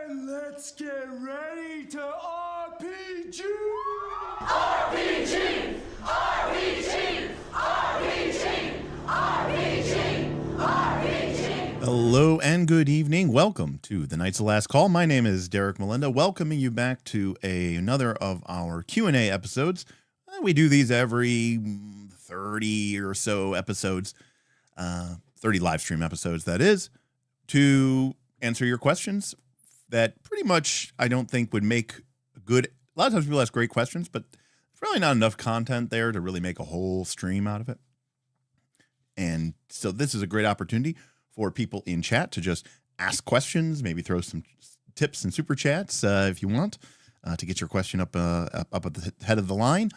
And let's get ready to RPG! RPG! RPG! RPG! RPG! RPG! Hello and good evening. Welcome to the Knights of Last Call. My name is Derek Melinda, welcoming you back to another of our Q&A episodes. We do these every 30 or so episodes, 30 live stream episodes, that is, to answer your questions that pretty much I don't think would make a good. A lot of times people ask great questions, but there's really not enough content there to really make a whole stream out of it. And so this is a great opportunity for people in chat to just ask questions, maybe throw some tips and super chats if you want to get your question up at the head of the line,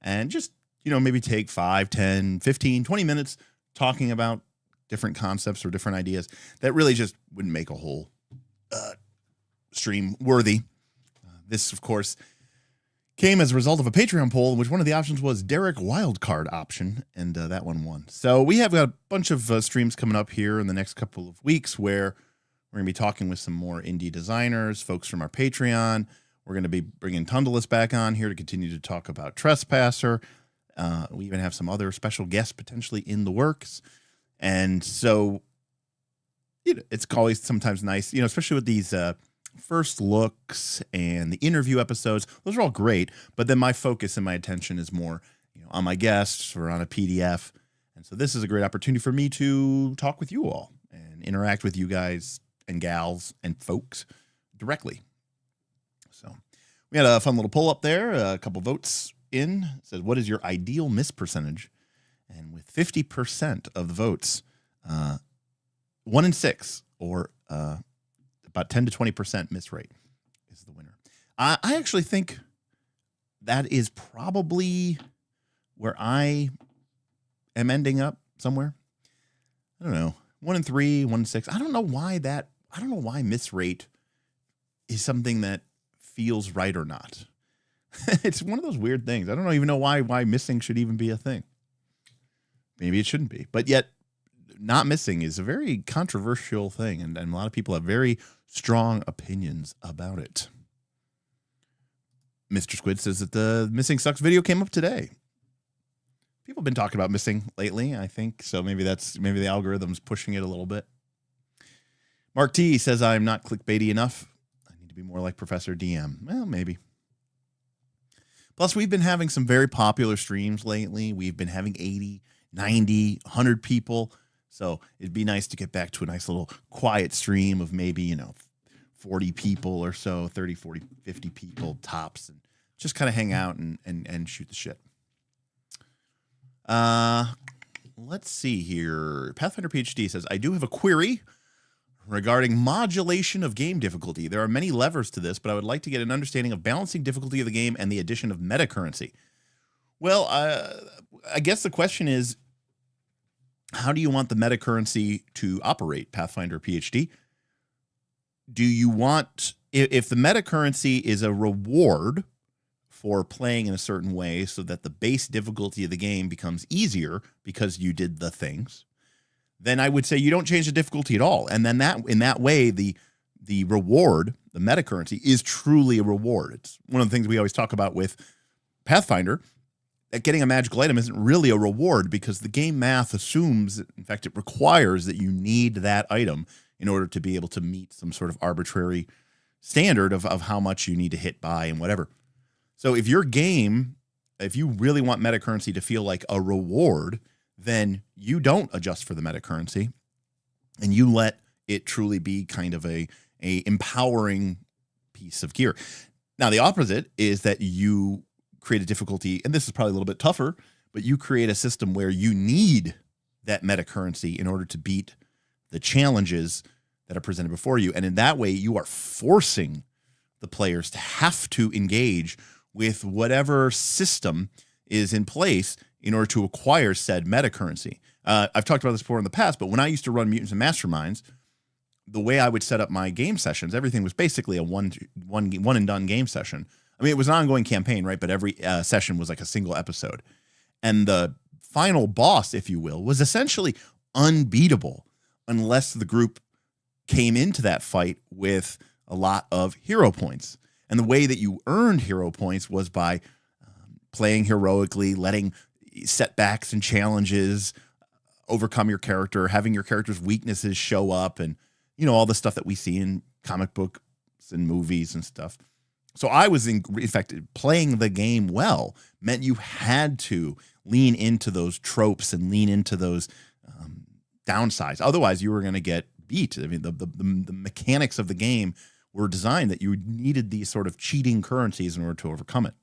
and just, you know, maybe take 5, 10, 15, 20 minutes talking about different concepts or different ideas that really just wouldn't make a whole stream worthy. This, of course, came as a result of a Patreon poll in which one of the options was Derek Wildcard option, and that one won. So we have got a bunch of streams coming up here in the next couple of weeks where we're going to be talking with some more indie designers, folks from our Patreon. We're going to be bringing Tundalus back on here to continue to talk about Trespasser. We even have some other special guests potentially in the works. And so, you know, it's always sometimes nice, you know, especially with these first looks and the interview episodes. Those are all great, but then my focus and my attention is more, you know, on my guests or on a PDF. And so this is a great opportunity for me to talk with you all and interact with you guys and gals and folks directly. So we had a fun little poll up there, a couple votes in. It said, what is your ideal miss percentage? And with 50% of the votes, 1 in 6, or about 10 to 20% miss rate is the winner. I actually think that is probably where I am ending up somewhere. I don't know. 1 in 3, 1 in 6. I don't know why miss rate is something that feels right or not. It's one of those weird things. I don't even know why missing should even be a thing. Maybe it shouldn't be, but yet not missing is a very controversial thing, and a lot of people have very strong opinions about it. Mr. Squid says that the Missing Sucks video came up today. People have been talking about missing lately, I think, so maybe the algorithm's pushing it a little bit. Mark T says I'm not clickbaity enough. I need to be more like Professor DM. Well, maybe. Plus, we've been having some very popular streams lately. We've been having 80, 90, 100 people. So it'd be nice to get back to a nice little quiet stream of maybe, you know, 40 people or so, 30, 40, 50 people tops, and just kind of hang out and shoot the shit. Let's see here. Pathfinder PhD says, I do have a query regarding modulation of game difficulty. There are many levers to this, but I would like to get an understanding of balancing difficulty of the game and the addition of meta currency. Well, I guess the question is, how do you want the meta currency to operate, Pathfinder PhD? Do you want, if the meta currency is a reward for playing in a certain way so that the base difficulty of the game becomes easier because you did the things, then I would say you don't change the difficulty at all. And then in that way, the reward, the meta currency, is truly a reward. It's one of the things we always talk about with Pathfinder, that getting a magical item isn't really a reward because the game math assumes, in fact, it requires that you need that item in order to be able to meet some sort of arbitrary standard of how much you need to hit by and whatever. So if your game, if you really want meta currency to feel like a reward, then you don't adjust for the meta currency and you let it truly be kind of a empowering piece of gear. Now, the opposite is that you create a difficulty, and this is probably a little bit tougher, but you create a system where you need that meta currency in order to beat the challenges that are presented before you. And in that way, you are forcing the players to have to engage with whatever system is in place in order to acquire said meta currency. I've talked about this before in the past, but when I used to run Mutants and Masterminds, the way I would set up my game sessions, everything was basically a one and done game session. I mean, it was an ongoing campaign, right? But every session was like a single episode. And the final boss, if you will, was essentially unbeatable unless the group came into that fight with a lot of hero points. And the way that you earned hero points was by playing heroically, letting setbacks and challenges overcome your character, having your character's weaknesses show up, and, you know, all the stuff that we see in comic books and movies and stuff. So I was, in fact, playing the game well meant you had to lean into those tropes and lean into those downsides. Otherwise, you were going to get beat. I mean, the mechanics of the game were designed that you needed these sort of cheating currencies in order to overcome it.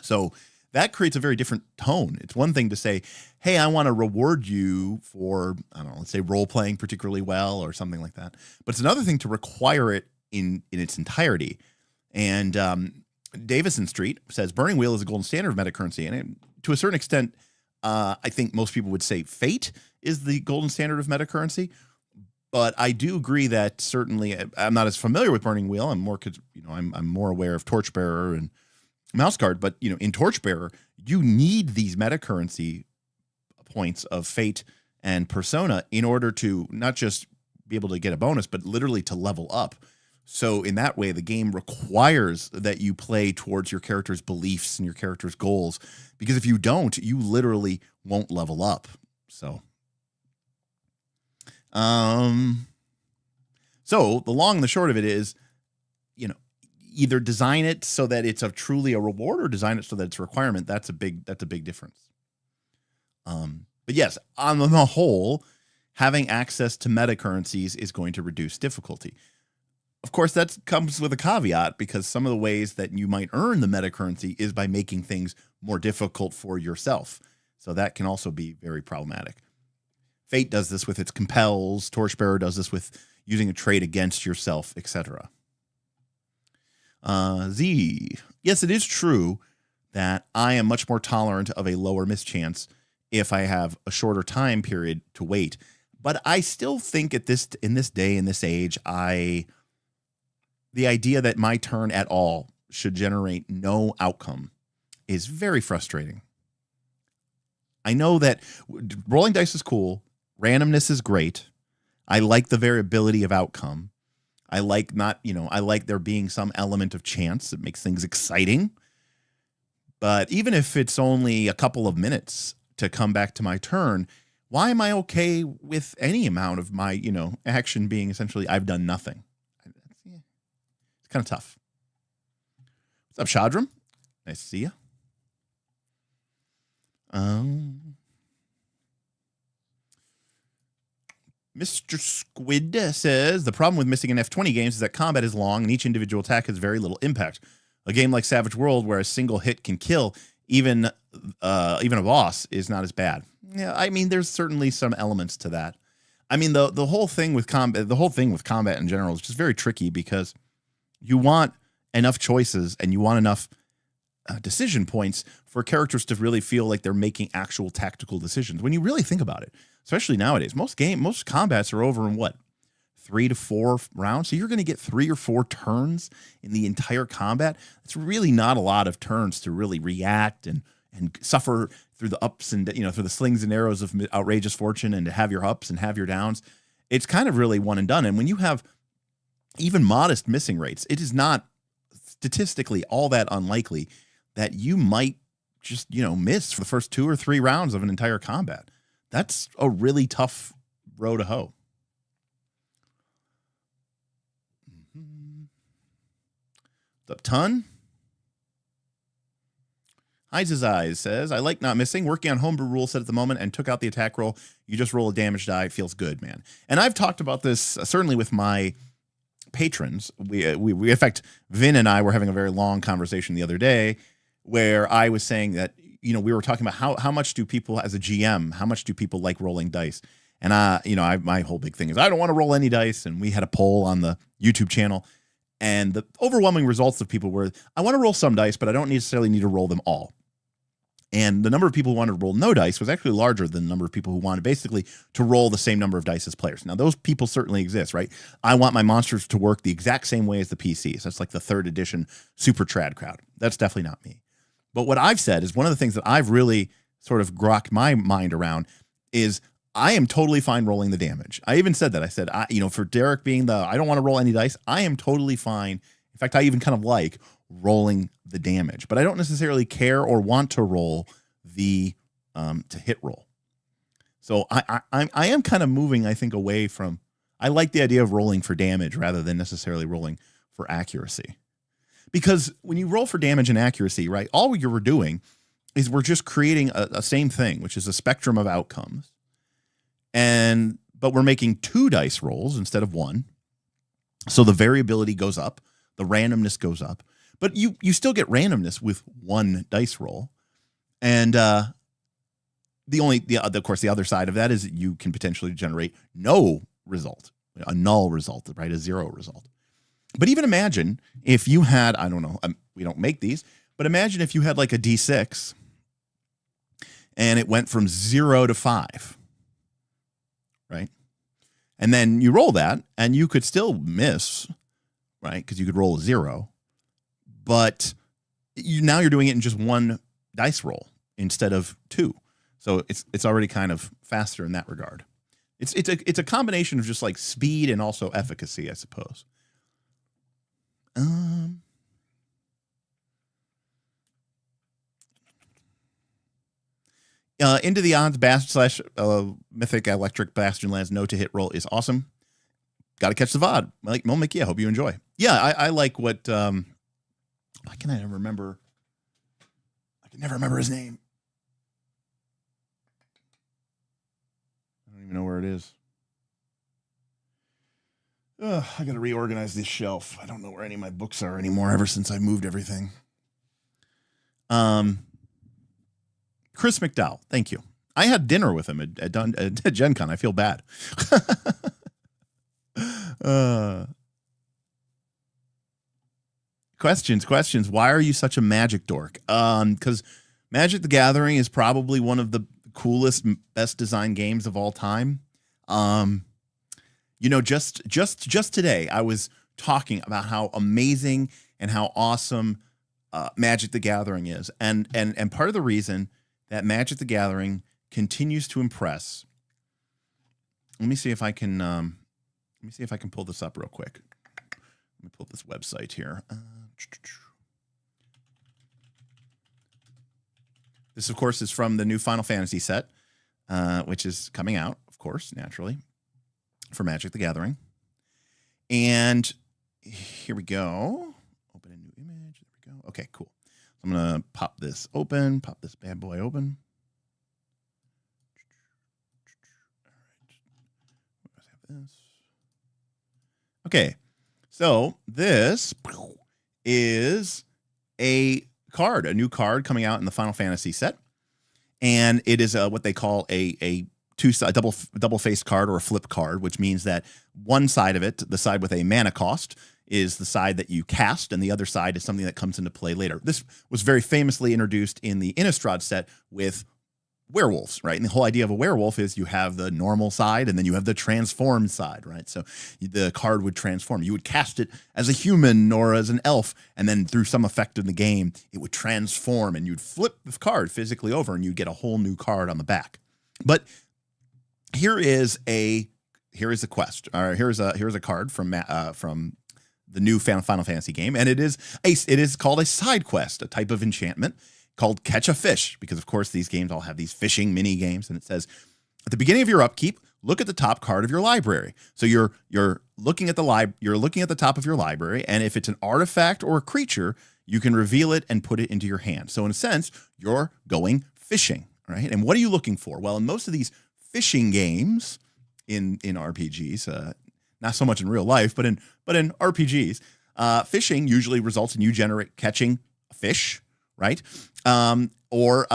So that creates a very different tone. It's one thing to say, hey, I want to reward you for, I don't know, let's say role-playing particularly well or something like that. But it's another thing to require it in its entirety. And Davison Street says, Burning Wheel is a golden standard of meta currency. And to a certain extent, I think most people would say Fate is the golden standard of meta currency. But I do agree that certainly I'm not as familiar with Burning Wheel. I'm more, you know, I'm more aware of Torchbearer and Mouse Guard. But, you know, in Torchbearer, you need these meta currency points of Fate and Persona in order to not just be able to get a bonus, but literally to level up. So in that way, the game requires that you play towards your character's beliefs and your character's goals, because if you don't, you literally won't level up. So, so the long and the short of it is, you know, either design it so that it's truly a reward, or design it so that it's a requirement. That's a big difference. But yes, on the whole, having access to meta currencies is going to reduce difficulty. Of course, that comes with a caveat, because some of the ways that you might earn the meta currency is by making things more difficult for yourself. So that can also be very problematic. Fate does this with its compels. Torchbearer does this with using a trait against yourself, etc. Z. Yes, it is true that I am much more tolerant of a lower mischance if I have a shorter time period to wait. But I still think in this day, in this age, the idea that my turn at all should generate no outcome is very frustrating. I know that rolling dice is cool. Randomness is great. I like the variability of outcome. I like I like there being some element of chance. It makes things exciting. But even if it's only a couple of minutes to come back to my turn, why am I okay with any amount of my, action being essentially I've done nothing? It's kind of tough. What's up, Shadram? Nice to see you. Mr. Squid says, the problem with missing an F20 games is that combat is long and each individual attack has very little impact. A game like Savage World, where a single hit can kill even a boss, is not as bad. Yeah, I mean, there's certainly some elements to that. I mean, the whole thing with combat in general is just very tricky, because you want enough choices and you want enough decision points for characters to really feel like they're making actual tactical decisions. When you really think about it, especially nowadays, most combats are over in 3 to 4 rounds. So you're going to get 3 or 4 turns in the entire combat. It's really not a lot of turns to really react and suffer through the ups and, through the slings and arrows of outrageous fortune, and to have your ups and have your downs. It's kind of really one and done. And when you have even modest missing rates, it is not statistically all that unlikely that you might just, miss for the first 2 or 3 rounds of an entire combat. That's a really tough row to hoe. What's up, Ton? Hides his eyes says, I like not missing. Working on homebrew rule set at the moment and took out the attack roll. You just roll a damage die. It feels good, man. And I've talked about this certainly with my patrons. We in fact, Vin and I were having a very long conversation the other day where I was saying that, we were talking about how much do people, as a GM, how much do people like rolling dice? And my whole big thing is I don't want to roll any dice. And we had a poll on the YouTube channel, and the overwhelming results of people were, I want to roll some dice, but I don't necessarily need to roll them all. And the number of people who wanted to roll no dice was actually larger than the number of people who wanted basically to roll the same number of dice as players. Now, those people certainly exist, right? I want my monsters to work the exact same way as the PCs. That's like the 3rd edition super trad crowd. That's definitely not me. But what I've said is one of the things that I've really sort of grokked my mind around is I am totally fine rolling the damage. I even said that. I said, for Derek being I don't want to roll any dice, I am totally fine. In fact, I even kind of like rolling the damage, but I don't necessarily care or want to roll the to hit roll. So I am kind of moving, I think, away from, I like the idea of rolling for damage rather than necessarily rolling for accuracy. Because when you roll for damage and accuracy, right, all you're doing is we're just creating a same thing, which is a spectrum of outcomes. But we're making 2 dice rolls instead of 1. So the variability goes up, the randomness goes up, but you still get randomness with 1 dice roll. And of course, the other side of that is that you can potentially generate no result, a null result, right? A 0 result. But even imagine if you had, I don't know, we don't make these, but imagine if you had like a D6 and it went from 0 to 5, right? And then you roll that and you could still miss, right? Because you could roll a 0, but now you're doing it in just 1 dice roll instead of 2. So it's already kind of faster in that regard. It's a combination of just like speed and also efficacy, I suppose. Into the Odds Mythic Electric Bastion Lands no to hit roll is awesome. Got to catch the VOD. Like Momic, yeah, hope you enjoy. Yeah, I like what why can I never remember? I can never remember his name. I don't even know where it is. I got to reorganize this shelf. I don't know where any of my books are anymore ever since I moved everything. Chris McDowell, thank you. I had dinner with him at Gen Con. I feel bad. Questions. Why are you such a Magic dork? Because Magic the Gathering is probably one of the coolest, best designed games of all time. Just today, I was talking about how amazing and how awesome Magic the Gathering is. And part of the reason that Magic the Gathering continues to impress. Let me see if I can pull this up real quick. Let me pull up this website here. This, of course, is from the new Final Fantasy set, which is coming out, of course, naturally, for Magic the Gathering. And here we go. Open a new image. There we go. Okay, cool. I'm going to pop this bad boy open. All right. Let's have this. Okay, so this is a new card coming out in the Final Fantasy set. And it is what they call a double-faced card or a flip card, which means that one side of it, the side with a mana cost, is the side that you cast, and the other side is something that comes into play later. This was very famously introduced in the Innistrad set with werewolves, right? And the whole idea of a werewolf is you have the normal side and then you have the transformed side, right? So the card would transform. You would cast it as a human or as an elf, and then through some effect in the game, it would transform, and you'd flip the card physically over, and you'd get a whole new card on the back. But here is a quest. Here's a card from the new Final Fantasy game, and it is called a side quest, a type of enchantment called Catch a Fish, because of course these games all have these fishing mini games, and it says at the beginning of your upkeep, look at the top card of your library. So you're looking at the top of your library, and if it's an artifact or a creature, you can reveal it and put it into your hand. So in a sense, you're going fishing, right? And what are you looking for? Well, in most of these fishing games in RPGs, not so much in real life, but in RPGs, fishing usually results in you catching a fish, right? Or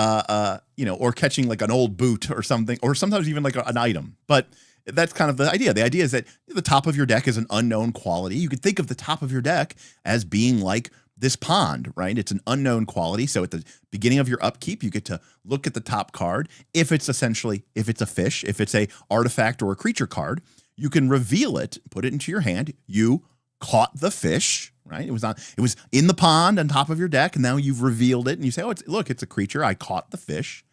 catching like an old boot or something, or sometimes even like an item. But that's kind of the idea. The idea is that the top of your deck is an unknown quality. You could think of the top of your deck as being like this pond, right? It's an unknown quality. So at the beginning of your upkeep, you get to look at the top card. If it's a fish, if it's a artifact or a creature card, you can reveal it, put it into your hand. You caught the fish, right? It was in the pond on top of your deck, and now you've revealed it, and you say, "Oh, it's a creature. I caught the fish."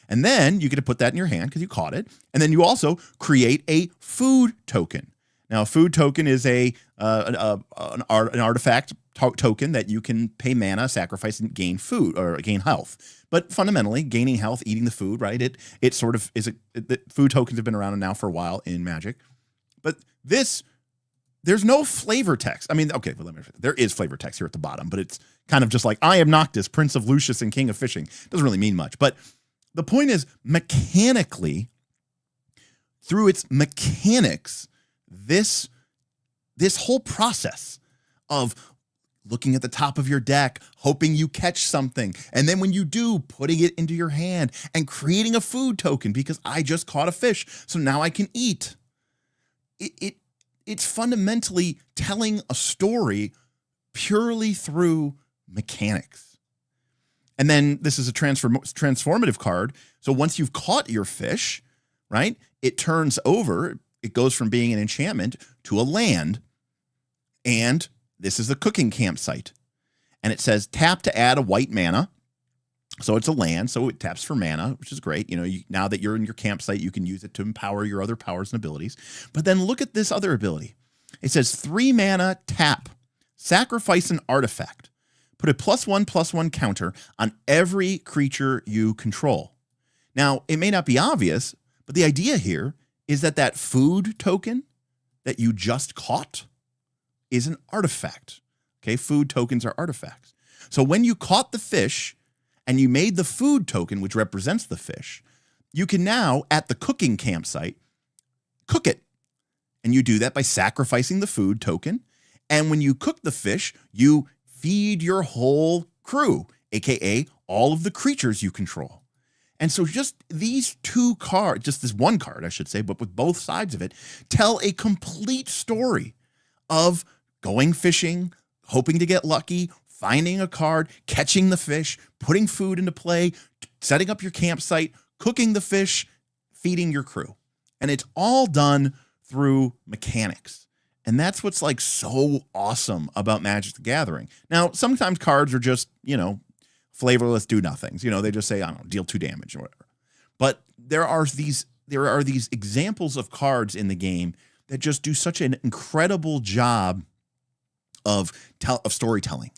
And then you get to put that in your hand because you caught it. And then you also create a food token. Now, a food token is an artifact token that you can pay mana, sacrifice, and gain food or gain health. But fundamentally, gaining health, eating the food, right? It sort of is food tokens have been around now for a while in Magic. But there's no flavor text. I mean, okay, but there is flavor text here at the bottom, but it's kind of just like, I am Noctis, Prince of Lucius and King of Fishing. Doesn't really mean much. But the point is, mechanically, through its mechanics, this whole process of looking at the top of your deck, hoping you catch something, and then when you do, putting it into your hand and creating a food token because I just caught a fish, so now I can eat. It's fundamentally telling a story purely through mechanics. And then this is a transformative card. So once you've caught your fish, right, it turns over. It goes from being an enchantment to a land. And this is the cooking campsite. And it says tap to add a white mana. So it's a land, so it taps for mana, which is great. You know, now that you're in your campsite, you can use it to empower your other powers and abilities. But then look at this other ability. It says 3 mana, tap, sacrifice an artifact. Put a +1/+1 counter on every creature you control. Now, it may not be obvious, but the idea here is that food token that you just caught is an artifact. Okay, food tokens are artifacts. So when you caught the fish and you made the food token, which represents the fish, you can now, at the cooking campsite, cook it. And you do that by sacrificing the food token. And when you cook the fish, you feed your whole crew, aka all of the creatures you control. And so just these two cards, just this one card, I should say, but with both sides of it, tell a complete story of going fishing, hoping to get lucky, finding a card, catching the fish, putting food into play, setting up your campsite, cooking the fish, feeding your crew. And it's all done through mechanics. And that's what's like so awesome about Magic the Gathering. Now, sometimes cards are just, flavorless do nothings. They just say, I don't know, deal 2 damage or whatever. But there are these examples of cards in the game that just do such an incredible job of storytelling.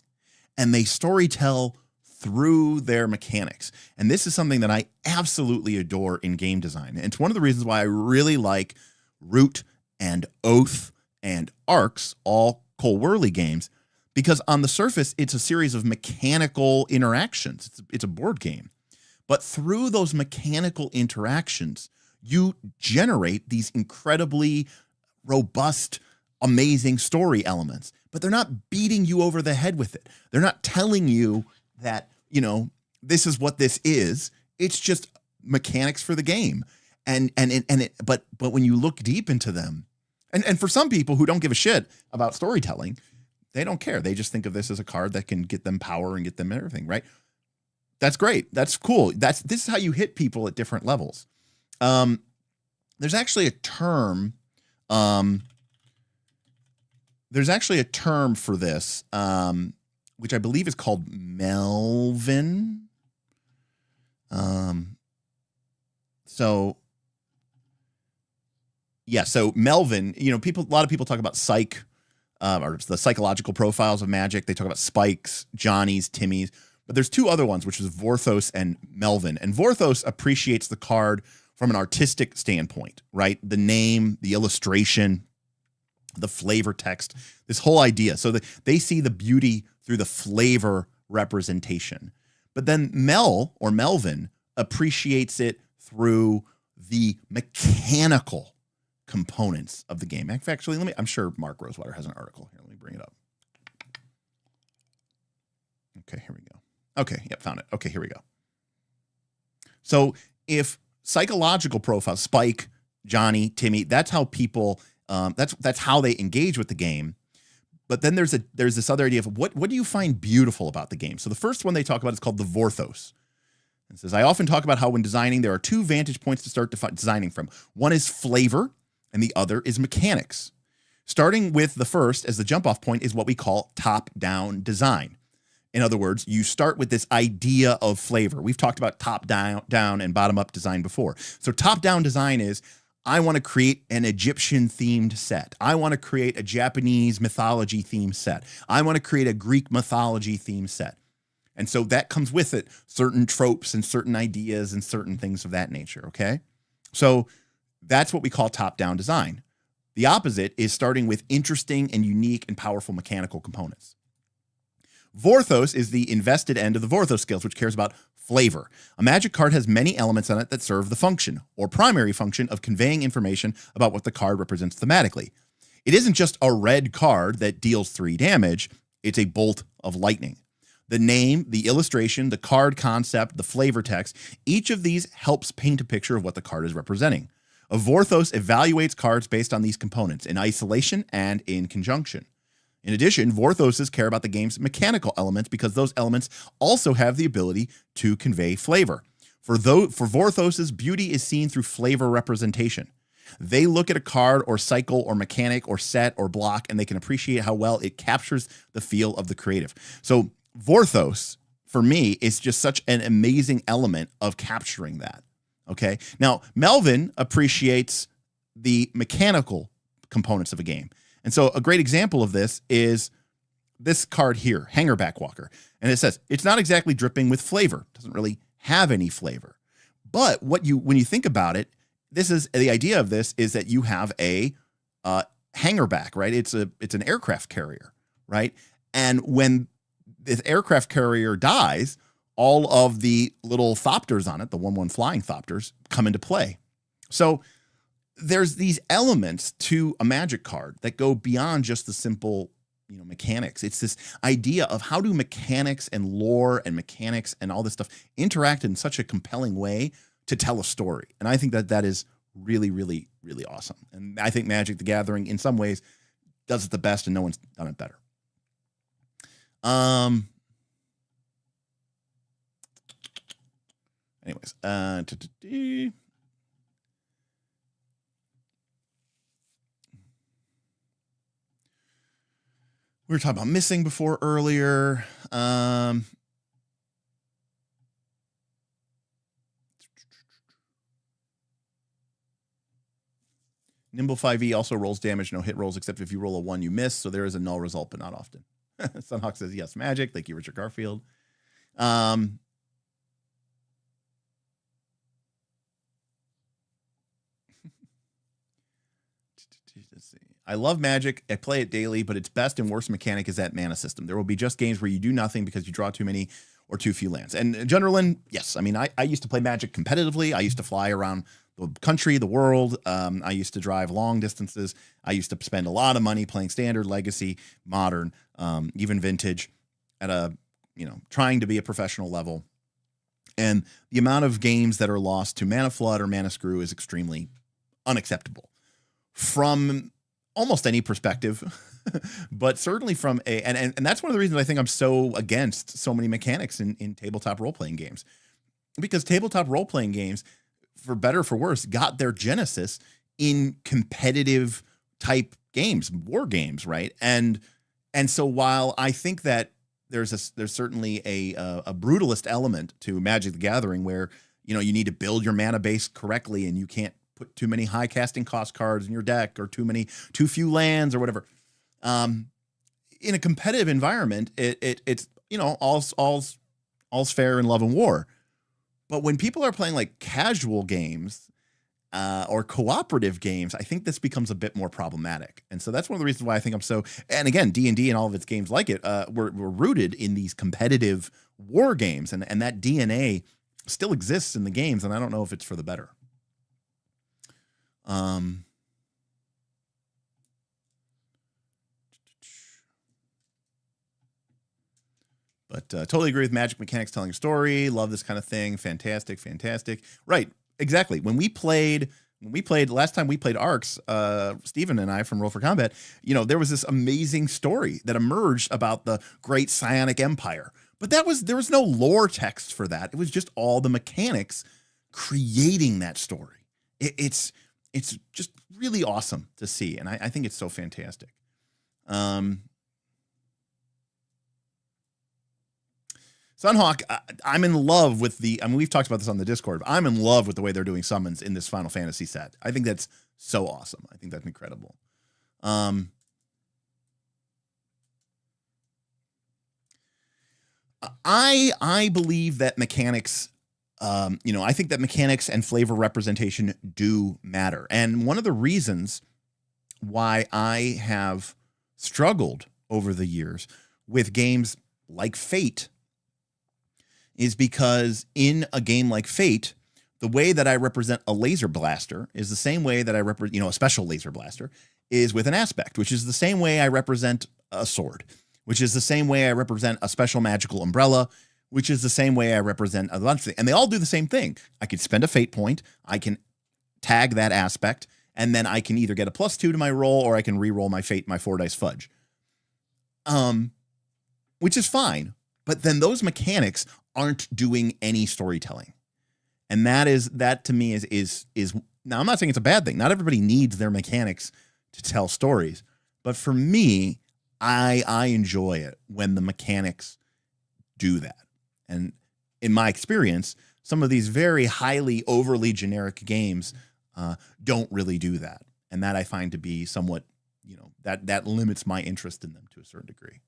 And they storytell through their mechanics. And this is something that I absolutely adore in game design. And it's one of the reasons why I really like Root and Oath and Arcs, all Cole Wehrle games, because on the surface, it's a series of mechanical interactions. It's a board game. But through those mechanical interactions, you generate these incredibly robust, amazing story elements. But they're not beating you over the head with it. They're not telling you that, this is what this is. It's just mechanics for the game. But when you look deep into them, and for some people who don't give a shit about storytelling, they don't care. They just think of this as a card that can get them power and get them everything, right? That's great. That's cool. This is how you hit people at different levels. There's actually a term. There's actually a term for this, which I believe is called Melvin. So Melvin, a lot of people talk about psych, or the psychological profiles of Magic. They talk about spikes, Johnnies, Timmies, but there's 2 other ones, which is Vorthos and Melvin. And Vorthos appreciates the card from an artistic standpoint, right? The name, the illustration, the flavor text, this whole idea. So they see the beauty through the flavor representation. But then Melvin appreciates it through the mechanical components of the game. Actually, I'm sure Mark Rosewater has an article here. Let me bring it up. Okay, here we go. Okay, yep, found it. Okay, here we go. So if psychological profiles, Spike, Johnny, Timmy, that's how people, that's how they engage with the game. But then there's this other idea of what do you find beautiful about the game? So the first one they talk about is called the Vorthos. It says, I often talk about how when designing, there are 2 vantage points to start designing from. One is flavor, and the other is mechanics. Starting with the first as the jump-off point is what we call top-down design. In other words, you start with this idea of flavor. We've talked about top-down and bottom-up design before. So top-down design is, I want to create an Egyptian-themed set. I want to create a Japanese mythology-themed set. I want to create a Greek mythology-themed set. And so that comes with it certain tropes and certain ideas and certain things of that nature, okay? So that's what we call top-down design. The opposite is starting with interesting and unique and powerful mechanical components. Vorthos is the invested end of the Vorthos skills, which cares about flavor. A magic card has many elements on it that serve the function, or primary function, of conveying information about what the card represents thematically. It isn't just a red card that deals 3 damage, it's a bolt of lightning. The name, the illustration, the card concept, the flavor text, each of these helps paint a picture of what the card is representing. A Vorthos evaluates cards based on these components, in isolation and in conjunction. In addition, Vorthoses care about the game's mechanical elements because those elements also have the ability to convey flavor. For Vorthoses, beauty is seen through flavor representation. They look at a card or cycle or mechanic or set or block, and they can appreciate how well it captures the feel of the creative. So Vorthos, for me, is just such an amazing element of capturing that. Okay. Now, Melvin appreciates the mechanical components of a game. And so a great example of this is this card here, Hangerback Walker. And it says, it's not exactly dripping with flavor. It doesn't really have any flavor. But when you think about it, this is the idea of this is that you have a hangerback, right? It's an aircraft carrier, right? And when this aircraft carrier dies, all of the little thopters on it, the 1/1 flying thopters, come into play. So there's these elements to a magic card that go beyond just the simple, mechanics. It's this idea of how do mechanics and lore and mechanics and all this stuff interact in such a compelling way to tell a story. And I think that is really, really, really awesome. And I think Magic the Gathering in some ways does it the best and no one's done it better. Anyways, we were talking about missing before earlier. Nimble 5e also rolls damage, no hit rolls, except if you roll a 1, you miss. So there is a null result, but not often. Sunhawk says, yes, Magic. Thank you, Richard Garfield. Let's see. I love Magic. I play it daily, but its best and worst mechanic is that mana system. There will be just games where you do nothing because you draw too many or too few lands. And Generalin, yes. I mean, I used to play Magic competitively. I used to fly around the country, the world. I used to drive long distances. I used to spend a lot of money playing Standard, Legacy, Modern, even Vintage at trying to be a professional level. And the amount of games that are lost to Mana Flood or Mana Screw is extremely unacceptable from almost any perspective, but certainly from and that's one of the reasons I think I'm so against so many mechanics in tabletop role-playing games, because tabletop role-playing games, for better or for worse, got their genesis in competitive type games, war games, right? And so while I think that there's certainly a brutalist element to Magic the Gathering where you need to build your mana base correctly and you can't put too many high casting cost cards in your deck or too few lands or whatever. In a competitive environment, it's all's fair in love and war. But when people are playing like casual games or cooperative games, I think this becomes a bit more problematic. And so that's one of the reasons why I think I'm so. And again, D&D and all of its games like it were rooted in these competitive war games, and that DNA still exists in the games. And I don't know if it's for the better. But totally agree with Magic mechanics telling a story. Love this kind of thing. Fantastic. Right. Exactly. When we played last time we played Arcs, Steven and I from Roll for Combat, there was this amazing story that emerged about the great Psionic Empire. But there was no lore text for that. It was just all the mechanics creating that story. It's just really awesome to see. And I think it's so fantastic. Sunhawk, I'm in love with we've talked about this on the Discord, but I'm in love with the way they're doing summons in this Final Fantasy set. I think that's so awesome. I think that's incredible. I believe that mechanics, I think that mechanics and flavor representation do matter. And one of the reasons why I have struggled over the years with games like Fate is because in a game like Fate, the way that I represent a laser blaster is the same way that I represent, a special laser blaster is with an aspect, which is the same way I represent a sword, which is the same way I represent a special magical umbrella, which is the same way I represent a bunch of things. And they all do the same thing. I can spend a fate point, I can tag that aspect, and then I can either get a +2 to my roll or I can re-roll my fate, my 4 dice fudge. Which is fine. But then those mechanics aren't doing any storytelling. And that to me is now I'm not saying it's a bad thing. Not everybody needs their mechanics to tell stories. But for me, I enjoy it when the mechanics do that. And in my experience, some of these very highly overly generic games don't really do that. And that I find to be somewhat, that limits my interest in them to a certain degree.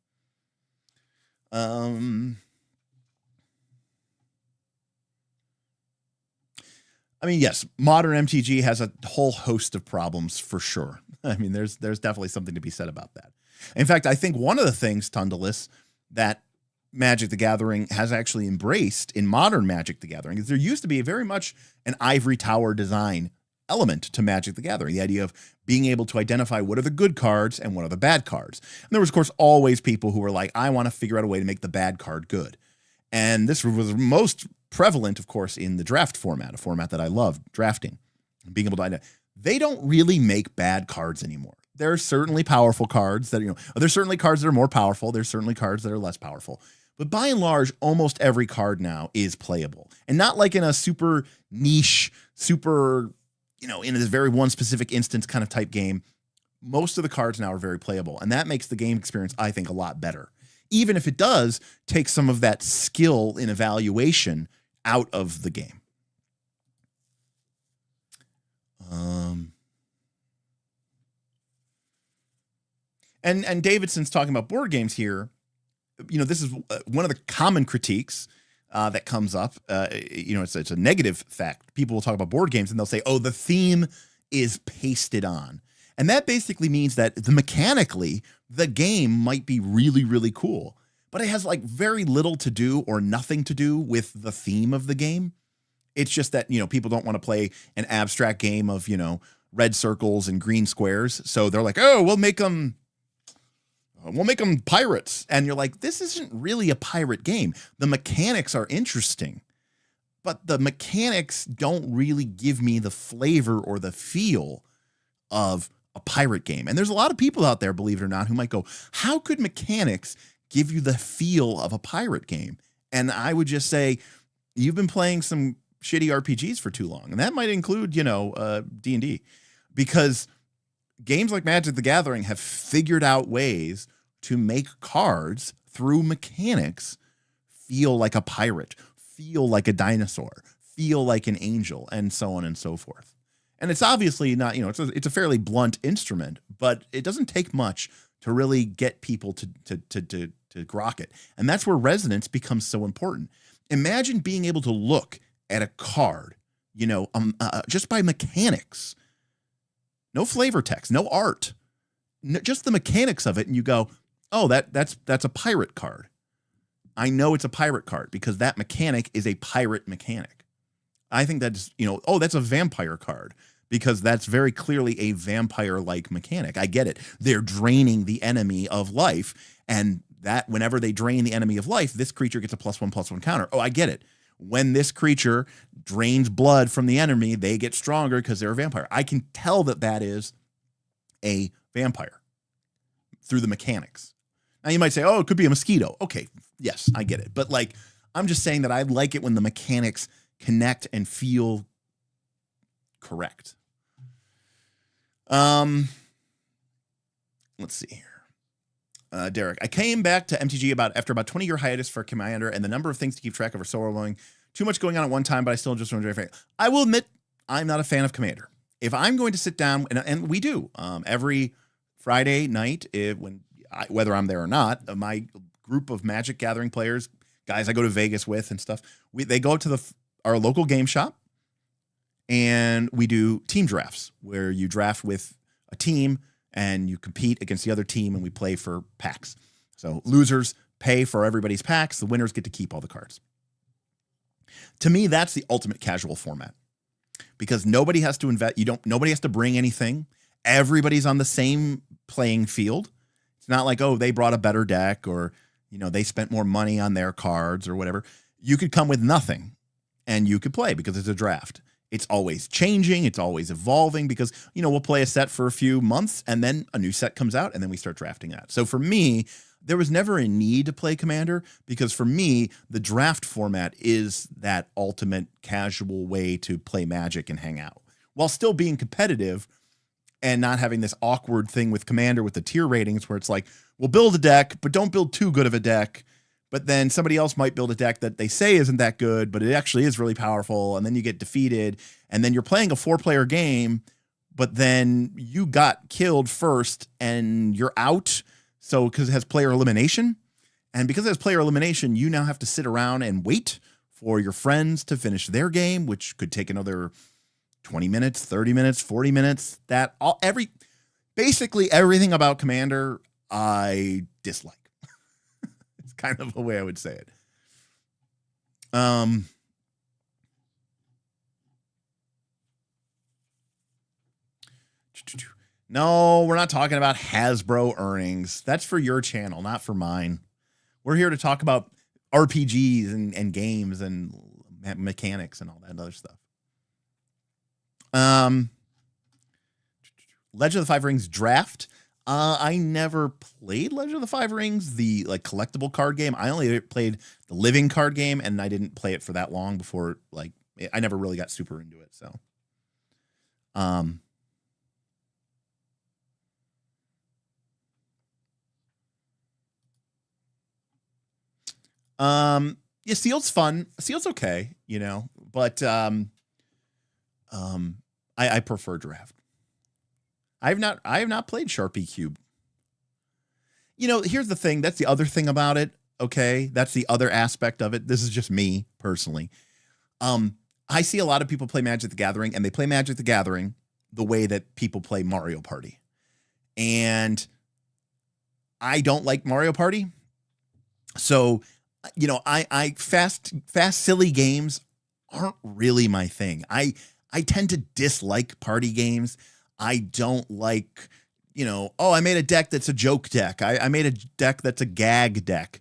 Yes, modern MTG has a whole host of problems for sure. There's definitely something to be said about that. In fact, I think one of the things, Tundalus, that Magic the Gathering has actually embraced in modern Magic the Gathering is there used to be very much an ivory tower design element to Magic the Gathering, the idea of being able to identify what are the good cards and what are the bad cards. And there was, of course, always people who were like, I want to figure out a way to make the bad card good. And this was most prevalent, of course, in the draft format, a format that I love, drafting, being able to identify. They don't really make bad cards anymore. There are certainly powerful cards that, there's certainly cards that are more powerful. There's certainly cards that are less powerful. But by and large, almost every card now is playable. And not like in a super niche, super, in this very one specific instance kind of type game. Most of the cards now are very playable. And that makes the game experience, I think, a lot better. Even if it does take some of that skill in evaluation out of the game. And Davidson's talking about board games here. This is one of the common critiques that comes up. It's a negative fact. People will talk about board games and they'll say, oh, the theme is pasted on. And that basically means that mechanically, the game might be really, really cool, but it has like very little to do or nothing to do with the theme of the game. It's just that, people don't want to play an abstract game of, red circles and green squares. So they're like, oh, we'll make them pirates. And you're like, this isn't really a pirate game. The mechanics are interesting, but the mechanics don't really give me the flavor or the feel of a pirate game. And there's a lot of people out there, believe it or not, who might go, how could mechanics give you the feel of a pirate game? And I would just say, you've been playing some shitty RPGs for too long. And that might include, D&D, because games like Magic the Gathering have figured out ways to make cards through mechanics feel like a pirate, feel like a dinosaur, feel like an angel, and so on and so forth. And it's obviously not, it's a fairly blunt instrument, but it doesn't take much to really get people to grok it. And that's where resonance becomes so important. Imagine being able to look at a card, just by mechanics, no flavor text, no art, just the mechanics of it. And you go, oh, that's a pirate card. I know it's a pirate card because that mechanic is a pirate mechanic. I think that's, that's a vampire card because that's very clearly a vampire-like mechanic. I get it. They're draining the enemy of life, and that whenever they drain the enemy of life, this creature gets a +1/+1 counter. Oh, I get it. When this creature drains blood from the enemy, they get stronger because they're a vampire. I can tell that is a vampire through the mechanics. Now you might say, oh, it could be a mosquito. Okay, yes, I get it. But I'm just saying that I like it when the mechanics connect and feel correct. Let's see here. Derek, I came back to MTG after about 20-year hiatus for Commander, and the number of things to keep track of are so overwhelming. Too much going on at one time, but I still just enjoy it. I will admit, I'm not a fan of Commander. If I'm going to sit down, and we do every Friday night, whether I'm there or not, my group of Magic Gathering players, guys I go to Vegas with and stuff, they go to our local game shop, and we do team drafts where you draft with a team and you compete against the other team, and we play for packs. So losers pay for everybody's packs. The winners get to keep all the cards. To me, that's the ultimate casual format because nobody has to invest. Nobody has to bring anything. Everybody's on the same playing field. It's not like, oh, they brought a better deck or, they spent more money on their cards or whatever. You could come with nothing and you could play because it's a draft. It's always changing. It's always evolving because, we'll play a set for a few months and then a new set comes out and then we start drafting that. So for me, there was never a need to play Commander because for me, the draft format is that ultimate casual way to play Magic and hang out while still being competitive and not having this awkward thing with Commander with the tier ratings where it's like, we'll build a deck, but don't build too good of a deck. But then somebody else might build a deck that they say isn't that good, but it actually is really powerful. And then you get defeated. And then you're playing a 4-player game, but then you got killed first and you're out. So because it has player elimination. And because it has player elimination, you now have to sit around and wait for your friends to finish their game, which could take another 20 minutes, 30 minutes, 40 minutes. Basically everything about Commander I dislike. Kind of a way I would say it. No, we're not talking about Hasbro earnings. That's for your channel, not for mine. We're here to talk about RPGs and games and mechanics and all that other stuff. Legend of the Five Rings draft. I never played Legend of the Five Rings, the collectible card game. I only played the living card game, and I didn't play it for that long before I never really got super into it. So, yeah, Sealed's fun. Sealed's okay, but I prefer draft. I have not played Sharpie Cube. Here's the thing. That's the other thing about it. Okay. That's the other aspect of it. This is just me personally. I see a lot of people play Magic the Gathering, and they play Magic the Gathering the way that people play Mario Party. And I don't like Mario Party. So, I fast, silly games aren't really my thing. I tend to dislike party games. I don't like, I made a deck that's a joke deck. I made a deck that's a gag deck.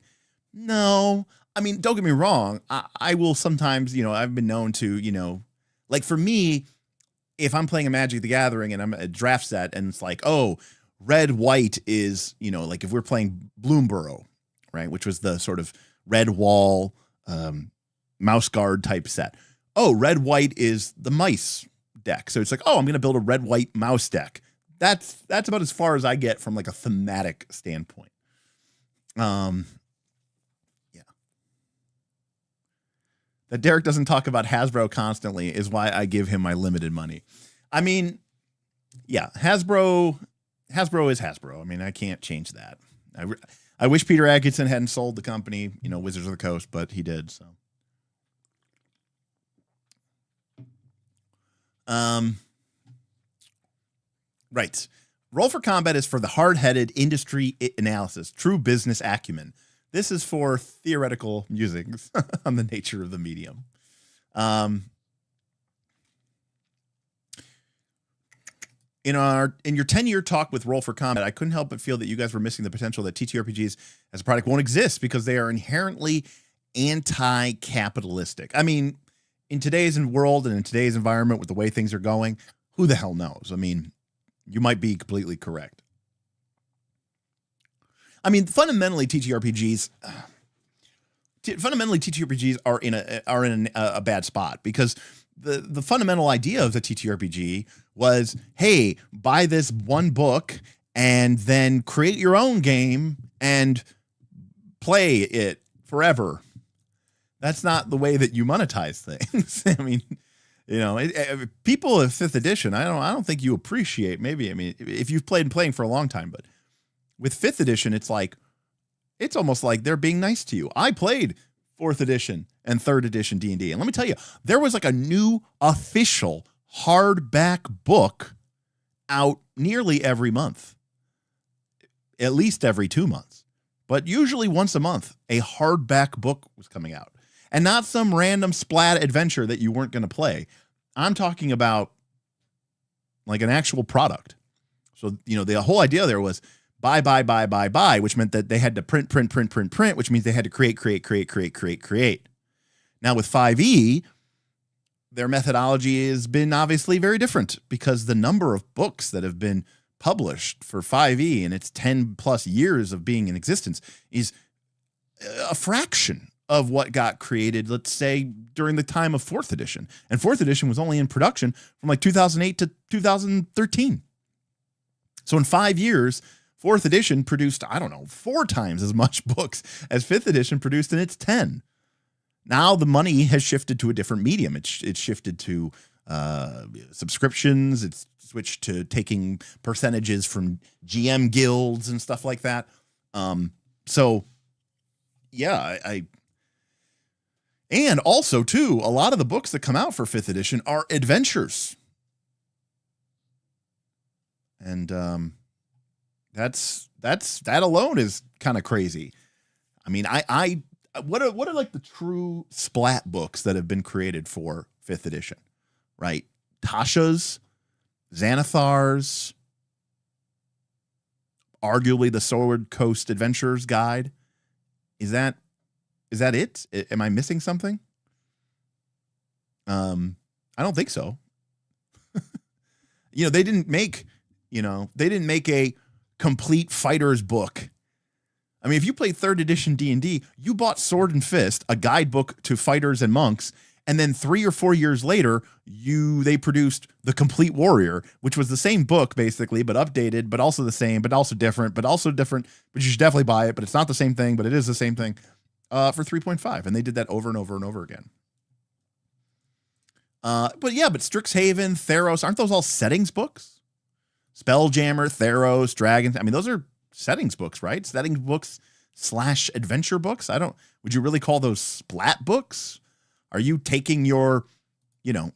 No, I mean, don't get me wrong. I will sometimes, I've been known to, for me, if I'm playing a Magic the Gathering and I'm a draft set and it's like, oh, red, white is, if we're playing Bloomburrow, right, which was the sort of red wall mouse guard type set. Oh, red, white is the mice deck. So it's like, oh, I'm going to build a red, white mouse deck. That's about as far as I get from a thematic standpoint. Yeah. That Derek doesn't talk about Hasbro constantly is why I give him my limited money. I mean, yeah, Hasbro is Hasbro. I mean, I can't change that. I wish Peter Atkinson hadn't sold the company, Wizards of the Coast, but he did. So, right. Roll for Combat is for the hard-headed industry analysis, true business acumen. This is for theoretical musings on the nature of the medium. In your 10-year talk with Roll for Combat, I couldn't help but feel that you guys were missing the potential that TTRPGs as a product won't exist because they are inherently anti-capitalistic. I mean, in today's world and in today's environment with the way things are going, who the hell knows? I mean, you might be completely correct. I mean, fundamentally, TTRPGs are in a bad spot because the fundamental idea of the TTRPG was, hey, buy this one book and then create your own game and play it forever. That's not the way that you monetize things. I mean, you know, people of 5th edition, I don't think you appreciate, maybe, I mean, if you've playing for a long time, but with 5th edition, it's almost like they're being nice to you. I played 4th edition and 3rd edition D&D. And let me tell you, there was like a new official hardback book out nearly every month, at least every 2 months, but usually once a month, a hardback book was coming out, and not some random splat adventure that you weren't going to play. I'm talking about like an actual product. So, you know, the whole idea there was buy, which meant that they had to print, which means they had to create. Now with 5e, their methodology has been obviously very different, because the number of books that have been published for 5e and its 10 plus years of being in existence is a fraction of what got created, let's say, during the time of 4th edition. And 4th edition was only in production from like 2008 to 2013. So in 5 years, 4th edition produced, I don't know, 4 times as much books as 5th edition produced in its 10. Now the money has shifted to a different medium. It's shifted to subscriptions. It's switched to taking percentages from GM guilds and stuff like that. So yeah, and also too, a lot of the books that come out for 5th edition are adventures. And that alone is kind of crazy. I mean, what are like the true splat books that have been created for 5th edition, right? Tasha's, Xanathar's, arguably the Sword Coast Adventures Guide. Is that it? Am I missing something? I don't think so. You know, they didn't make a complete fighters book. I mean, if you played 3rd edition D&D, you bought Sword and Fist, a guidebook to fighters and monks, and then 3 or 4 years later, they produced The Complete Warrior, which was the same book basically, but updated, but also the same, but also different, but you should definitely buy it, but it's not the same thing, but it is the same thing, for 3.5. And they did that over and over and over again. But Strixhaven, Theros, aren't those all settings books? Spelljammer, Theros, Dragons. I mean, those are settings books, right? Settings books / adventure books. Would you really call those splat books? Are you taking your, God,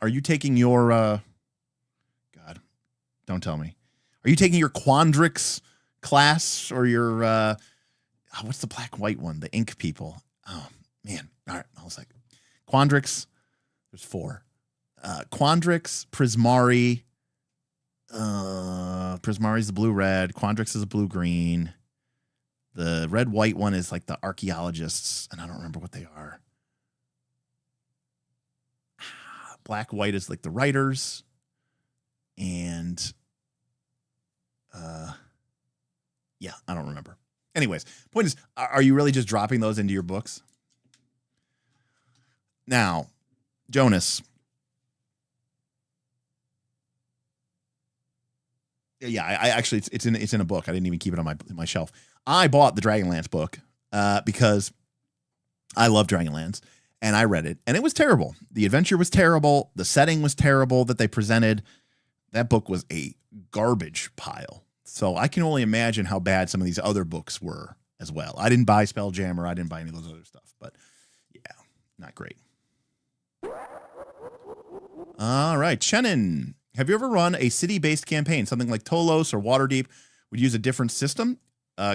don't tell me. Are you taking your Quandrix class or your, what's the black white one? The ink people. Oh man. All right. I was like, Quandrix. There's 4. Quandrix, Prismari. Prismari is the blue-red. Quandrix is a blue-green. The red-white one is like the archaeologists, and I don't remember what they are. Black-white is like the writers, and I don't remember. Anyways, point is, are you really just dropping those into your books? Now, Jonas. Yeah, I actually, it's in a book. I didn't even keep it on my shelf. I bought the Dragonlance book because I love Dragonlance, and I read it, and it was terrible. The adventure was terrible. The setting was terrible that they presented. That book was a garbage pile. So I can only imagine how bad some of these other books were as well. I didn't buy Spelljammer. I didn't buy any of those other stuff, but yeah, not great. All right, Shannon. Have you ever run a city-based campaign, something like Tolos or Waterdeep? Would use a different system?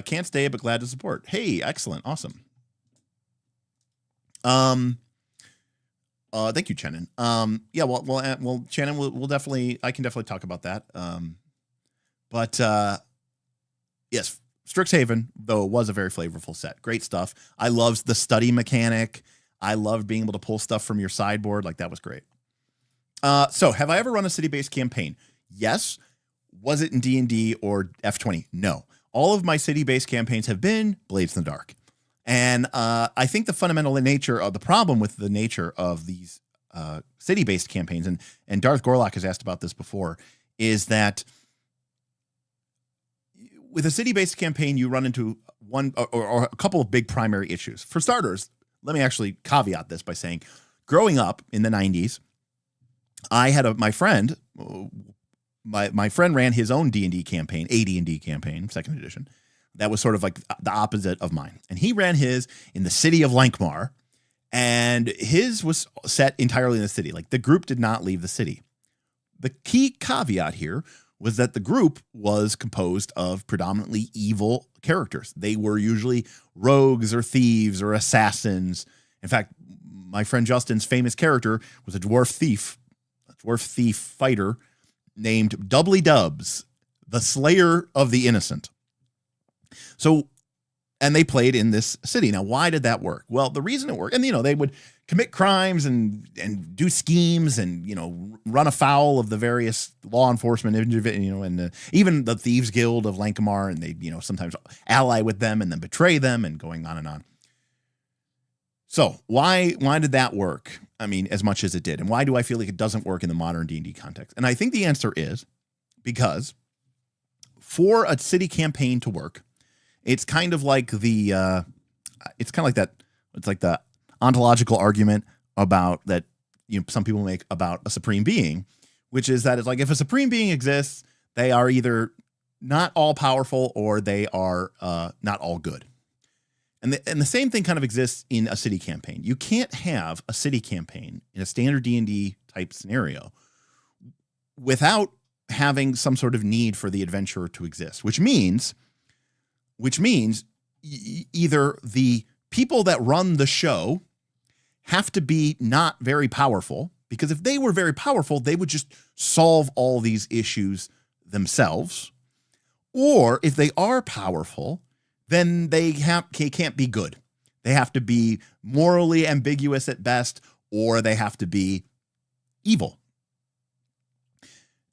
Can't stay, but glad to support. Hey, excellent, awesome. Thank you, Shannon. Yeah, well, Shannon, we'll definitely, I can definitely talk about that. But yes, Strixhaven, though, was a very flavorful set. Great stuff. I loved the study mechanic. I loved being able to pull stuff from your sideboard. Like, that was great. So have I ever run a city-based campaign? Yes. Was it in D&D or F20? No. All of my city-based campaigns have been Blades in the Dark. And I think the fundamental nature of the problem with the nature of these city-based campaigns, and Darth Gorlock has asked about this before, is that with a city-based campaign, you run into one or a couple of big primary issues. For starters, let me actually caveat this by saying, growing up in the 90s, I had my friend ran his own D&D campaign, AD&D campaign, second edition. That was sort of like the opposite of mine. And he ran his in the city of Lankmar, and his was set entirely in the city. Like, the group did not leave the city. The key caveat here was that the group was composed of predominantly evil characters. They were usually rogues or thieves or assassins. In fact, my friend Justin's famous character was a dwarf thief fighter named Doubly Dubs, the Slayer of the Innocent. So, and they played in this city. Now, why did that work? Well, the reason it worked, and, they would commit crimes and do schemes and, run afoul of the various law enforcement, and even the Thieves Guild of Lankmar, and they, sometimes ally with them and then betray them, and going on and on. So why did that work? I mean, as much as it did. And why do I feel like it doesn't work in the modern D&D context? And I think the answer is because for a city campaign to work, it's kind of like the ontological argument about that, some people make about a supreme being, which is that it's like, if a supreme being exists, they are either not all powerful or they are not all good. And the same thing kind of exists in a city campaign. You can't have a city campaign in a standard D&D type scenario without having some sort of need for the adventurer to exist, which means either the people that run the show have to be not very powerful, because if they were very powerful, they would just solve all these issues themselves. Or if they are powerful, then they can't be good. They have to be morally ambiguous at best, or they have to be evil.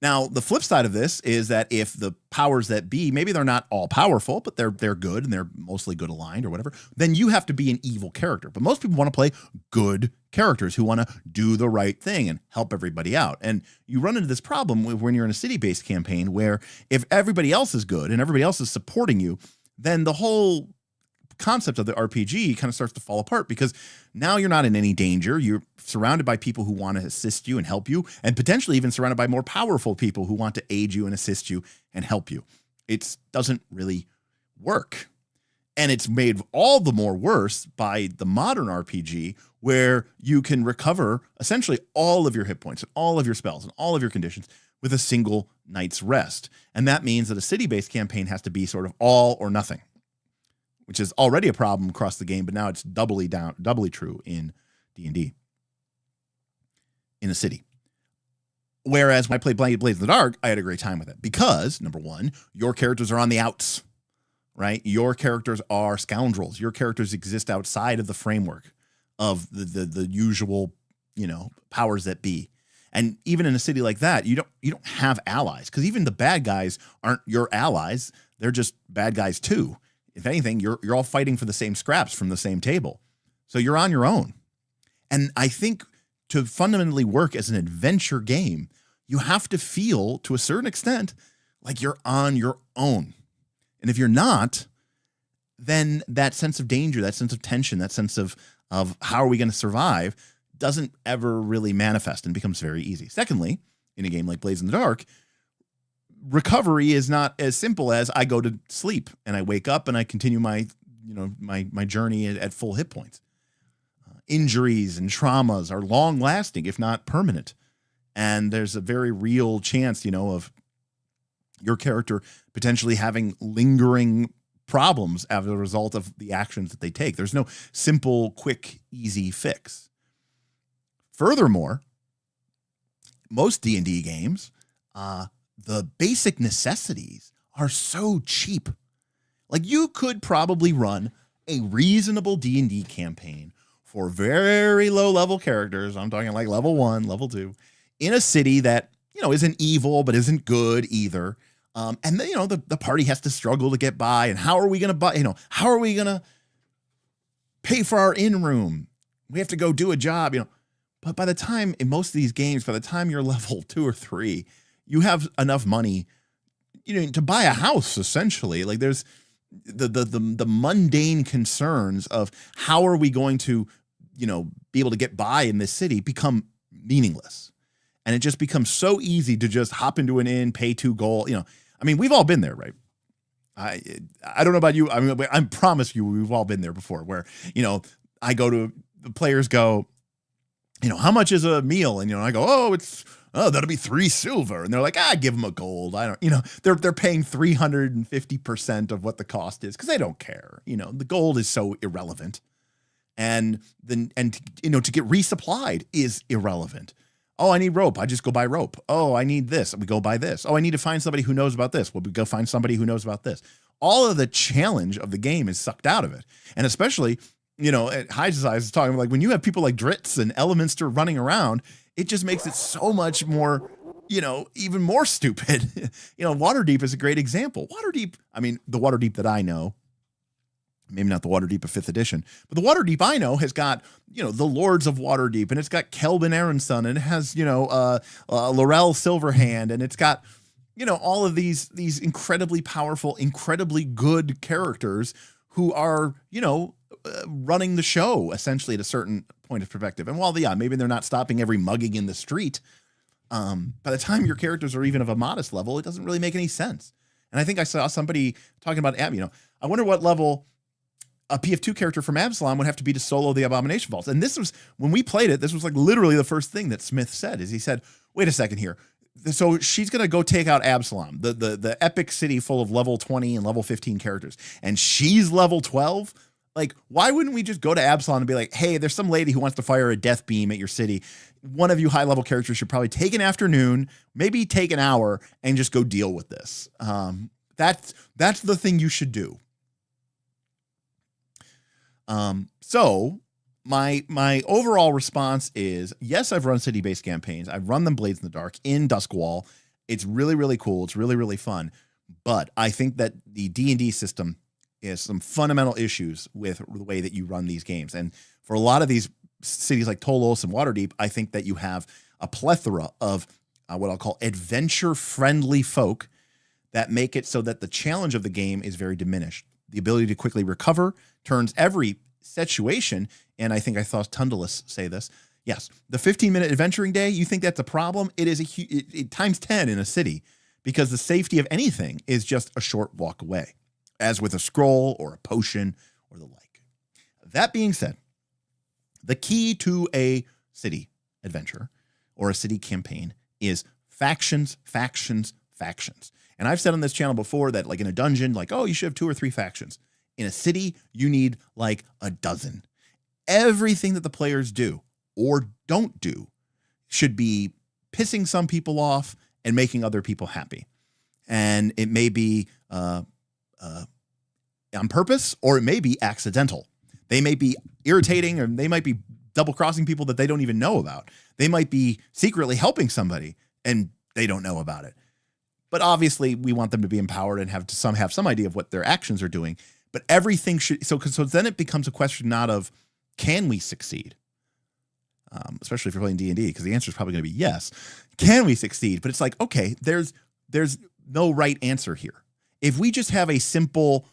Now, the flip side of this is that if the powers that be, maybe they're not all powerful, but they're good and they're mostly good aligned or whatever, then you have to be an evil character. But most people want to play good characters who want to do the right thing and help everybody out. And you run into this problem when you're in a city-based campaign where if everybody else is good and everybody else is supporting you, then the whole concept of the RPG kind of starts to fall apart, because now you're not in any danger. You're surrounded by people who want to assist you and help you, and potentially even surrounded by more powerful people who want to aid you and assist you and help you. It doesn't really work. And it's made all the more worse by the modern RPG, where you can recover essentially all of your hit points and all of your spells and all of your conditions with a single night's rest. And that means that a city-based campaign has to be sort of all or nothing, which is already a problem across the game, but now it's doubly true in D&D in a city. Whereas when I played Blades in the Dark, I had a great time with it because, number one, your characters are on the outs, right? Your characters are scoundrels. Your characters exist outside of the framework of the usual, powers that be. And even in a city like that, you don't have allies, because even the bad guys aren't your allies. They're just bad guys too. If anything, you're all fighting for the same scraps from the same table. So you're on your own. And I think to fundamentally work as an adventure game, you have to feel, to a certain extent, like you're on your own. And if you're not, then that sense of danger, that sense of tension, that sense of how are we going to survive doesn't ever really manifest and becomes very easy. Secondly, in a game like Blades in the Dark, recovery is not as simple as I go to sleep and I wake up and I continue my journey at full hit points. Injuries and traumas are long lasting, if not permanent. And there's a very real chance, of your character potentially having lingering problems as a result of the actions that they take. There's no simple, quick, easy fix. Furthermore, most D&D games, the basic necessities are so cheap. Like, you could probably run a reasonable D&D campaign for very low level characters. I'm talking like level 1, level 2, in a city that, isn't evil, but isn't good either. And then, the party has to struggle to get by. And how are we going to how are we going to pay for our in-room? We have to go do a job, But by the time, in most of these games, by the time you're level 2 or 3, you have enough money to buy a house, essentially. Like there's the mundane concerns of how are we going to, be able to get by in this city become meaningless. And it just becomes so easy to just hop into an inn, pay 2 gold. I mean, we've all been there, right? I don't know about you. I mean, I promise you, we've all been there before where, I go to, the players go, how much is a meal? And, I go, that'll be 3 silver. And they're like, give them a gold. I don't, they're paying 350% of what the cost is because they don't care. The gold is so irrelevant. And then, to get resupplied is irrelevant. Oh, I need rope. I just go buy rope. Oh, I need this. We go buy this. Oh, I need to find somebody who knows about this. Well, we go find somebody who knows about this. All of the challenge of the game is sucked out of it. And especially, at High Society is talking like when you have people like Dritz and Elemenster running around, it just makes it so much more, even more stupid. Waterdeep is a great example. Waterdeep, I mean, the Waterdeep that I know, maybe not the Waterdeep of 5th edition, but the Waterdeep I know has got, the Lords of Waterdeep, and it's got Kelvin Aronson, and it has, Laurel Silverhand, and it's got, all of these incredibly powerful, incredibly good characters who are, running the show essentially at a certain point of perspective. And while maybe they're not stopping every mugging in the street, by the time your characters are even of a modest level, it doesn't really make any sense. And I think I saw somebody talking about, I wonder what level a PF2 character from Absalom would have to be to solo the Abomination Vaults. And this was, when we played it, this was like literally the first thing that Smith said, is he said, wait a second here. So she's going to go take out Absalom, the epic city full of level 20 and level 15 characters. And she's level 12. Like, why wouldn't we just go to Absalom and be like, hey, there's some lady who wants to fire a death beam at your city. One of you high level characters should probably take an afternoon, maybe take an hour, and just go deal with this. That's the thing you should do. So my overall response is, yes, I've run city-based campaigns. I've run them Blades in the Dark in Duskwall. It's really, really cool. It's really, really fun. But I think that the D&D system is some fundamental issues with the way that you run these games. And for a lot of these cities like Tolos and Waterdeep, I think that you have a plethora of what I'll call adventure-friendly folk that make it so that the challenge of the game is very diminished. The ability to quickly recover turns every situation, and I think I saw Tundalus say this, yes, the 15-minute adventuring day, you think that's a problem? It is it times 10 in a city, because the safety of anything is just a short walk away, as with a scroll or a potion or the like. That being said, the key to a city adventure or a city campaign is factions, factions, factions. And I've said on this channel before that, like in a dungeon, like, oh, you should have 2 or 3 factions. In a city, you need like a dozen. Everything that the players do or don't do should be pissing some people off and making other people happy. And it may be on purpose, or it may be accidental. They may be irritating, or they might be double-crossing people that they don't even know about. They might be secretly helping somebody and they don't know about it. But obviously, we want them to be empowered and have some idea of what their actions are doing. But everything should, so then it becomes a question not of, can we succeed? Especially if you're playing D&D, because the answer is probably going to be yes. Can we succeed? But it's like, okay, there's no right answer here. If we just have a simple,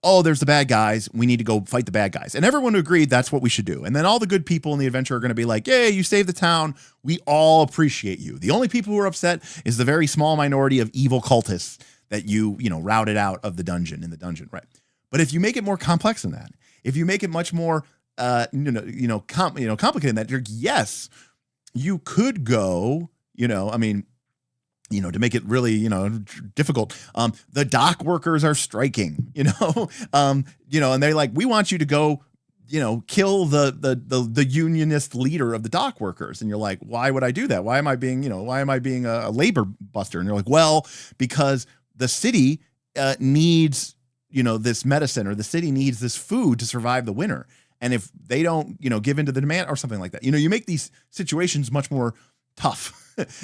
oh, there's the bad guys, we need to go fight the bad guys. And everyone agreed that's what we should do. And then all the good people in the adventure are going to be like, yay, you saved the town. We all appreciate you. The only people who are upset is the very small minority of evil cultists that you routed out of the dungeon, right? But if you make it more complex than that, if you make it much more, complicated than that, yes, you could go, to make it really, difficult. The dock workers are striking, and they're like, we want you to go, kill the unionist leader of the dock workers. And you're like, why would I do that? Why am I being a labor buster? And you're like, well, because the city needs, this medicine, or the city needs this food to survive the winter. And if they don't, give into the demand or something like that, you make these situations much more tough.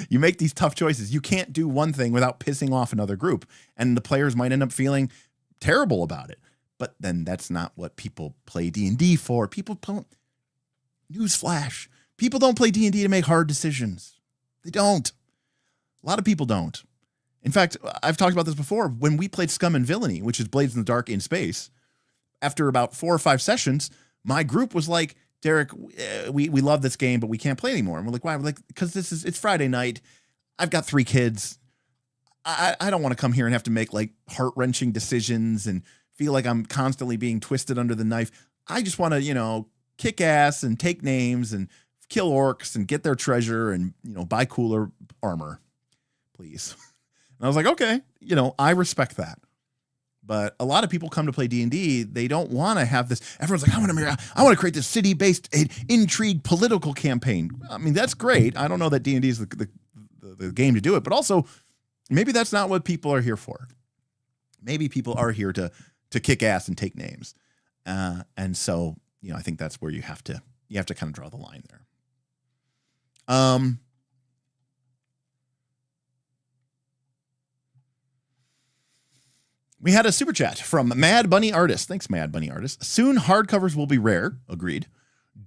You make these tough choices. You can't do one thing without pissing off another group, and the players might end up feeling terrible about it. But then that's not what people play D&D for. Newsflash, people don't play D&D to make hard decisions. They don't. A lot of people don't. In fact, I've talked about this before. When we played Scum and Villainy, which is Blades in the Dark in space, after about 4 or 5 sessions, my group was like, Derek, we love this game, but we can't play anymore. And we're like, why? We're like, because it's Friday night. I've got 3 kids. I don't want to come here and have to make like heart-wrenching decisions and feel like I'm constantly being twisted under the knife. I just want to, kick ass and take names and kill orcs and get their treasure and, buy cooler armor, please. And I was like, okay, I respect that. But a lot of people come to play D&D. They don't want to have this. Everyone's like, I want to create this city-based intrigue political campaign. I mean, that's great. I don't know that D&D is the game to do it, but also maybe that's not what people are here for. Maybe people are here to kick ass and take names. And so, I think that's where you have to kind of draw the line there. We had a super chat from Mad Bunny Artist. Thanks, Mad Bunny Artist. Soon hardcovers will be rare. Agreed.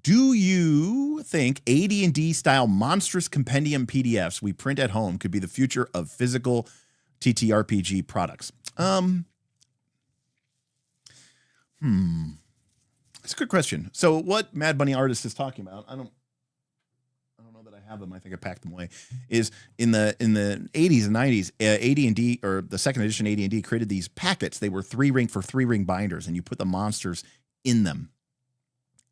Do you think AD&D style monstrous compendium PDFs we print at home could be the future of physical TTRPG products? It's a good question. So what Mad Bunny Artist is talking about, I don't know that I have them. I think I packed them away. Is in the 80s and 90s, AD&D, or the second edition AD&D, created these packets. They were 3-ring binders, and you put the monsters in them.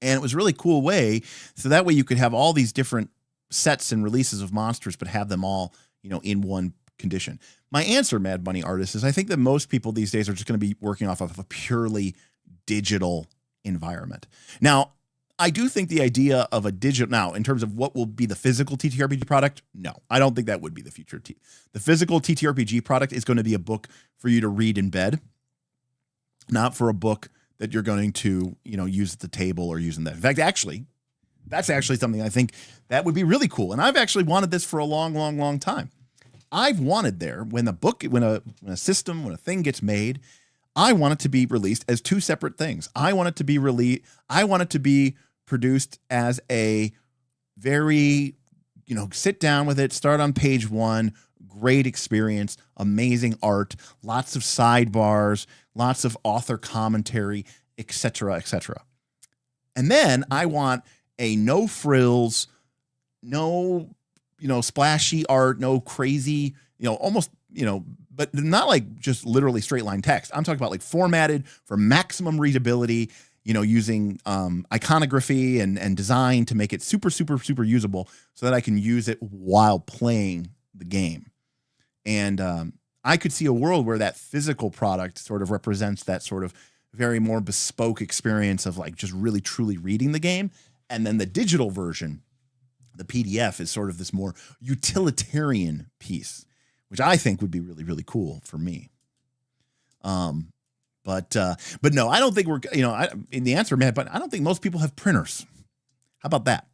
And it was a really cool way. So that way you could have all these different sets and releases of monsters, but have them all, in one condition. My answer, Mad Bunny Artist, is I think that most people these days are just going to be working off of a purely digital environment. Now, I do think the idea of a digital, now in terms of what will be the physical TTRPG product, no, I don't think that would be the future. The physical TTRPG product is going to be a book for you to read in bed, not for a book that you're going to, use at the table or using that. In fact, actually, that's actually something I think that would be really cool. And I've actually wanted this for a long, long, long time. I've wanted when a system, when a thing gets made, I want it to be released as 2 separate things. I want it to be produced as a very, sit down with it, start on page 1, great experience, amazing art, lots of sidebars, lots of author commentary, etc., etc. And then I want a no frills, no, splashy art, no crazy, almost, but not like just literally straight line text. I'm talking about like formatted for maximum readability, using iconography and design to make it super, super, super usable so that I can use it while playing the game. And I could see a world where that physical product sort of represents that sort of very more bespoke experience of like just really, truly reading the game. And then the digital version, the PDF, is sort of this more utilitarian piece, which I think would be really, really cool for me. But no, I don't think we're, in the answer, man, but I don't think most people have printers. How about that?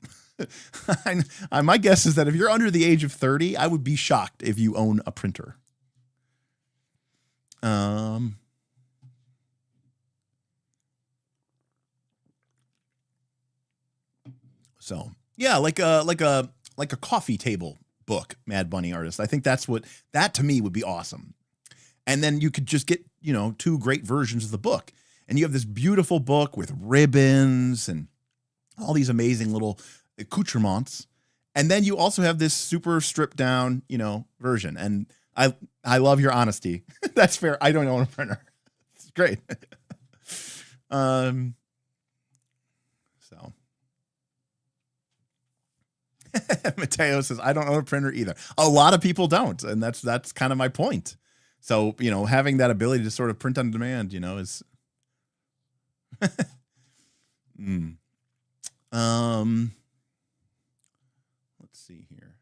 My guess is that if you're under the age of 30, I would be shocked if you own a printer. So yeah, like a coffee table book, Mad Bunny Artist. I think that to me would be awesome. And then you could just get, 2 great versions of the book. And you have this beautiful book with ribbons and all these amazing little accoutrements. And then you also have this super stripped down, version. And I love your honesty. That's fair. I don't own a printer. It's great. So Mateo says, I don't own a printer either. A lot of people don't. And that's kind of my point. So, having that ability to sort of print on demand, is let's see here.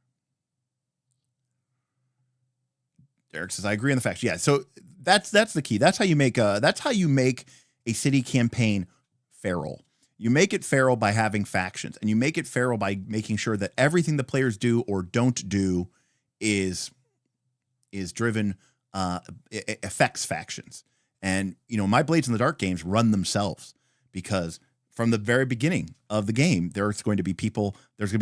Derek says, I agree on the facts. Yeah. So that's the key. That's how you make a city campaign feral. You make it feral by having factions, and you make it feral by making sure that everything the players do or don't do is driven, affects factions. And, my Blades in the Dark games run themselves because from the very beginning of the game, there's going to be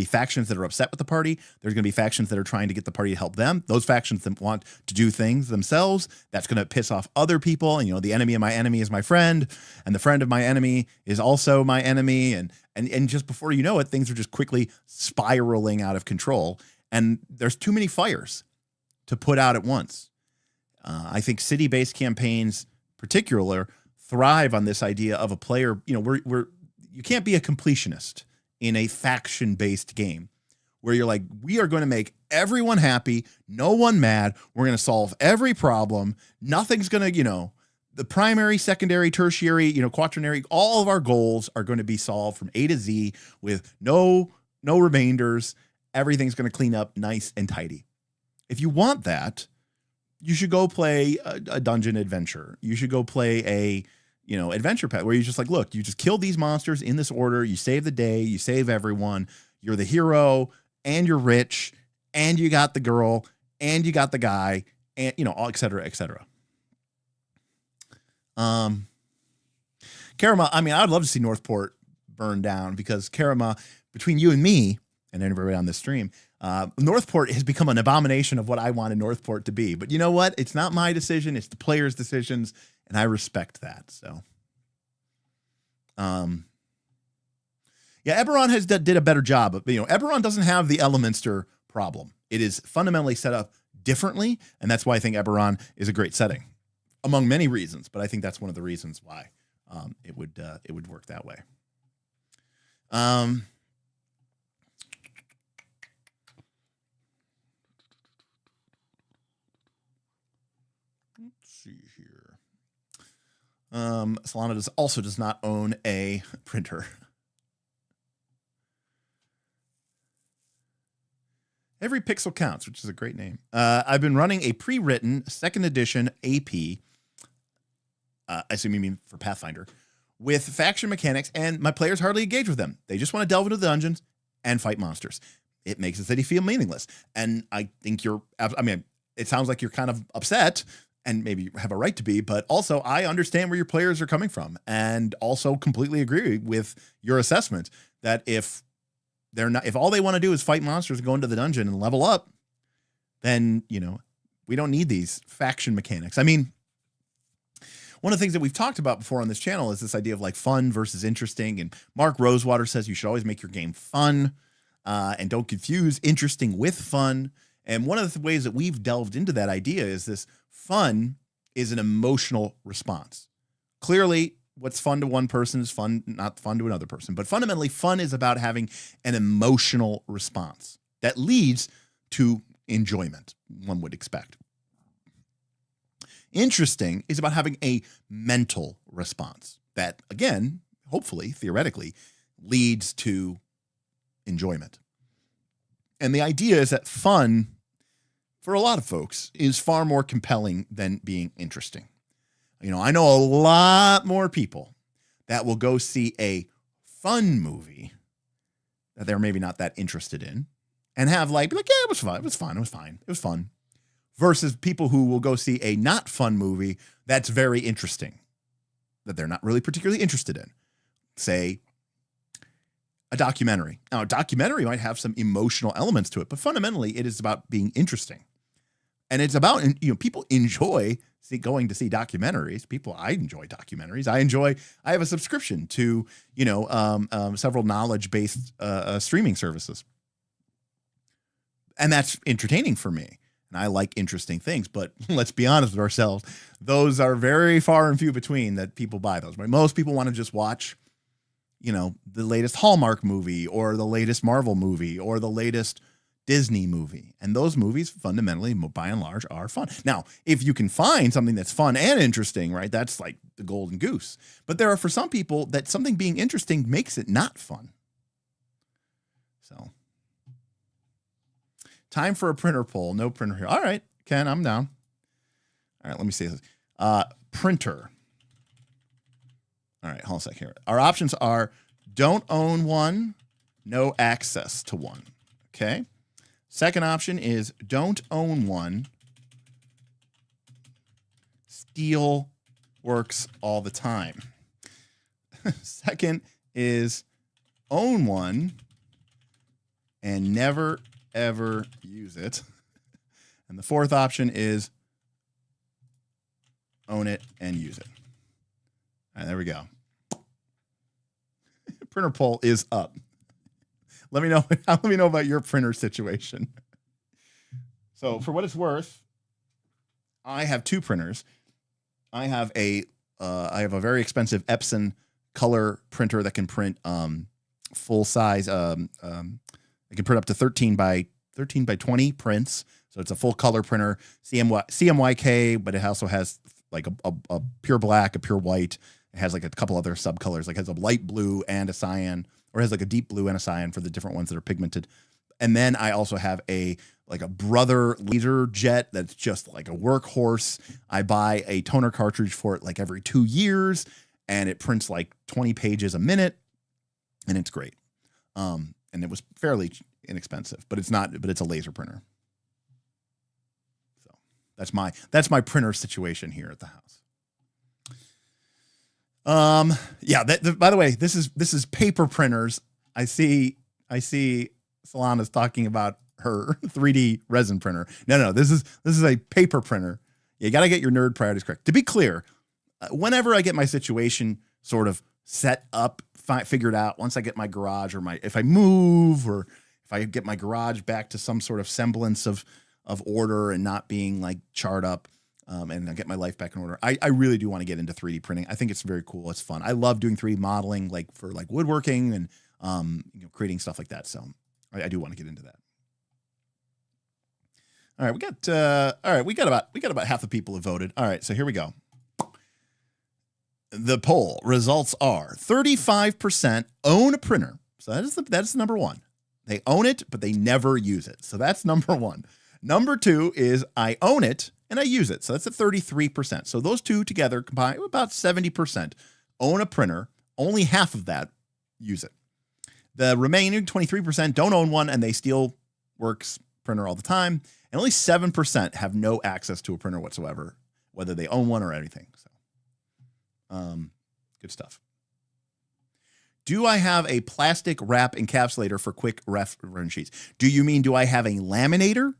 factions that are upset with the party. There's going to be factions that are trying to get the party to help them. Those factions that want to do things themselves, that's going to piss off other people. And, the enemy of my enemy is my friend, and the friend of my enemy is also my enemy. And just before you know it, things are just quickly spiraling out of control. And there's too many fires to put out at once. I think city-based campaigns, particular, thrive on this idea of a player. You can't be a completionist in a faction-based game where you're like, we are going to make everyone happy, no one mad. We're going to solve every problem. Nothing's going to, the primary, secondary, tertiary, quaternary, all of our goals are going to be solved from A to Z with no remainders. Everything's going to clean up nice and tidy. If you want that, you should go play a dungeon adventure. You should go play a adventure path where you just like, look, you just kill these monsters in this order. You save the day. You save everyone. You're the hero and you're rich and you got the girl and you got the guy and, et cetera, et cetera. Karama, I'd love to see Northport burn down because Karama, between you and me and everybody on this stream, Northport has become an abomination of what I wanted Northport to be. But you know what? It's not my decision. It's the players' decisions. And I respect that. So, yeah, Eberron did a better job. But, Eberron doesn't have the Elemenster problem. It is fundamentally set up differently. And that's why I think Eberron is a great setting, among many reasons. But I think that's one of the reasons why it would work that way. Let's see here. Solana also does not own a printer. Every pixel counts, which is a great name. I've been running a pre-written 2nd edition AP, I assume you mean for Pathfinder, with faction mechanics, and my players hardly engage with them. They just want to delve into the dungeons and fight monsters. It makes the city feel meaningless. And I think it sounds like you're kind of upset, and maybe you have a right to be, but also I understand where your players are coming from and also completely agree with your assessment that if all they want to do is fight monsters and go into the dungeon and level up, then, we don't need these faction mechanics. I mean, one of the things that we've talked about before on this channel is this idea of like fun versus interesting. And Mark Rosewater says you should always make your game fun and don't confuse interesting with fun. And one of the ways that we've delved into that idea is this fun is an emotional response. Clearly, what's fun to one person is not fun to another person. But fundamentally, fun is about having an emotional response that leads to enjoyment, one would expect. Interesting is about having a mental response that, again, hopefully, theoretically, leads to enjoyment. And the idea is that fun, for a lot of folks, is far more compelling than being interesting. I know a lot more people that will go see a fun movie that they're maybe not that interested in and be like, yeah, it was fun. It was fun. It was fine. It was fun. Versus people who will go see a not fun movie that's very interesting, that they're not really particularly interested in. Say, a documentary. Now, a documentary might have some emotional elements to it, but fundamentally, it is about being interesting. And it's about, people enjoy going to see documentaries. I enjoy documentaries. I have a subscription to, several knowledge-based streaming services. And that's entertaining for me. And I like interesting things, but let's be honest with ourselves. Those are very far and few between that people buy those. Right? Most people want to just watch, the latest Hallmark movie or the latest Marvel movie or the latest Disney movie. And those movies fundamentally, by and large, are fun. Now, if you can find something that's fun and interesting, right, that's like the golden goose. But there are, for some people, that something being interesting makes it not fun. So, time for a printer poll. No printer here. All right, Ken, I'm down. All right, let me see this. Printer. All right, hold on a sec here. Our options are don't own one, no access to one. Okay. Second option is don't own one. Steel works all the time. Second is own one and never, ever use it. And the fourth option is own it and use it. All right, there we go. Printer poll is up. Let me know. Let me know about your printer situation. So, for what it's worth, I have two printers. I have a very expensive Epson color printer that can print full size. It can print up to 13 by 20 prints. So it's a full color printer, CMYK, but it also has like a pure black, a pure white. It has like a couple other subcolors, like it has a light blue and a cyan, or it has like a deep blue and a cyan for the different ones that are pigmented. And then I also have a Brother laser jet that's just like a workhorse. I buy a toner cartridge for it like every 2 years, and it prints like 20 pages a minute, and it's great. And it was fairly inexpensive, but it's a laser printer. So that's my printer situation here at the house. Yeah, by the way, this is paper printers. I see Solana's talking about her 3D resin printer. No, this is a paper printer. You got to get your nerd priorities correct. To be clear, whenever I get my situation sort of set up, figured out, once I get my garage or if I move, or if I get my garage back to some sort of semblance of order and not being like charred up, and I get my life back in order, I really do want to get into 3D printing. I think it's very cool. It's fun. I love doing 3D modeling, like for like woodworking and creating stuff like that. So I do want to get into that. All right, we got about half the people who voted. All right, so here we go. The poll results are 35% own a printer. So that's number one. They own it, but they never use it. So that's number one. Number two is I own it and I use it. So that's at 33%. So those two together combine about 70% own a printer. Only half of that use it. The remaining 23% don't own one, and they steal Works printer all the time. And only 7% have no access to a printer whatsoever, whether they own one or anything. So, good stuff. Do I have a plastic wrap encapsulator for quick reference sheets? Do you mean, do I have a laminator?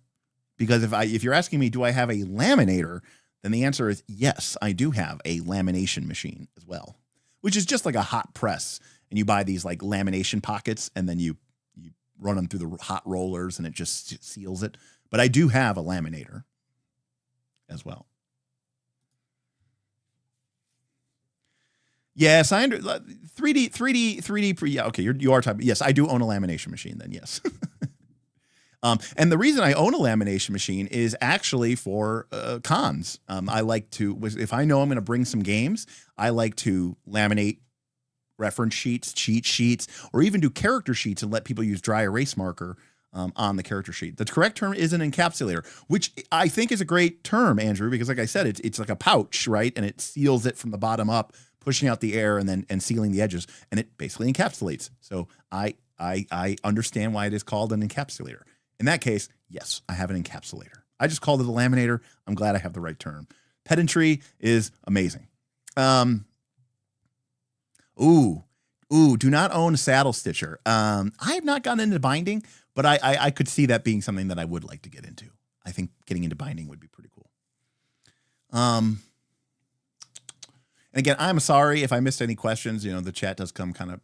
Because if you're asking me, do I have a laminator, then the answer is yes, I do have a lamination machine as well, which is just like a hot press. And you buy these like lamination pockets, and then you run them through the hot rollers, and it just seals it. But I do have a laminator as well. Yes, I 3D. Yeah, okay, you are typing. Yes, I do own a lamination machine. Then yes. And the reason I own a lamination machine is actually for cons. I like to, if I know I'm going to bring some games, I like to laminate reference sheets, cheat sheets, or even do character sheets and let people use dry erase marker on the character sheet. The correct term is an encapsulator, which I think is a great term, Andrew, because like I said, it's like a pouch, right? And it seals it from the bottom up, pushing out the air and sealing the edges, and it basically encapsulates. So I understand why it is called an encapsulator. In that case, yes, I have an encapsulator. I just called it a laminator. I'm glad I have the right term. Pedantry is amazing. Do not own a saddle stitcher. I have not gotten into binding, but I could see that being something that I would like to get into. I think getting into binding would be pretty cool. And again, I'm sorry if I missed any questions. The chat does come kind of,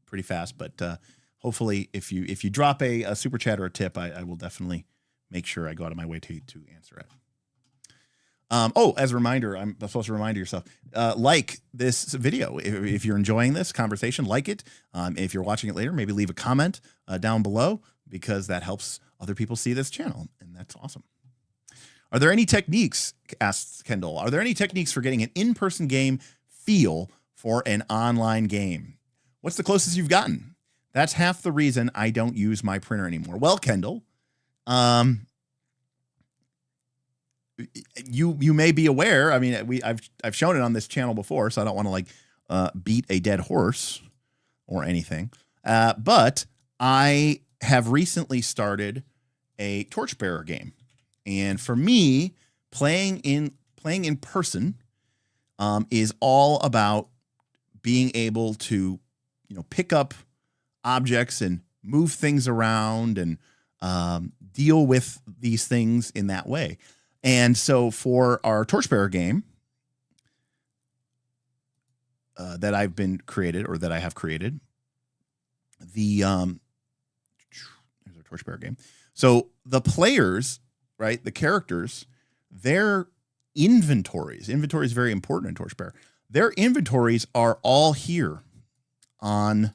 pretty fast, but hopefully if you drop a super chat or a tip, I will definitely make sure I go out of my way to answer it. As a reminder, I'm supposed to remind yourself, like this video. If you're enjoying this conversation, like it. If you're watching it later, maybe leave a comment down below, because that helps other people see this channel, and that's awesome. Are there any techniques, asks Kendall, are there any techniques for getting an in-person game feel for an online game? What's the closest you've gotten? That's half the reason I don't use my printer anymore. Well, Kendall, you may be aware. I mean, I've shown it on this channel before, so I don't want to beat a dead horse or anything. But I have recently started a Torchbearer game, and for me, playing in person is all about being able to pick up objects and move things around and deal with these things in that way. And so for our Torchbearer game that I have created, there's our Torchbearer game. So the players, right, the characters, their inventories is very important in Torchbearer. Their inventories are all here on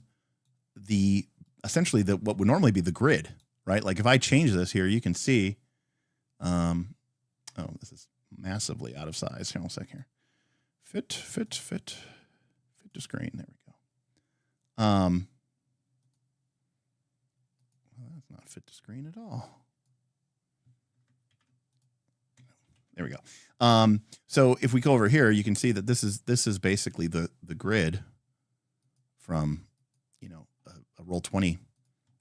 essentially what would normally be the grid, right? Like if I change this here, you can see, oh, this is massively out of size. Hang on a sec here. Fit to screen. There we go. Well, that's not fit to screen at all. There we go. So if we go over here, you can see that this is basically the grid from, a Roll20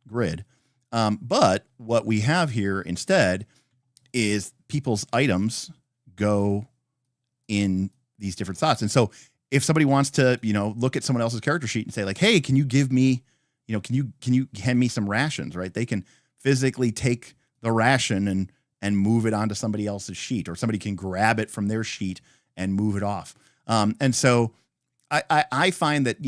grid. But what we have here instead is people's items go in these different slots. And so if somebody wants to, look at someone else's character sheet and say like, hey, can you give me, can you hand me some rations, right? They can physically take the ration and move it onto somebody else's sheet, or somebody can grab it from their sheet and move it off. And so I find that,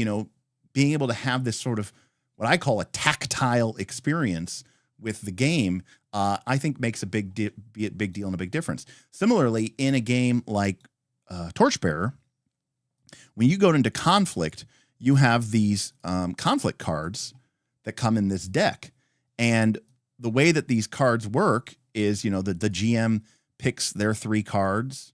being able to have this sort of what I call a tactile experience with the game, I think makes a big deal and a big difference. Similarly, in a game like Torchbearer, when you go into conflict, you have these conflict cards that come in this deck. And the way that these cards work is, the GM picks their 3 cards,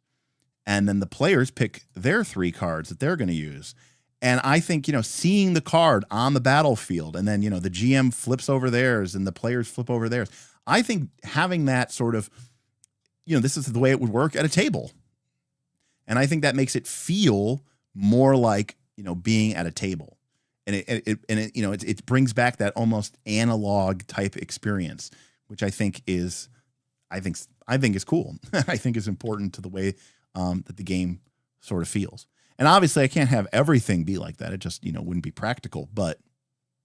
and then the players pick their 3 cards that they're going to use. And I think, seeing the card on the battlefield, and then, the GM flips over theirs and the players flip over theirs. I think having that sort of, this is the way it would work at a table. And I think that makes it feel more like, being at a table. And it brings back that almost analog type experience, which I think is cool. I think is important to the way that the game sort of feels. And obviously I can't have everything be like that. It just, wouldn't be practical, but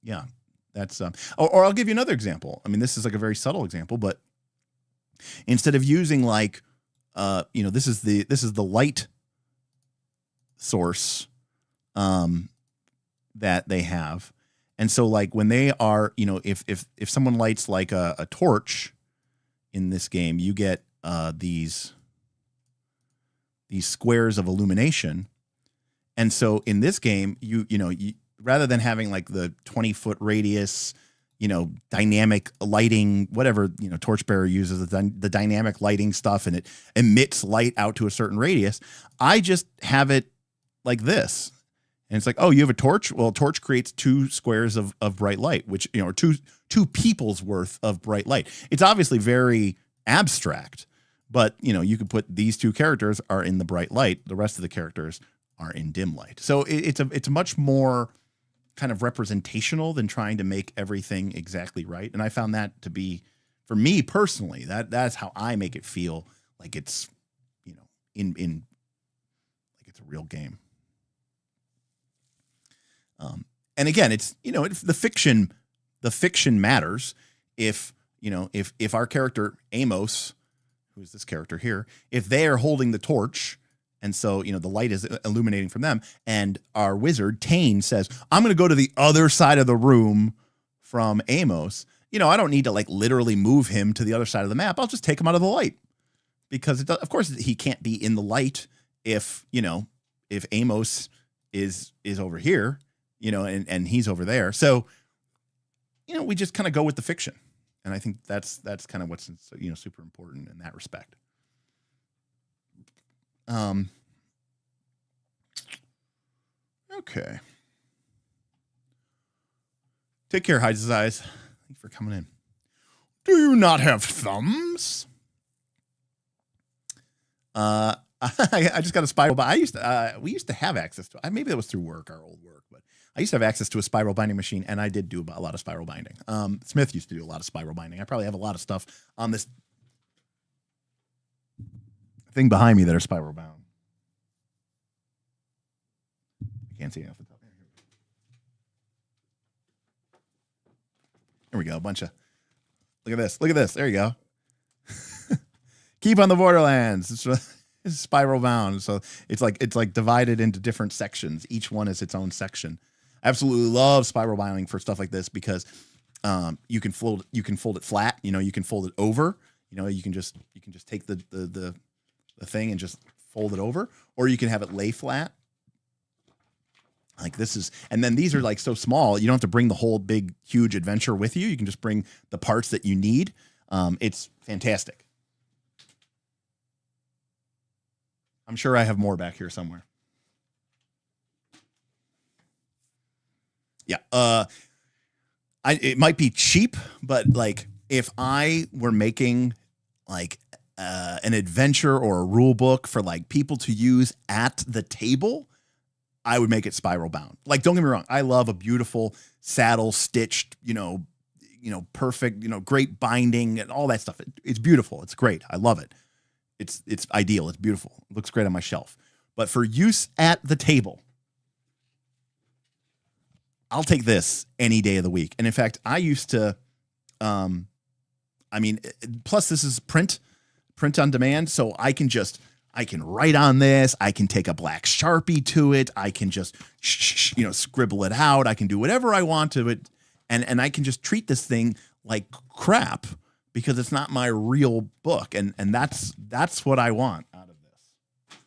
yeah, that's, or I'll give you another example. I mean, this is like a very subtle example, but instead of using like, this is the light source, that they have. And so like when they are, if someone lights like a torch in this game, you get, these squares of illumination. And so in this game, you rather than having like the 20-foot radius, dynamic lighting, whatever, Torchbearer uses the dynamic lighting stuff, and it emits light out to a certain radius. I just have it like this. And it's like, oh, you have a torch? Well, a torch creates 2 squares of bright light, which, or two people's worth of bright light. It's obviously very abstract, but, you could put these 2 characters are in the bright light. The rest of the characters are in dim light. So it's much more kind of representational than trying to make everything exactly right. And I found that to be, for me personally, that's how I make it feel like it's, in like it's a real game. And again, it's, it's the fiction matters. If our character Amos, who's this character here, if they are holding the torch, and so, the light is illuminating from them, and our wizard, Tane, says, I'm going to go to the other side of the room from Amos. I don't need to like literally move him to the other side of the map. I'll just take him out of the light, because of course he can't be in the light if Amos is over here, and he's over there. So, we just kind of go with the fiction. And I think that's kind of what's, super important in that respect. Okay. Take care, Hides His Eyes. Thanks for coming in. Do you not have thumbs? I just got a spiral, but we used to have access to it. Maybe that was through work, our old work, but I used to have access to a spiral binding machine, and I did do a lot of spiral binding. Smith used to do a lot of spiral binding. I probably have a lot of stuff on this thing behind me that are spiral bound. I can't see enough. There we go. A bunch of, look at this. Look at this. There you go. Keep on the Borderlands. It's spiral bound. So it's like divided into different sections. Each one is its own section. I absolutely love spiral binding for stuff like this because you can fold it flat, you know, you can fold it over, you know, you can just take the thing and just fold it over, or you can have it lay flat. Like this is, and then these are like so small, you don't have to bring the whole big, huge adventure with you. You can just bring the parts that you need. It's fantastic. I'm sure I have more back here somewhere. Yeah. It might be cheap, but like if I were making like an adventure or a rule book for like people to use at the table, I would make it spiral bound. Like, don't get me wrong. I love a beautiful saddle stitched, you know, perfect, you know, great binding and all that stuff. It's beautiful. It's great. I love it. It's ideal. It's beautiful. It looks great on my shelf. But for use at the table, I'll take this any day of the week. And in fact, I used to, plus this is print on demand. So I can write on this. I can take a black Sharpie to it. I can just, scribble it out. I can do whatever I want to it. And I can just treat this thing like crap because it's not my real book. And that's what I want out of this,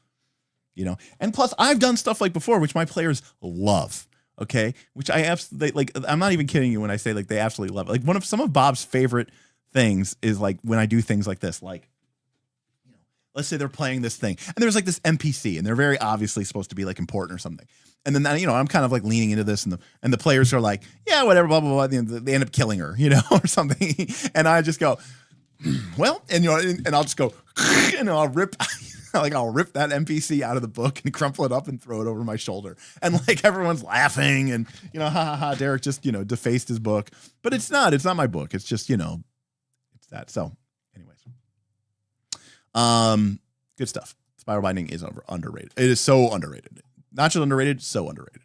you know? And plus I've done stuff like before, which my players love. Okay. Which I absolutely like. I'm not even kidding you when I say like, they absolutely love it. Like some of Bob's favorite things is like when I do things like this, like, you know, let's say they're playing this thing and there's like this NPC and they're very obviously supposed to be like important or something. And then, you know, I'm kind of like leaning into this and the players are like, yeah, whatever, blah, blah, blah. They end up killing her, you know, or something. And I just go, well, and, you know, and I'll just go, and I'll rip that NPC out of the book and crumple it up and throw it over my shoulder. And like everyone's laughing and, you know, ha, Derek just, you know, defaced his book. But it's not my book. It's just, you know, it's that. So anyways, good stuff. Spiral binding is underrated. It is so underrated. Not just underrated, so underrated.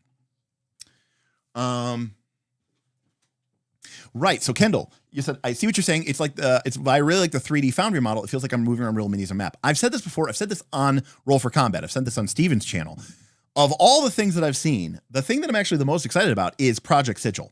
Right. So Kendall, you said, I see what you're saying. It's like I really like the 3D Foundry model. It feels like I'm moving around real minis on map. I've said this before. I've said this on Roll for Combat. I've said this on Steven's channel. Of all the things that I've seen, the thing that I'm actually the most excited about is Project Sigil.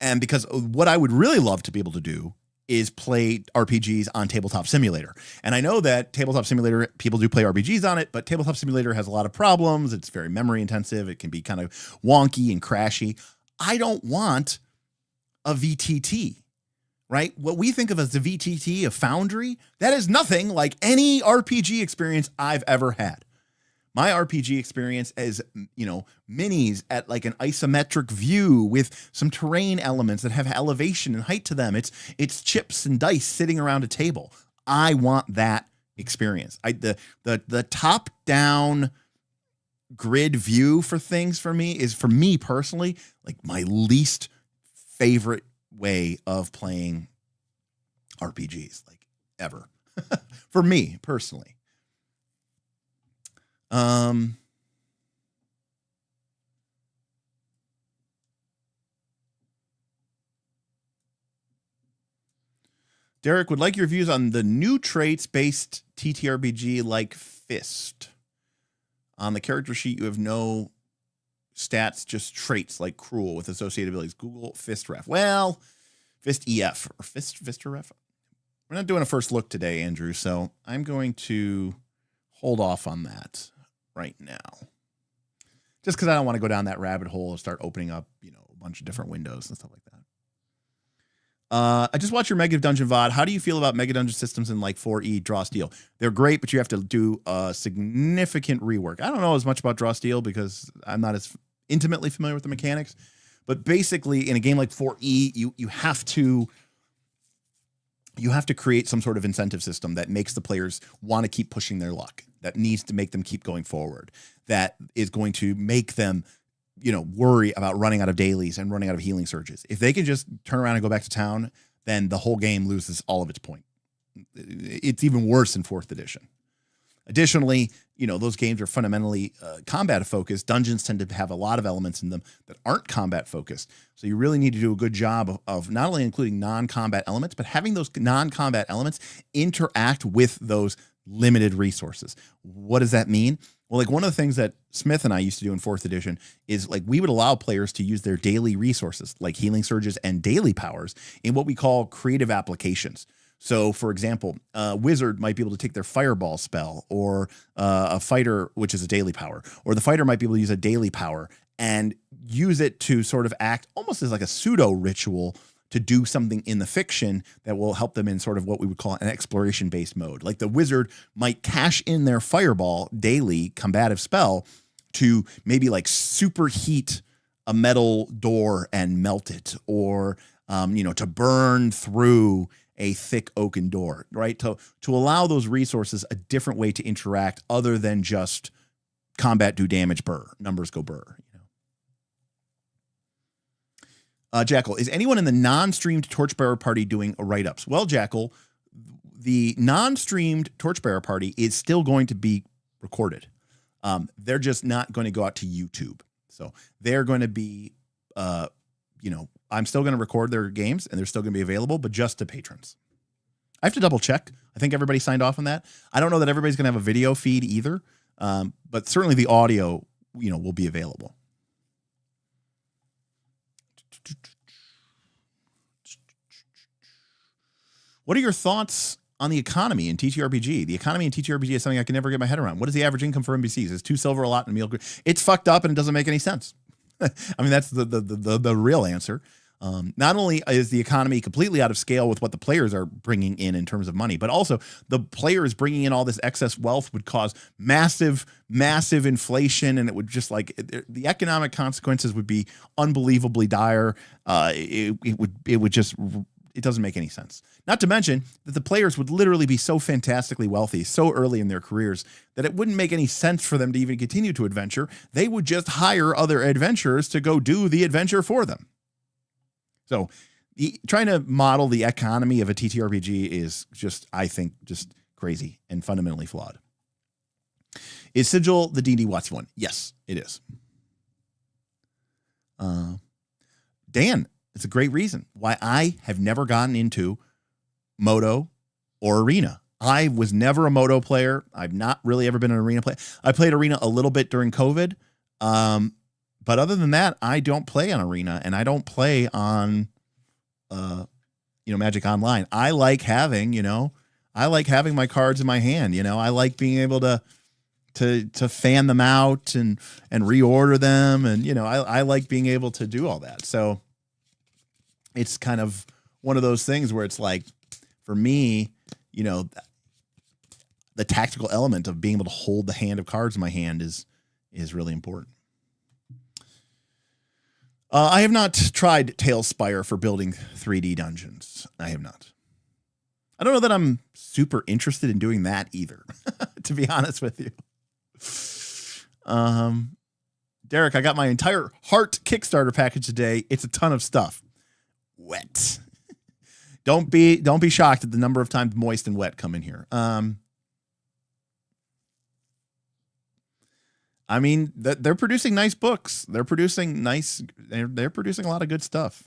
And because what I would really love to be able to do is play RPGs on Tabletop Simulator. And I know that Tabletop Simulator, people do play RPGs on it, but Tabletop Simulator has a lot of problems. It's very memory intensive. It can be kind of wonky and crashy. I don't want a VTT, right? What we think of as the VTT, a Foundry, that is nothing like any RPG experience I've ever had. My RPG experience is, you know, minis at like an isometric view with some terrain elements that have elevation and height to them. It's chips and dice sitting around a table. I want that experience. The top down grid view for things for me is, for me personally, like my least favorite way of playing RPGs, like ever. For me personally. Derek would like your views on the new traits-based TTRPG like Fist. On the character sheet, you have no stats, just traits like Cruel with associated abilities. Google Fist Ref. Well, Fist EF or Fist Ref. We're not doing a first look today, Andrew, so I'm going to hold off on that right now. Just because I don't want to go down that rabbit hole and start opening up, you know, a bunch of different windows and stuff like that. I just watched your Mega Dungeon VOD. How do you feel about Mega Dungeon systems in like 4E Draw Steel? They're great, but you have to do a significant rework. I don't know as much about Draw Steel because I'm not as intimately familiar with the mechanics. But basically, in a game like 4E, you have to create some sort of incentive system that makes the players want to keep pushing their luck, that needs to make them keep going forward, that is going to make them, you know, worry about running out of dailies and running out of healing surges. If they can just turn around and go back to town, then the whole game loses all of its point. It's even worse in 4th edition. Additionally, those games are fundamentally combat focused. Dungeons tend to have a lot of elements in them that aren't combat focused. So you really need to do a good job of not only including non-combat elements, but having those non-combat elements interact with those limited resources. What does that mean? Well, like one of the things that Smith and I used to do in 4th edition is like we would allow players to use their daily resources like healing surges and daily powers in what we call creative applications. So, for example, a wizard might be able to take their fireball spell, or a fighter, which is a daily power, or the fighter might be able to use a daily power and use it to sort of act almost as like a pseudo ritual to do something in the fiction that will help them in sort of what we would call an exploration-based mode. Like the wizard might cash in their fireball daily combative spell to maybe like superheat a metal door and melt it, or to burn through a thick oaken door, right? To allow those resources a different way to interact other than just combat do damage, burr, numbers go burr. Jackal, is anyone in the non-streamed Torchbearer party doing a write-ups? Well, Jackal, the non-streamed Torchbearer party is still going to be recorded. They're just not going to go out to YouTube. So they're going to be, I'm still going to record their games and they're still going to be available, but just to patrons. I have to double check. I think everybody signed off on that. I don't know that everybody's going to have a video feed either, but certainly the audio, will be available. What are your thoughts on the economy in TTRPG? The economy in TTRPG is something I can never get my head around. What is the average income for NPCs? Is 2 silver a lot in a meal? It's fucked up and it doesn't make any sense. I mean, that's the real answer. Not only is the economy completely out of scale with what the players are bringing in terms of money, but also the players bringing in all this excess wealth would cause massive inflation, and it would just the economic consequences would be unbelievably dire. It doesn't make any sense. Not to mention that the players would literally be so fantastically wealthy so early in their careers that it wouldn't make any sense for them to even continue to adventure. They would just hire other adventurers to go do the adventure for them. So trying to model the economy of a TTRPG is I think, crazy and fundamentally flawed. Is Sigil the D&D WotC one? Yes, it is. Dan, it's a great reason why I have never gotten into Moto or Arena. I was never a Moto player. I've not really ever been an Arena player. I played Arena a little bit during COVID. But other than that, I don't play on Arena, and I don't play on, Magic Online. I like having my cards in my hand. I like being able to fan them out and reorder them. And, I like being able to do all that. So it's kind of one of those things where it's like, for me, the tactical element of being able to hold the hand of cards in my hand is really important. I have not tried Tailspire for building 3D dungeons. I have not. I don't know that I'm super interested in doing that either, to be honest with you. Derek, I got my entire Heart Kickstarter package today. It's a ton of stuff. Wet. Don't be shocked at the number of times moist and wet come in here. I mean, they're producing nice books. They're producing they're producing a lot of good stuff.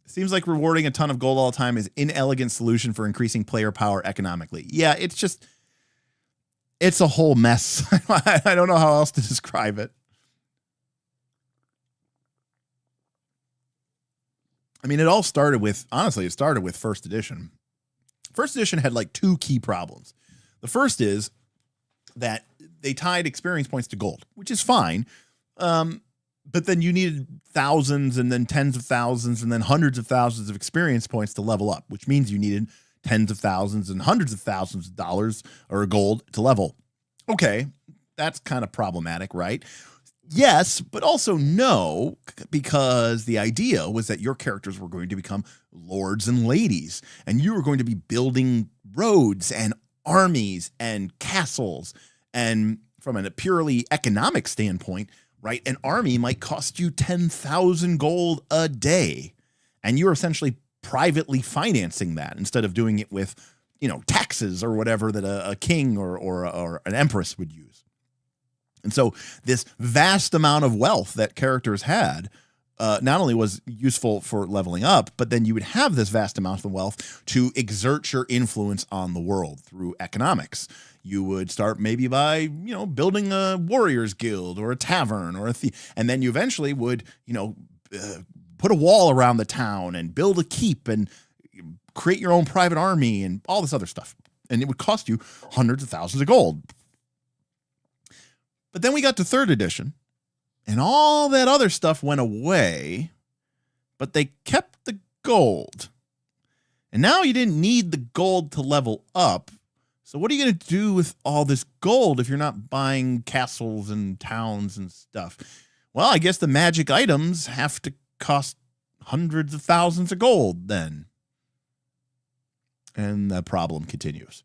Seems like rewarding a ton of gold all the time is inelegant solution for increasing player power economically. Yeah, it's a whole mess. I don't know how else to describe it. I mean, it started with 1st edition. First edition had 2 key problems. The first is that they tied experience points to gold, which is fine. But then you needed thousands and then tens of thousands and then hundreds of thousands of experience points to level up, which means you needed tens of thousands and hundreds of thousands of dollars or gold to level. Okay, that's kind of problematic, right? Yes, but also no, because the idea was that your characters were going to become lords and ladies, and you were going to be building roads and armies and castles. And from a purely economic standpoint, right, an army might cost you 10,000 gold a day, and you're essentially privately financing that instead of doing it with, taxes or whatever that a king or an empress would use. And so this vast amount of wealth that characters had not only was useful for leveling up, but then you would have this vast amount of wealth to exert your influence on the world through economics. You would start maybe by, building a warriors guild or a tavern or and then you eventually would, put a wall around the town and build a keep and create your own private army and all this other stuff. And it would cost you hundreds of thousands of gold. But then we got to 3rd edition and all that other stuff went away, but they kept the gold. And now you didn't need the gold to level up. So what are you going to do with all this gold if you're not buying castles and towns and stuff? Well, I guess the magic items have to cost hundreds of thousands of gold then. And the problem continues.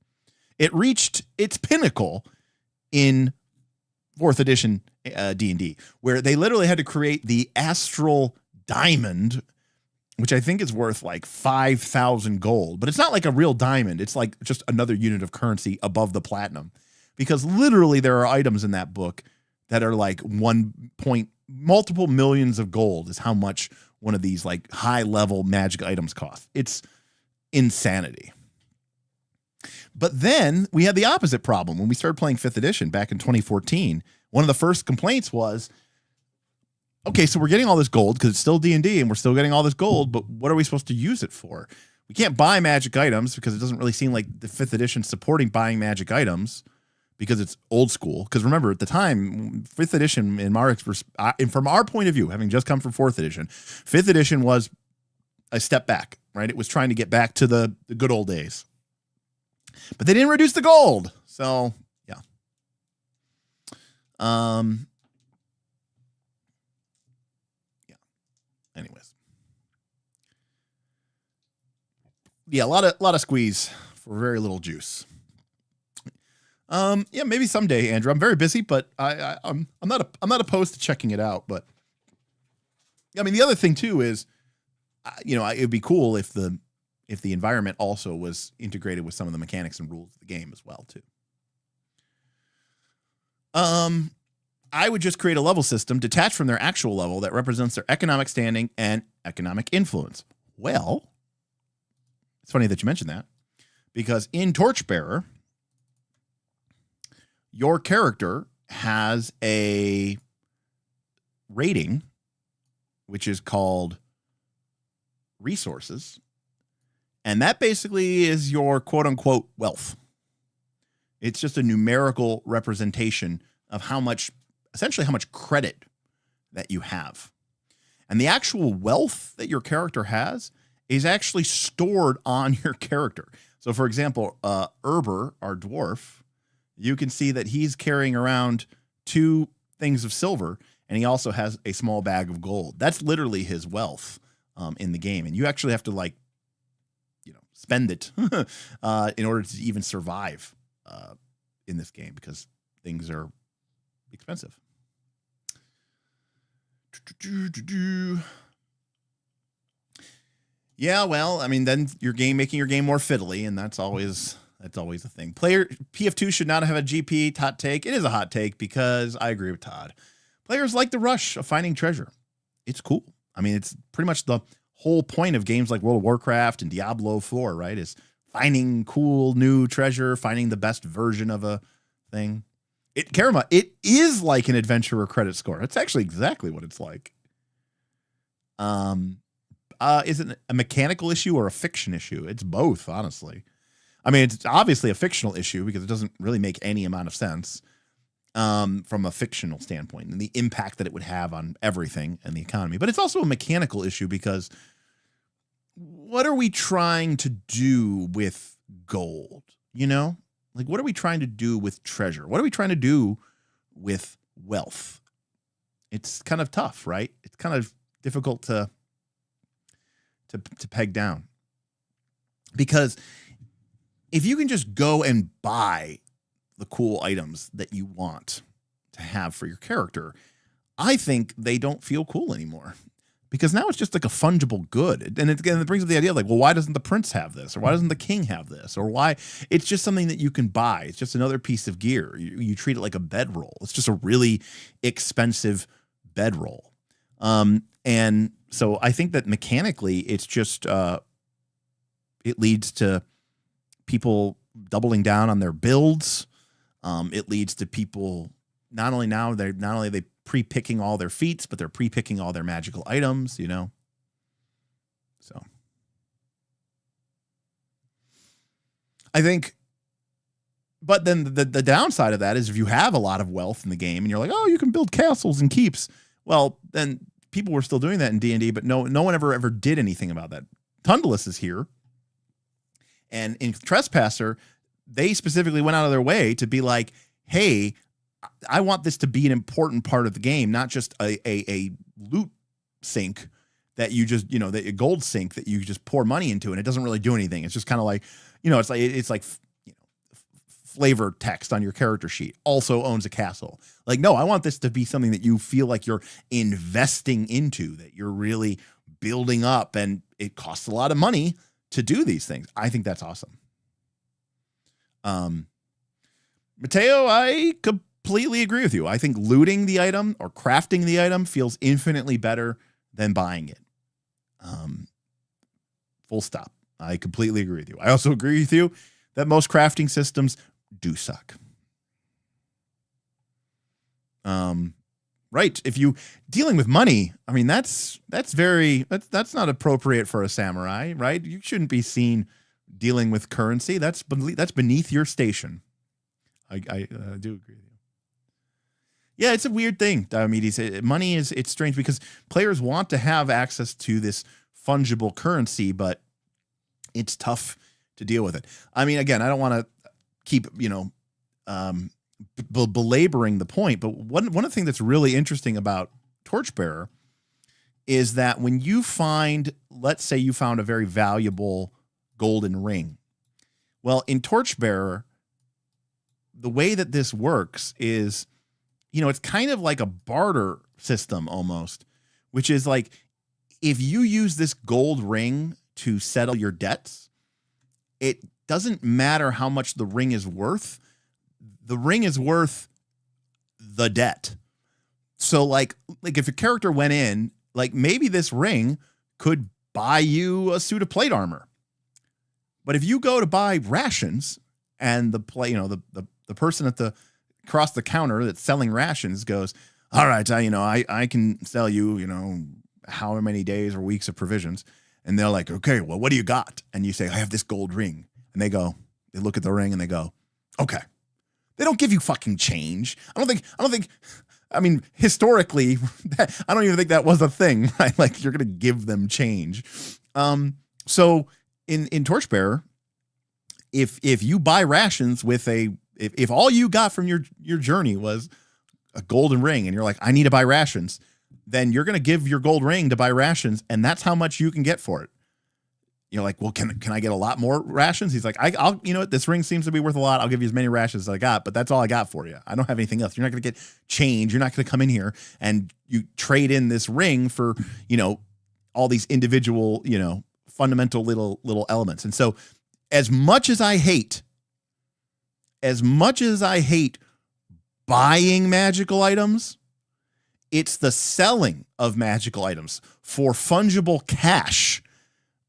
It reached its pinnacle in 4th edition D&D, where they literally had to create the Astral Diamond, which I think is worth like 5,000 gold. But it's not like a real diamond. It's like just another unit of currency above the platinum. Because literally there are items in that book that are like multiple millions of gold is how much one of these like high-level magic items cost. It's insanity. But then we had the opposite problem when we started playing 5th edition back in 2014. One of the first complaints was, okay, so we're getting all this gold because it's still D&D and we're still getting all this gold, but what are we supposed to use it for? We can't buy magic items because it doesn't really seem like the 5th edition supporting buying magic items because it's old school. Because remember, at the time, 5th edition, from our point of view, having just come from 4th edition, 5th edition was a step back, right? It was trying to get back to the good old days. But they didn't reduce the gold. So, yeah. Yeah. Anyways. Yeah, a lot of squeeze for very little juice. Yeah, maybe someday, Andrew. I'm very busy, but I'm not opposed to checking it out. But I mean, the other thing too is, it'd be cool if the environment also was integrated with some of the mechanics and rules of the game as well too. I would just create a level system detached from their actual level that represents their economic standing and economic influence. Well, it's funny that you mentioned that because in Torchbearer, your character has a rating, which is called resources. And that basically is your quote unquote wealth. It's just a numerical representation of essentially how much credit that you have. And the actual wealth that your character has is actually stored on your character. So for example, Erber, our dwarf, you can see that he's carrying around 2 things of silver, and he also has a small bag of gold. That's literally his wealth in the game. And you actually have to spend it in order to even survive in this game because things are expensive. Yeah, well, I mean, then making your game more fiddly, and that's always a thing. PF2 should not have a GP. Hot take. It is a hot take because I agree with Todd. Players like the rush of finding treasure. It's cool. I mean, it's pretty much the whole point of games like World of Warcraft and Diablo 4, right? Is finding cool new treasure, finding the best version of a thing. Karama, it is like an adventurer credit score. It's actually exactly what it's like. Is it a mechanical issue or a fiction issue? It's both, honestly. I mean, it's obviously a fictional issue because it doesn't really make any amount of sense from a fictional standpoint and the impact that it would have on everything and the economy. But it's also a mechanical issue because what are we trying to do with gold? Like, what are we trying to do with treasure? What are we trying to do with wealth? It's kind of tough, right? It's kind of difficult to peg down because if you can just go and buy the cool items that you want to have for your character, I think they don't feel cool anymore. because now it's just like a fungible good. And it brings up the idea of like, well, why doesn't the prince have this? Or why doesn't the king have this? Or why? It's just something that you can buy. It's just another piece of gear. You treat it like a bedroll. It's just a really expensive bedroll. And so I think that mechanically it's just, it leads to people doubling down on their builds. It leads to people not only they pre-picking all their feats, but they're pre-picking all their magical items, you know? So I think, but then the downside of that is if you have a lot of wealth in the game and you're like, oh, you can build castles and keeps. Well, then people were still doing that in D&D, but no one ever did anything about that. Tundalus is here. And in Trespasser, they specifically went out of their way to be like, hey, I want this to be an important part of the game, not just a loot sink that you just, you know, a gold sink that you just pour money into and it doesn't really do anything. It's just kind of like, you know, it's like you know, flavor text on your character sheet. Also owns a castle. Like, no, I want this to be something that you feel like you're investing into, that you're really building up, and it costs a lot of money to do these things. I think that's awesome. Mateo, I completely agree with you. I think looting the item or crafting the item feels infinitely better than buying it. Full stop. I completely agree with you. I also agree with you that most crafting systems do suck. Right. If you dealing with money, I mean, that's not appropriate for a samurai, right? You shouldn't be seen dealing with currency. That's beneath your station. I do agree with you. Yeah, it's a weird thing, Diomedes. Money it's strange because players want to have access to this fungible currency, but it's tough to deal with it. I mean, again, I don't want to keep, you know, belaboring the point, but one of the things that's really interesting about Torchbearer is that when you find, let's say you found a very valuable golden ring. Well, in Torchbearer, the way that this works is, you know, it's kind of like a barter system almost, which is like, if you use this gold ring to settle your debts, it doesn't matter how much the ring is worth. The ring is worth the debt. So like if a character went in, like maybe this ring could buy you a suit of plate armor. But if you go to buy rations and the person at the across the counter that's selling rations goes, all right, I can sell you, you know, how many days or weeks of provisions. And they're like, okay, well, what do you got? And you say, I have this gold ring. And they look at the ring and they go, okay. They don't give you fucking change. I don't think, I mean, historically, I don't even think that was a thing, right? Like you're going to give them change. So in Torchbearer, if you buy rations with if all you got from your journey was a golden ring and you're like, I need to buy rations, then you're going to give your gold ring to buy rations. And that's how much you can get for it. You're like, well, can I get a lot more rations? He's like, I'll, you know what? This ring seems to be worth a lot. I'll give you as many rations as I got, but that's all I got for you. I don't have anything else. You're not going to get change. You're not going to come in here and you trade in this ring for, you know, all these individual, you know, fundamental little elements. And so as much as I hate buying magical items, it's the selling of magical items for fungible cash,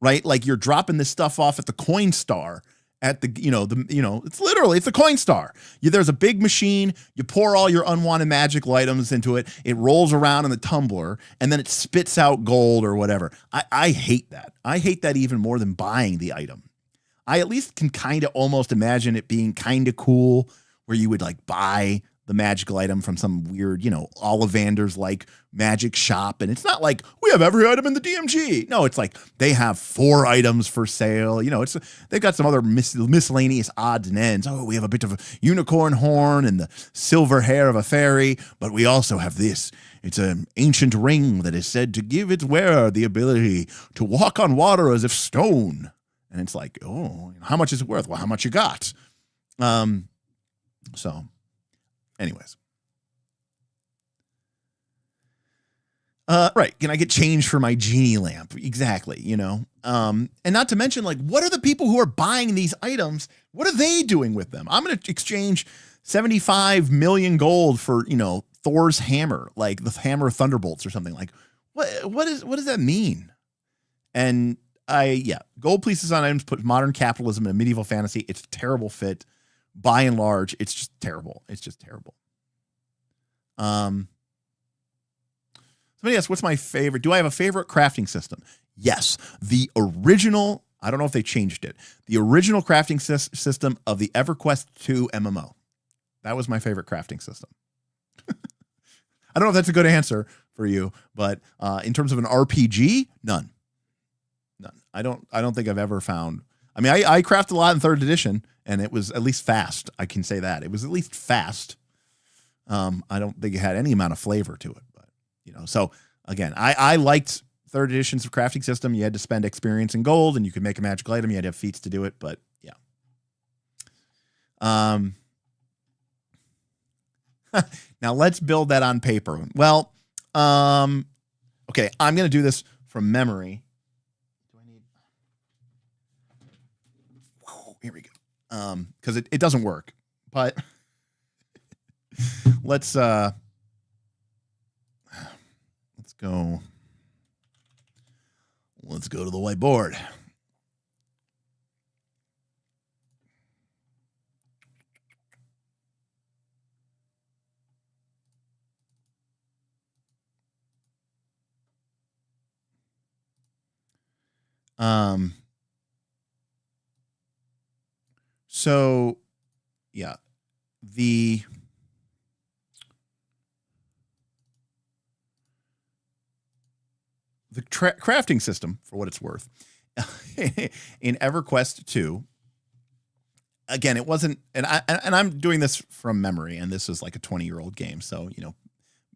right? Like you're dropping this stuff off at the Coinstar at the, it's the Coinstar. There's a big machine. You pour all your unwanted magical items into it. It rolls around in the tumbler and then it spits out gold or whatever. I hate that. I hate that even more than buying the item. I at least can kind of almost imagine it being kind of cool where you would like buy the magical item from some weird, you know, Ollivander's like magic shop. And it's not like we have every item in the DMG. No, it's like they have 4 items for sale. You know, they've got some other miscellaneous odds and ends. Oh, we have a bit of a unicorn horn and the silver hair of a fairy, but we also have this. It's an ancient ring that is said to give its wearer the ability to walk on water as if stone. And it's like, oh, how much is it worth? Well, how much you got? So anyways. Right. Can I get change for my genie lamp? Exactly. You know, and not to mention, like, what are the people who are buying these items? What are they doing with them? I'm going to exchange 75 million gold for, you know, Thor's hammer, like the hammer of thunderbolts or something. Like, what does that mean? And gold pieces on items put modern capitalism in a medieval fantasy. It's a terrible fit. By and large, it's just terrible. It's just terrible. Somebody asked, what's my favorite? Do I have a favorite crafting system? Yes. The original, I don't know if they changed it. The original crafting system of the EverQuest 2 MMO. That was my favorite crafting system. I don't know if that's a good answer for you, but in terms of an RPG, none. I don't think I've ever found. I mean, I crafted a lot in 3rd edition, and it was at least fast. I can say that. It was at least fast. I don't think it had any amount of flavor to it, but you know. So again, I liked 3rd edition's crafting system. You had to spend experience in gold, and you could make a magical item. You had to have feats to do it, but yeah. Now let's build that on paper. Well, okay, I'm going to do this from memory. Do I need? Here we go. Because it doesn't work, but let's go. Let's go to the whiteboard. So yeah, the crafting system, for what it's worth, in EverQuest 2, again, it wasn't, and I'm doing this from memory, and this is like a 20-year-old game, so, you know,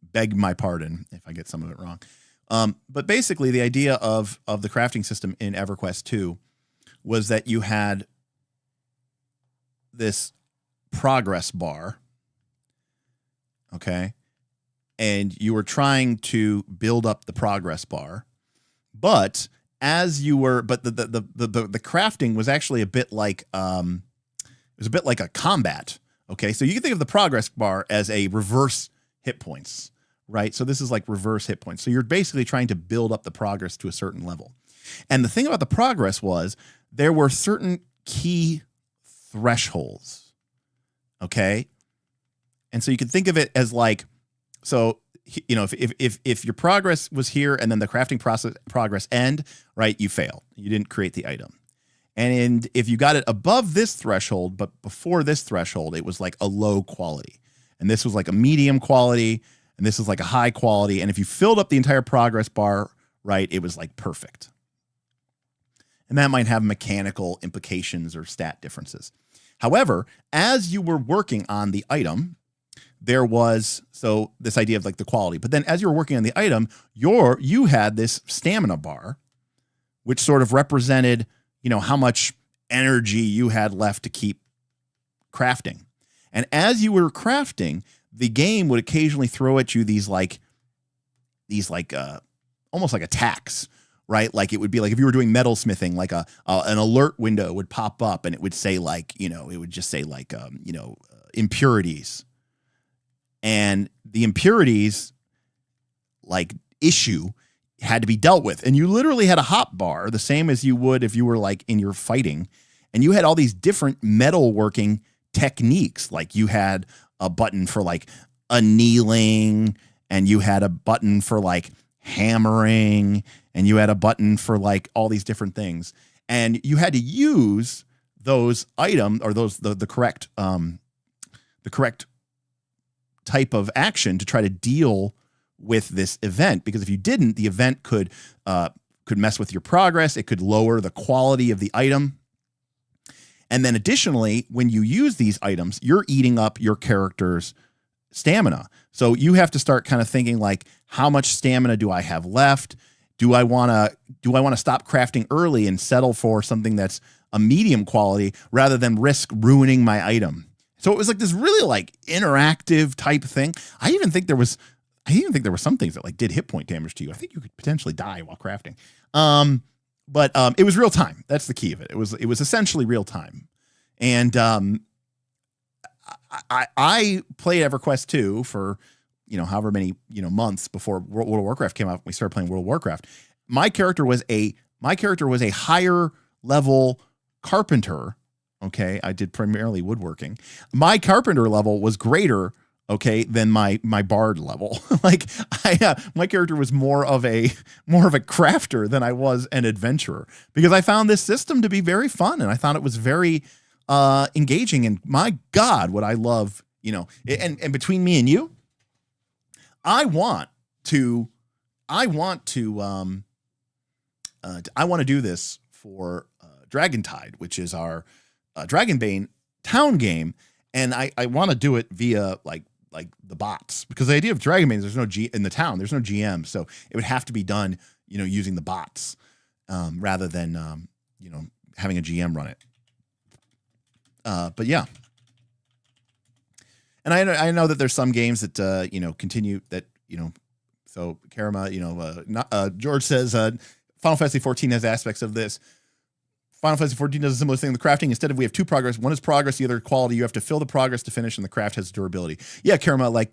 beg my pardon if I get some of it wrong. But basically, the idea of the crafting system in EverQuest 2 was that you had this progress bar, okay, and you were trying to build up the progress bar, but as you were, but the crafting was actually a bit like it was a bit like a combat. Okay, so you can think of the progress bar as a reverse hit points, right? So this is like reverse hit points. So you're basically trying to build up the progress to a certain level. And the thing about the progress was there were certain key thresholds. Okay, and so you can think of it as like, so, you know, if your progress was here and then the crafting progress end, right, you fail. You didn't create the item. And if you got it above this threshold, but before this threshold, it was like a low quality. And this was like a medium quality, and this was like a high quality. And if you filled up the entire progress bar, right, it was like perfect. And that might have mechanical implications or stat differences. However, as you were working on the item, there was, so this idea of like the quality, but then as you were working on the item, you had this stamina bar, which sort of represented, you know, how much energy you had left to keep crafting. And as you were crafting, the game would occasionally throw at you these almost like attacks, right? Like it would be like if you were doing metalsmithing, like an alert window would pop up and it would say like, you know, it would just say like, impurities. And the impurities like issue had to be dealt with. And you literally had a hot bar, the same as you would if you were like in your fighting. And you had all these different metalworking techniques. Like you had a button for like annealing, and you had a button for like hammering, and you had a button for like all these different things. And you had to use those items or the correct type of action to try to deal with this event, because if you didn't, the event could mess with your progress. It could lower the quality of the item. And then additionally, when you use these items, you're eating up your character's stamina. So you have to start kind of thinking like, how much stamina do I have left? Do I want to stop crafting early and settle for something that's a medium quality rather than risk ruining my item? So it was like this really like interactive type thing. I even think there was I even think there were some things that like did hit point damage to you. I think you could potentially die while crafting. But it was real time. That's the key of it. It was essentially real time. And I played EverQuest 2 for, however many, months before World of Warcraft came out. We started playing World of Warcraft. My character was a higher level carpenter. Okay. I did primarily woodworking. My carpenter level was greater, okay, than my bard level. Like my character was more of a crafter than I was an adventurer, because I found this system to be very fun, and I thought it was very engaging. And my God, what I love, and between me and you, I want to do this for Dragontide, which is our Dragonbane town game, and I want to do it via like the bots, because the idea of Dragonbane is there's no in the town, there's no GM, so it would have to be done, using the bots rather than having a GM run it. But yeah. And I know that there's some games that continue that, so Karama, George says Final Fantasy 14 has aspects of this. Final Fantasy 14 does a similar thing in the crafting. Instead of we have two progress, one is progress, the other quality. You have to fill the progress to finish, and the craft has durability. Yeah, Karama, like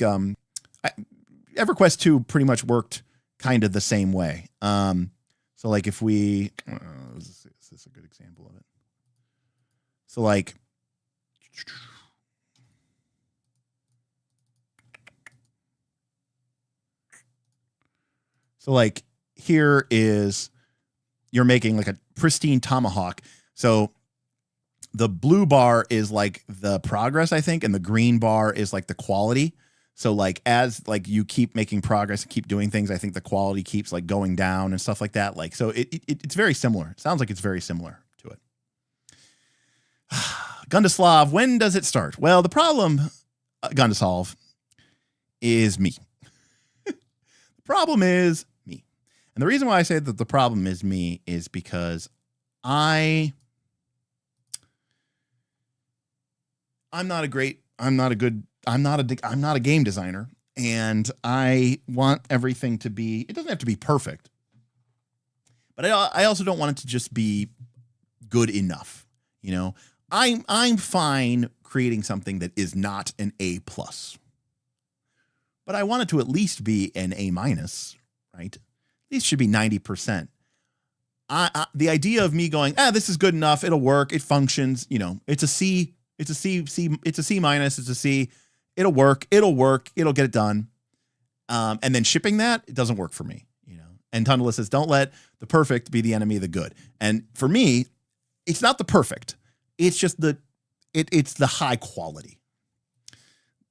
EverQuest 2 pretty much worked kind of the same way. So like if we, is this a good example of it? So like, here is, you're making like a pristine tomahawk. So the blue bar is like the progress, I think, and the green bar is like the quality. So like as like you keep making progress and keep doing things, I think the quality keeps like going down and stuff like that. Like, so it's very similar. It sounds like it's very similar to it. Gundaslav, when does it start? Well, the problem, Gundasolve, is me. The problem is me. And the reason why I say that the problem is me is because I'm not a game designer, and I want everything to be, it doesn't have to be perfect, but I also don't want it to just be good enough. I'm fine creating something that is not an A+, but I want it to at least be an A-, right? At least should be 90%. The idea of me going, this is good enough, it'll work, it functions, it's a C, it's a C, it's a C-, it's a C, it'll work, it'll get it done. And then shipping that, it doesn't work for me, And Tundla says, don't let the perfect be the enemy of the good. And for me, it's not the perfect. It's just it's the high quality.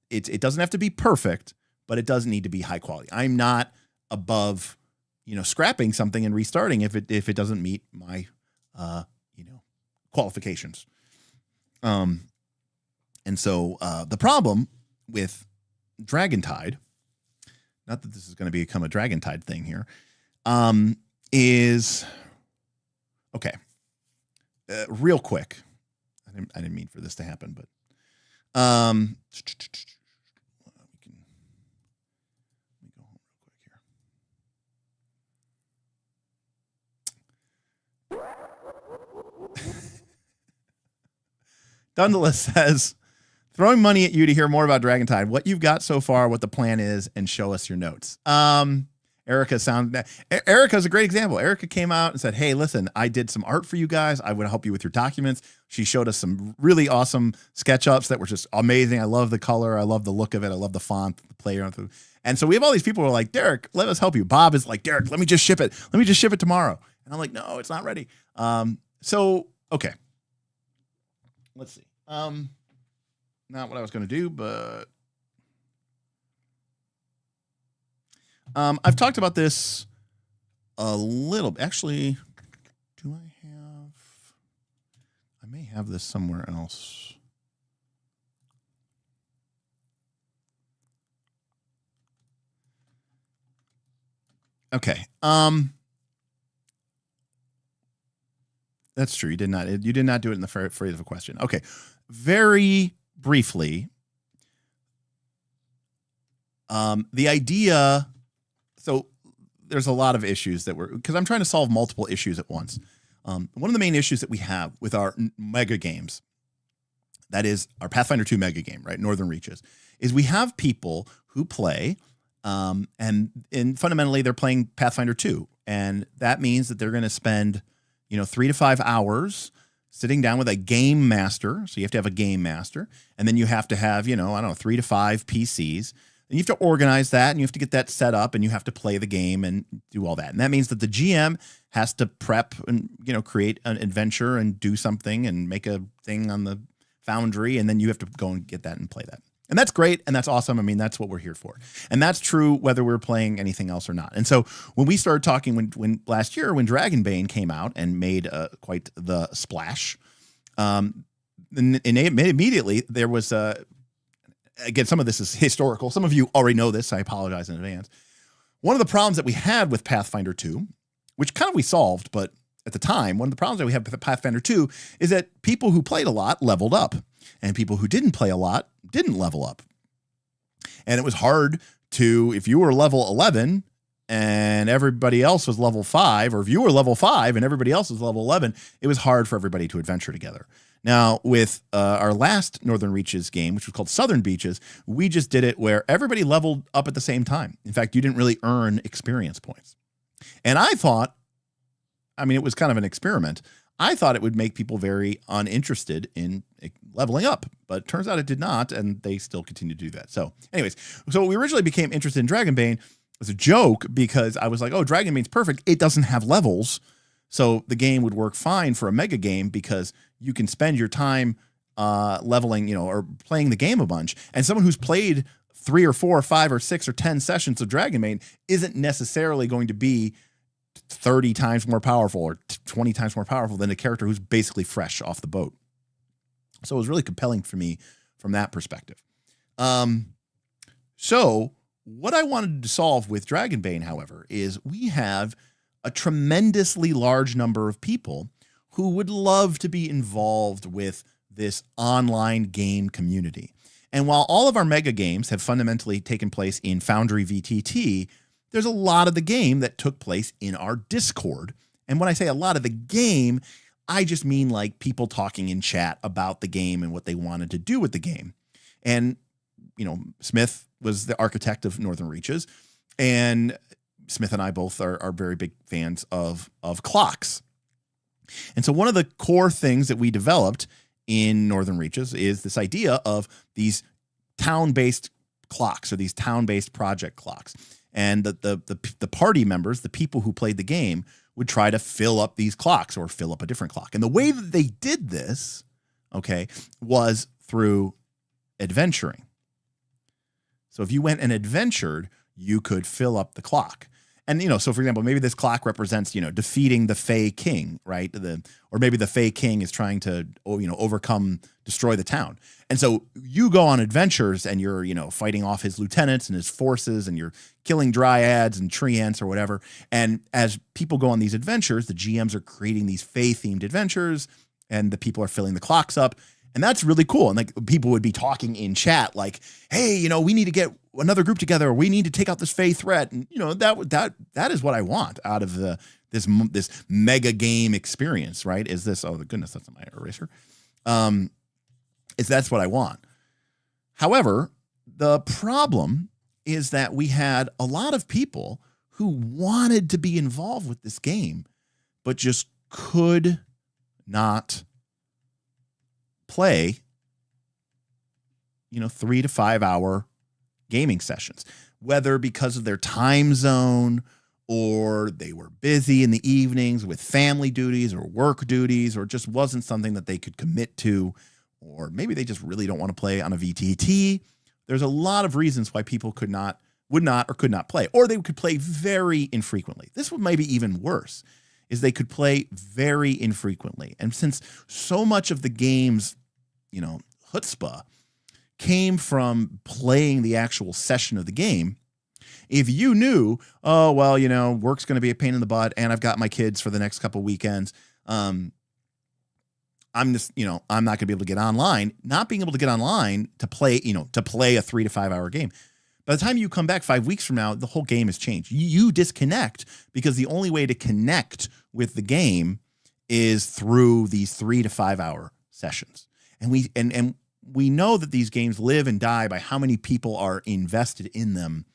It doesn't have to be perfect, but it does need to be high quality. I'm not above, scrapping something and restarting if it doesn't meet my, qualifications. And so the problem with Dragontide, not that this is going to become a Dragontide thing here, is, okay, real quick. I didn't mean for this to happen, but let me go home real quick here. Dundala says, throwing money at you to hear more about Dragontide, what you've got so far, what the plan is, and show us your notes. Erica's a great example. Erica came out and said, hey, listen, I did some art for you guys. I would help you with your documents. She showed us some really awesome SketchUps that were just amazing. I love the color. I love the look of it. I love the font, the player. And so we have all these people who are like, Derek, let us help you. Bob is like, Derek, let me just ship it. Let me just ship it tomorrow. And I'm like, no, it's not ready. So, okay. Let's see. Not what I was going to do, but I've talked about this a little. Actually, I may have this somewhere else. Okay. That's true. You did not do it in the phrase of a question. Okay. Very briefly, The idea, so there's a lot of issues because I'm trying to solve multiple issues at once. One of the main issues that we have with our mega games, that is our Pathfinder 2 mega game, right? Northern Reaches, is we have people who play, and fundamentally they're playing Pathfinder 2. And that means that they're going to spend, 3 to 5 hours sitting down with a game master. So you have to have a game master. And then you have to have, 3 to 5 PCs. And you have to organize that, and you have to get that set up, and you have to play the game and do all that. And that means that the GM has to prep and, create an adventure and do something and make a thing on the Foundry, and then you have to go and get that and play that. And that's great, and that's awesome. I mean, that's what we're here for. And that's true whether we're playing anything else or not. And so when we started talking, when last year, when Dragonbane came out and made quite the splash, and immediately there was again, some of this is historical. Some of you already know this. I apologize in advance. One of the problems that we had with Pathfinder 2, which kind of we solved, but at the time, one of the problems that we had with Pathfinder 2 is that people who played a lot leveled up, and people who didn't play a lot didn't level up. And it was hard to, if you were level 11 and everybody else was level 5, or if you were level 5 and everybody else was level 11, it was hard for everybody to adventure together. Now, with our last Northern Reaches game, which was called Southern Beaches, we just did it where everybody leveled up at the same time. In fact, you didn't really earn experience points. And I thought, it was kind of an experiment. I thought it would make people very uninterested in leveling up, but it turns out it did not, and they still continue to do that. So anyways, we originally became interested in Dragonbane as a joke because I was like, oh, Dragonbane's perfect. It doesn't have levels. So the game would work fine for a mega game because you can spend your time leveling, or playing the game a bunch. And someone who's played 3 or 4 or 5 or 6 or 10 sessions of Dragonbane isn't necessarily going to be 30 times more powerful or 20 times more powerful than a character who's basically fresh off the boat. So it was really compelling for me from that perspective. So what I wanted to solve with Dragonbane, however, is we have a tremendously large number of people who would love to be involved with this online game community. And while all of our mega games have fundamentally taken place in Foundry VTT, there's a lot of the game that took place in our Discord. And when I say a lot of the game, I just mean like people talking in chat about the game and what they wanted to do with the game. And, Smith was the architect of Northern Reaches, and Smith and I both are very big fans of clocks. And so one of the core things that we developed in Northern Reaches is this idea of these town-based clocks, or these town-based project clocks. And the party members, the people who played the game, would try to fill up these clocks or fill up a different clock. And the way that they did this, was through adventuring. So if you went and adventured, you could fill up the clock. And, so for example, maybe this clock represents, defeating the Fey King, right? Or maybe the Fey King is trying to, destroy the town. And so you go on adventures and you're, fighting off his lieutenants and his forces, and you're killing dryads and tree ants or whatever. And as people go on these adventures, the GMs are creating these Fey-themed adventures, and the people are filling the clocks up. And that's really cool. And like people would be talking in chat like, hey, we need to get another group together. Or we need to take out this Fey threat. And, that is what I want out of this mega game experience, right? Is this, oh, goodness, that's my eraser. That's what I want. However, the problem is that we had a lot of people who wanted to be involved with this game, but just could not play, 3 to 5 hour gaming sessions, whether because of their time zone, or they were busy in the evenings with family duties or work duties, or just wasn't something that they could commit to, or maybe they just really don't want to play on a VTT. There's a lot of reasons why people would not or could not play, or they could play very infrequently. This one might be even worse, is they could play very infrequently. And since so much of the game's, chutzpah came from playing the actual session of the game, if you knew, oh, well, work's going to be a pain in the butt, and I've got my kids for the next couple weekends, I'm just, I'm not going to be able to get online. Not being able to get online to play, a 3 to 5 hour game By the time you come back 5 weeks from now, the whole game has changed. You disconnect because the only way to connect with the game is through these 3 to 5 hour sessions. And we know that these games live and die by how many people are invested in them.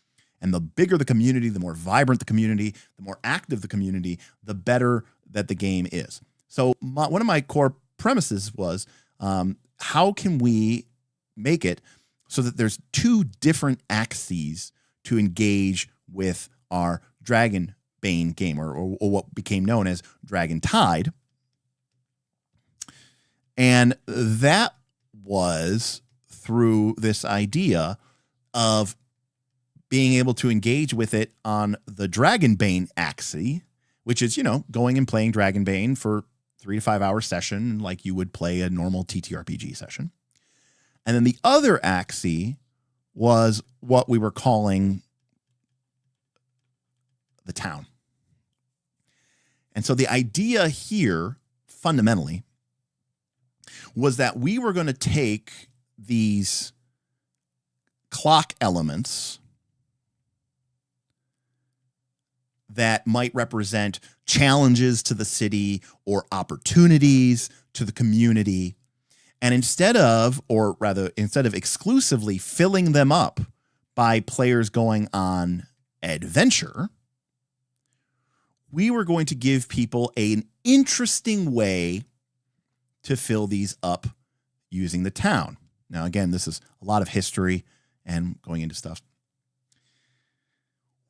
And the bigger the community, the more vibrant the community, the more active the community, the better that the game is. So one of my core premises was, how can we make it so that there's 2 different axes to engage with our Dragonbane game, or what became known as Dragon Tide. And that was through this idea of being able to engage with it on the Dragonbane axis, which is, going and playing Dragonbane for 3 to 5 hour session like you would play a normal TTRPG session. And then the other axis was what we were calling the town. And so the idea here, fundamentally, was that we were going to take these clock elements that might represent challenges to the city or opportunities to the community, and instead of exclusively filling them up by players going on adventure, we were going to give people an interesting way to fill these up using the town. Now, again, this is a lot of history and going into stuff.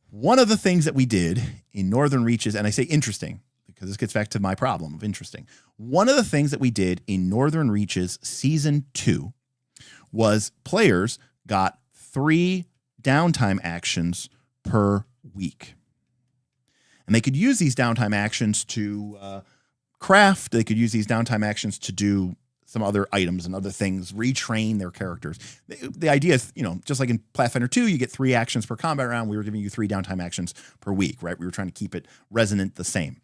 One of the things that we did in Northern Reaches, and I say interesting because this gets back to my problem of interesting. One of the things that we did in Northern Reaches Season 2 was players got 3 downtime actions per week. And they could use these downtime actions to craft. They could use these downtime actions to do some other items and other things, retrain their characters. The idea is, just like in Pathfinder 2, you get 3 actions per combat round. We were giving you 3 downtime actions per week, right? We were trying to keep it resonant the same.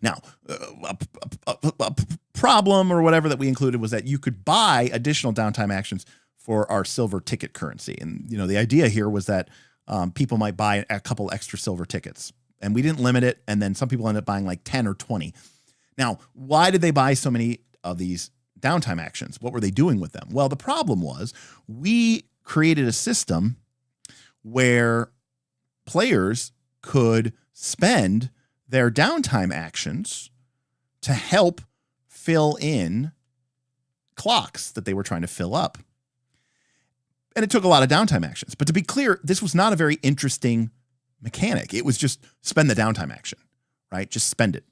Now, a problem or whatever that we included was that you could buy additional downtime actions for our silver ticket currency. And, the idea here was that people might buy a couple extra silver tickets. And we didn't limit it. And then some people ended up buying like 10 or 20. Now, why did they buy so many of these downtime actions? What were they doing with them? Well, the problem was we created a system where players could spend their downtime actions to help fill in clocks that they were trying to fill up. And it took a lot of downtime actions. But to be clear, this was not a very interesting mechanic. It was just spend the downtime action, right? Just spend it.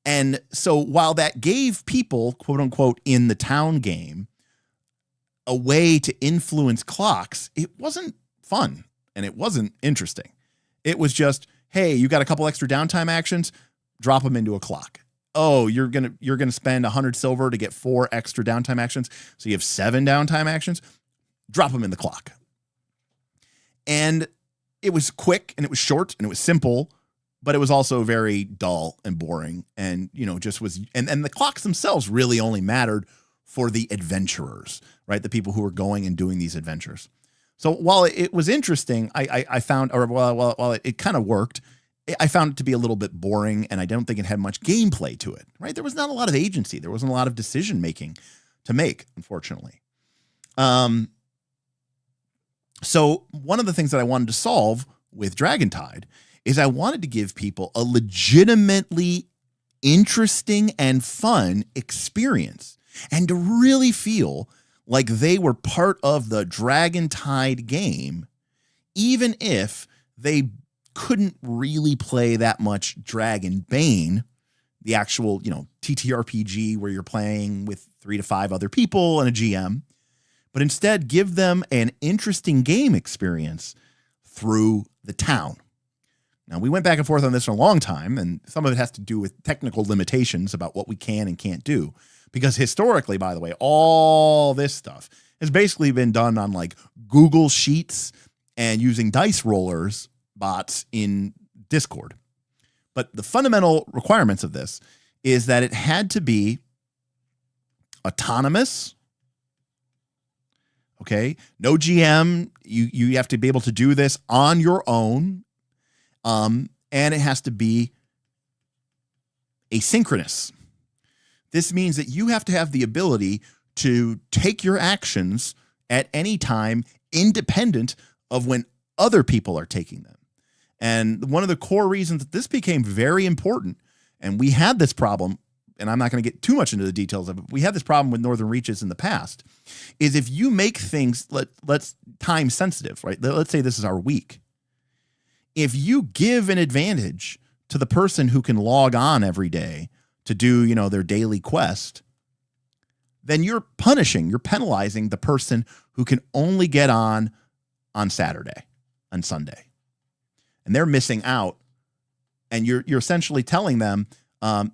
And so while that gave people, quote unquote, in the town game, a way to influence clocks, it wasn't fun and it wasn't interesting. It was just, hey, you got a couple extra downtime actions, drop them into a clock. Oh, you're gonna spend 100 silver to get 4 extra downtime actions. So you have 7 downtime actions, drop them in the clock. And it was quick and it was short and it was simple, but it was also very dull and boring. And, just was, and the clocks themselves really only mattered for the adventurers, right? The people who were going and doing these adventures. So while it was interesting, I found, or while it kind of worked, I found it to be a little bit boring, and I don't think it had much gameplay to it, right? There was not a lot of agency. There wasn't a lot of decision making to make, unfortunately. So one of the things that I wanted to solve with Dragon Tide is I wanted to give people a legitimately interesting and fun experience, and to really feel like they were part of the Dragon Tide game, even if they couldn't really play that much Dragonbane, the actual, TTRPG where you're playing with 3 to 5 other people and a GM, but instead give them an interesting game experience through the town. Now, we went back and forth on this for a long time, and some of it has to do with technical limitations about what we can and can't do. Because historically, by the way, all this stuff has basically been done on like Google Sheets and using dice rollers bots in Discord. But the fundamental requirements of this is that it had to be autonomous, Okay. No GM. You have to be able to do this on your own. And it has to be asynchronous. This means that you have to have the ability to take your actions at any time independent of when other people are taking them. And one of the core reasons that this became very important, and we had this problem, and I'm not going to get too much into the details of it, we had this problem with Northern Reaches in the past, is if you make things, let's time sensitive, right? Let's say this is our week. If you give an advantage to the person who can log on every day to do, their daily quest, then you're penalizing the person who can only get on Saturday and Sunday. And they're missing out. And you're essentially telling them,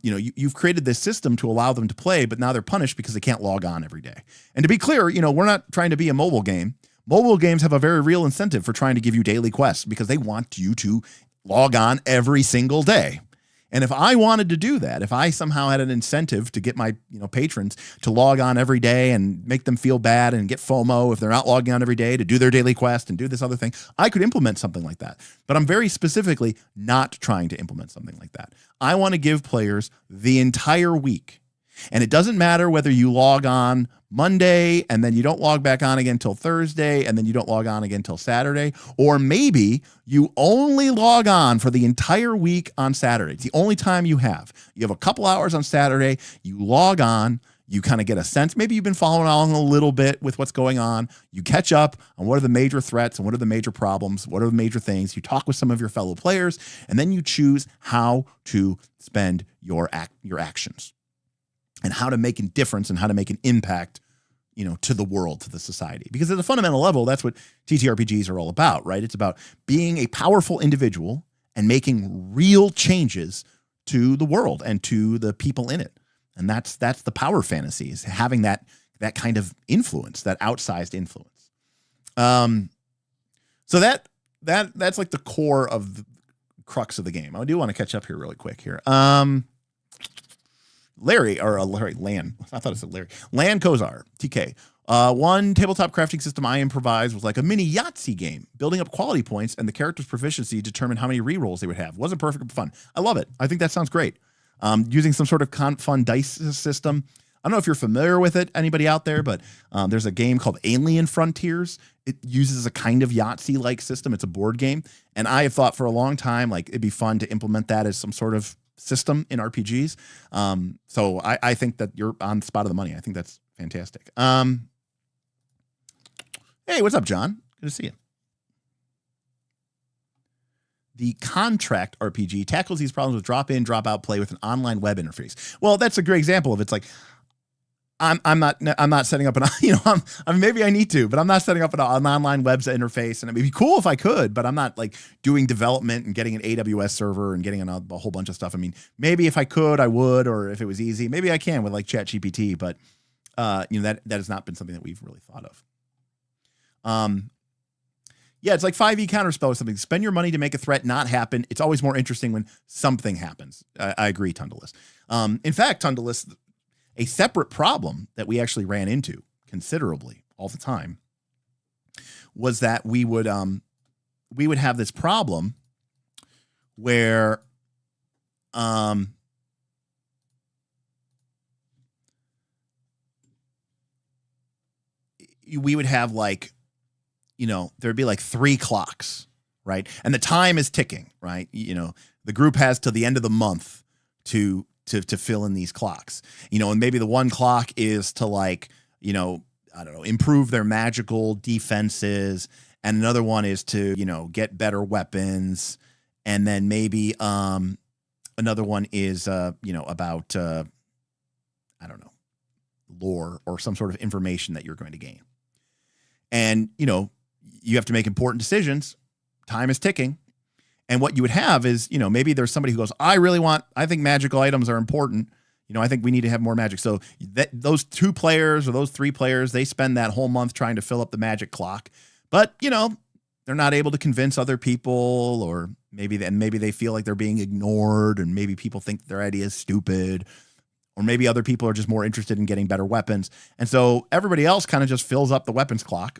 you've created this system to allow them to play, but now they're punished because they can't log on every day. And to be clear, we're not trying to be a mobile game. Mobile games have a very real incentive for trying to give you daily quests because they want you to log on every single day. And if I wanted to do that, if I somehow had an incentive to get my patrons to log on every day and make them feel bad and get FOMO if they're not logging on every day to do their daily quest and do this other thing, I could implement something like that. But I'm very specifically not trying to implement something like that. I want to give players the entire week. And it doesn't matter whether you log on Monday and then you don't log back on again until Thursday and then you don't log on again until Saturday, or maybe you only log on for the entire week on Saturday. It's the only time you have. You have a couple hours on Saturday, you log on, you kind of get a sense. Maybe you've been following along a little bit with what's going on. You catch up on what are the major threats and what are the major problems, what are the major things. You talk with some of your fellow players, and then you choose how to spend your actions and how to make a difference and how to make an impact, to the world, to the society. Because at a fundamental level, that's what TTRPGs are all about, right? It's about being a powerful individual and making real changes to the world and to the people in it. And that's the power fantasy, is having that kind of influence, that outsized influence. So that's like the core of the crux of the game. I do want to catch up here really quick here. Lan. I thought it said Larry. Lan Kozar, TK. One tabletop crafting system I improvised was like a mini Yahtzee game. Building up quality points and the character's proficiency determined how many rerolls they would have. Wasn't perfect but fun. I love it. I think that sounds great. Using some sort of fun dice system. I don't know if you're familiar with it, anybody out there, but there's a game called Alien Frontiers. It uses a kind of Yahtzee-like system. It's a board game. And I have thought for a long time, like, it'd be fun to implement that as some sort of system in RPGs. So I think that you're on the spot of the money. I think that's fantastic. Hey, what's up, John? Good to see you. The Contract RPG tackles these problems with drop-in, drop-out play with an online web interface. Well, that's a great example of it's like, I'm not setting up maybe I need to, but I'm not setting up an online web interface, and it'd be cool if I could, but I'm not like doing development and getting an AWS server and getting a whole bunch of stuff. I mean, maybe if I could, I would, or if it was easy, maybe I can with like ChatGPT, but that has not been something that we've really thought of. Yeah, it's like 5e counterspell or something. Spend your money to make a threat not happen. It's always more interesting when something happens. I agree, Tundalus. In fact, Tundalus, a separate problem that we actually ran into considerably all the time was that we would have this problem where we would have like, there'd be like 3 clocks, right? And the time is ticking, right? The group has till the end of the month to fill in these clocks, and maybe the 1 clock is to like, I don't know, improve their magical defenses. And another one is to, get better weapons. And then maybe another one is, about, I don't know, lore or some sort of information that you're going to gain. And, you have to make important decisions. Time is ticking. And what you would have is, maybe there's somebody who goes, I think magical items are important. I think we need to have more magic. So those 2 players or those 3 players, they spend that whole month trying to fill up the magic clock. But, they're not able to convince other people, or maybe they feel like they're being ignored, and maybe people think their idea is stupid. or maybe other people are just more interested in getting better weapons. And so everybody else kind of just fills up the weapons clock.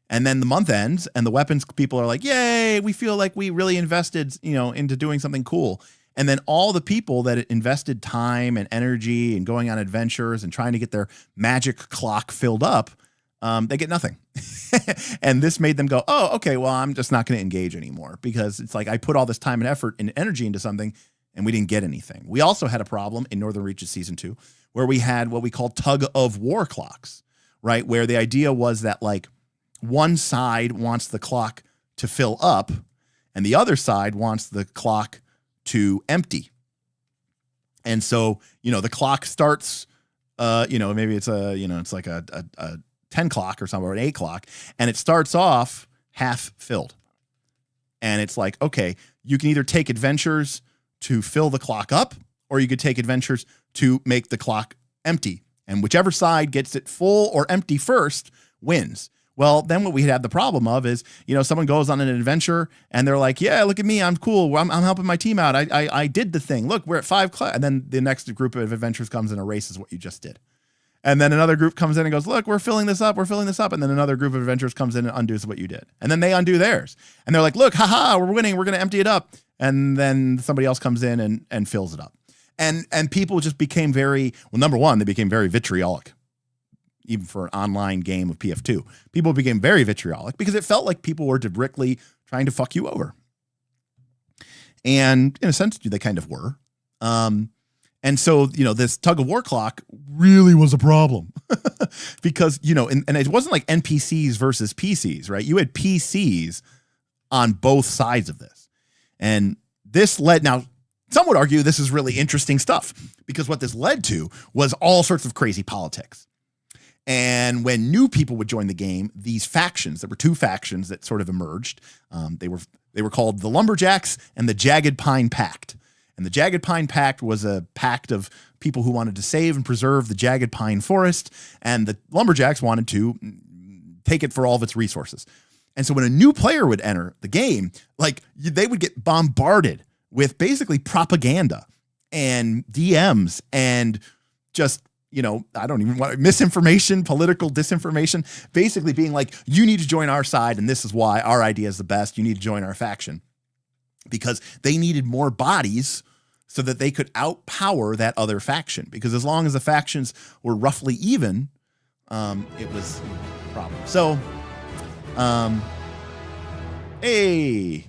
And then the month ends and the weapons people are like, yay, we feel like we really invested, into doing something cool. And then all the people that invested time and energy and going on adventures and trying to get their magic clock filled up, they get nothing. And this made them go, oh, okay, well, I'm just not going to engage anymore, because it's like I put all this time and effort and energy into something and we didn't get anything. We also had a problem in Northern Reaches Season 2 where we had what we call tug of war clocks, right? Where the idea was that like one side wants the clock to fill up and the other side wants the clock to empty. And so, the clock starts, maybe it's it's like a 10 clock or something, or an 8 clock, and it starts off half filled. And it's like, okay, you can either take adventures to fill the clock up, or you could take adventures to make the clock empty. And whichever side gets it full or empty first wins. Well, then what we had the problem of is, someone goes on an adventure and they're like, yeah, look at me. I'm cool. I'm helping my team out. I did the thing. Look, we're at 5 o'clock. And then the next group of adventurers comes and erases what you just did. And then another group comes in and goes, look, we're filling this up. And then another group of adventurers comes in and undoes what you did. And then they undo theirs. And they're like, look, haha, we're winning. We're going to empty it up. And then somebody else comes in and fills it up. And people just became number one, they became very vitriolic. Even for an online game of PF2, people became very vitriolic because it felt like people were directly trying to fuck you over. And in a sense, they kind of were. And so, this tug of war clock really was a problem because, and it wasn't like NPCs versus PCs, right? You had PCs on both sides of this. And this led, now some would argue this is really interesting stuff because what this led to was all sorts of crazy politics. And when new people would join the game, these factions, there were 2 factions that sort of emerged. They were called the Lumberjacks and the Jagged Pine Pact. And the Jagged Pine Pact was a pact of people who wanted to save and preserve the Jagged Pine Forest. And the Lumberjacks wanted to take it for all of its resources. And so when a new player would enter the game, like they would get bombarded with basically propaganda and DMs and just, I don't even want misinformation, political disinformation, basically being like, you need to join our side. And this is why our idea is the best. You need to join our faction, because they needed more bodies so that they could outpower that other faction. Because as long as the factions were roughly even, it was a problem. So, hey.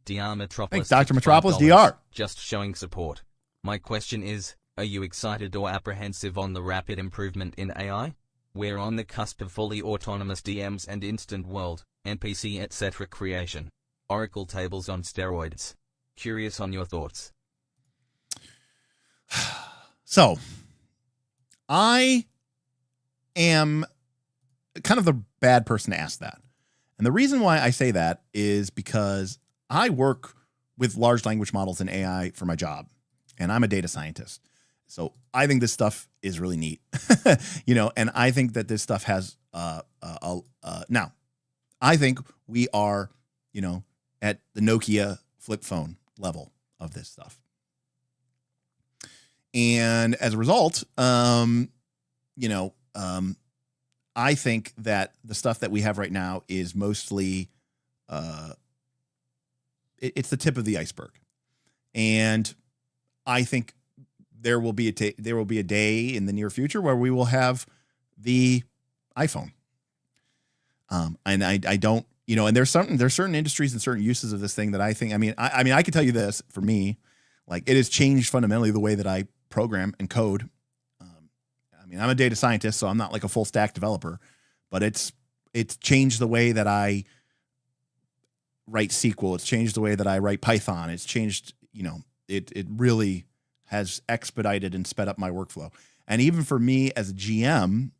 DR Metropolis. Thanks, Dr. Metropolis, DR. Just showing support. My question is, are you excited or apprehensive on the rapid improvement in AI? We're on the cusp of fully autonomous DMs and instant world, NPC etc. creation. Oracle tables on steroids. Curious on your thoughts. So, I am kind of the bad person to ask that. And the reason why I say that is because I work with large language models and AI for my job, and I'm a data scientist. So I think this stuff is really neat, and I think that this stuff has, now I think we are, at the Nokia flip phone level of this stuff. And as a result, I think that the stuff that we have right now is mostly, it's the tip of the iceberg. And I think there will be a day in the near future where we will have the iPhone. And I don't, and there's certain industries and certain uses of this thing that I think, I can tell you this, for me, like it has changed fundamentally the way that I program and code. I'm a data scientist, so I'm not like a full stack developer, but it's changed the way that I write SQL. It's changed the way that I write Python. It's changed, it really has expedited and sped up my workflow. And even for me as a GM,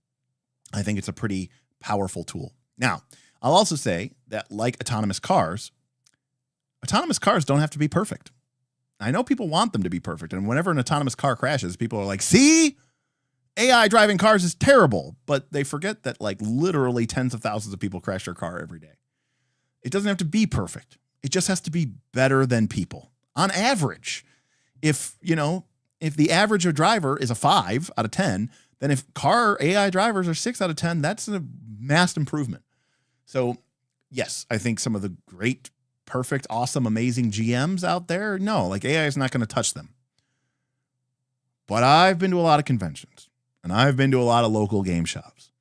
I think it's a pretty powerful tool. Now, I'll also say that like autonomous cars don't have to be perfect. I know people want them to be perfect. And whenever an autonomous car crashes, people are like, see, AI driving cars is terrible. But they forget that like literally tens of thousands of people crash their car every day. It doesn't have to be perfect. It just has to be better than people on average. if the average of driver is a 5 out of 10, then if car AI drivers are 6 out of 10, that's a mass improvement. So yes, I think some of the great, perfect, awesome, amazing GMs out there, no, like AI is not going to touch them. But I've been to a lot of conventions, and I've been to a lot of local game shops,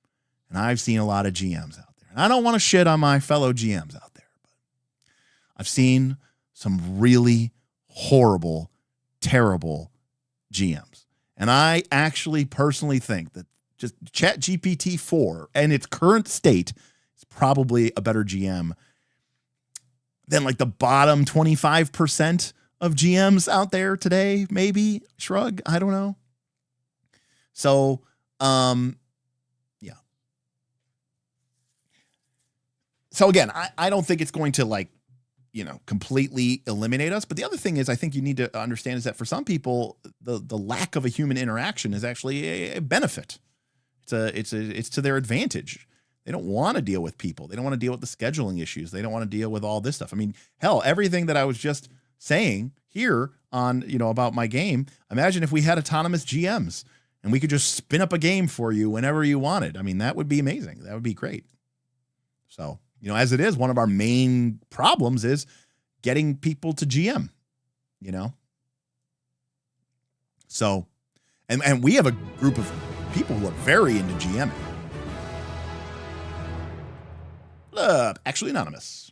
and I've seen a lot of GMs out there. And I don't want to shit on my fellow GMs out there, but I've seen some really horrible, terrible GMs. And I actually personally think that just ChatGPT 4 and its current state is probably a better GM than like the bottom 25% of GMs out there today, maybe. Shrug, I don't know. So, yeah. So again, I don't think it's going to like, completely eliminate us. But the other thing is, I think you need to understand is that for some people, the lack of a human interaction is actually a benefit. It's to their advantage. They don't want to deal with people. They don't want to deal with the scheduling issues. They don't want to deal with all this stuff. I mean, hell, everything that I was just saying here on, about my game, imagine if we had autonomous GMs and we could just spin up a game for you whenever you wanted. I mean, that would be amazing. That would be great. So, as it is, one of our main problems is getting people to GM, So, and we have a group of people who are very into GMing. Actually Anonymous.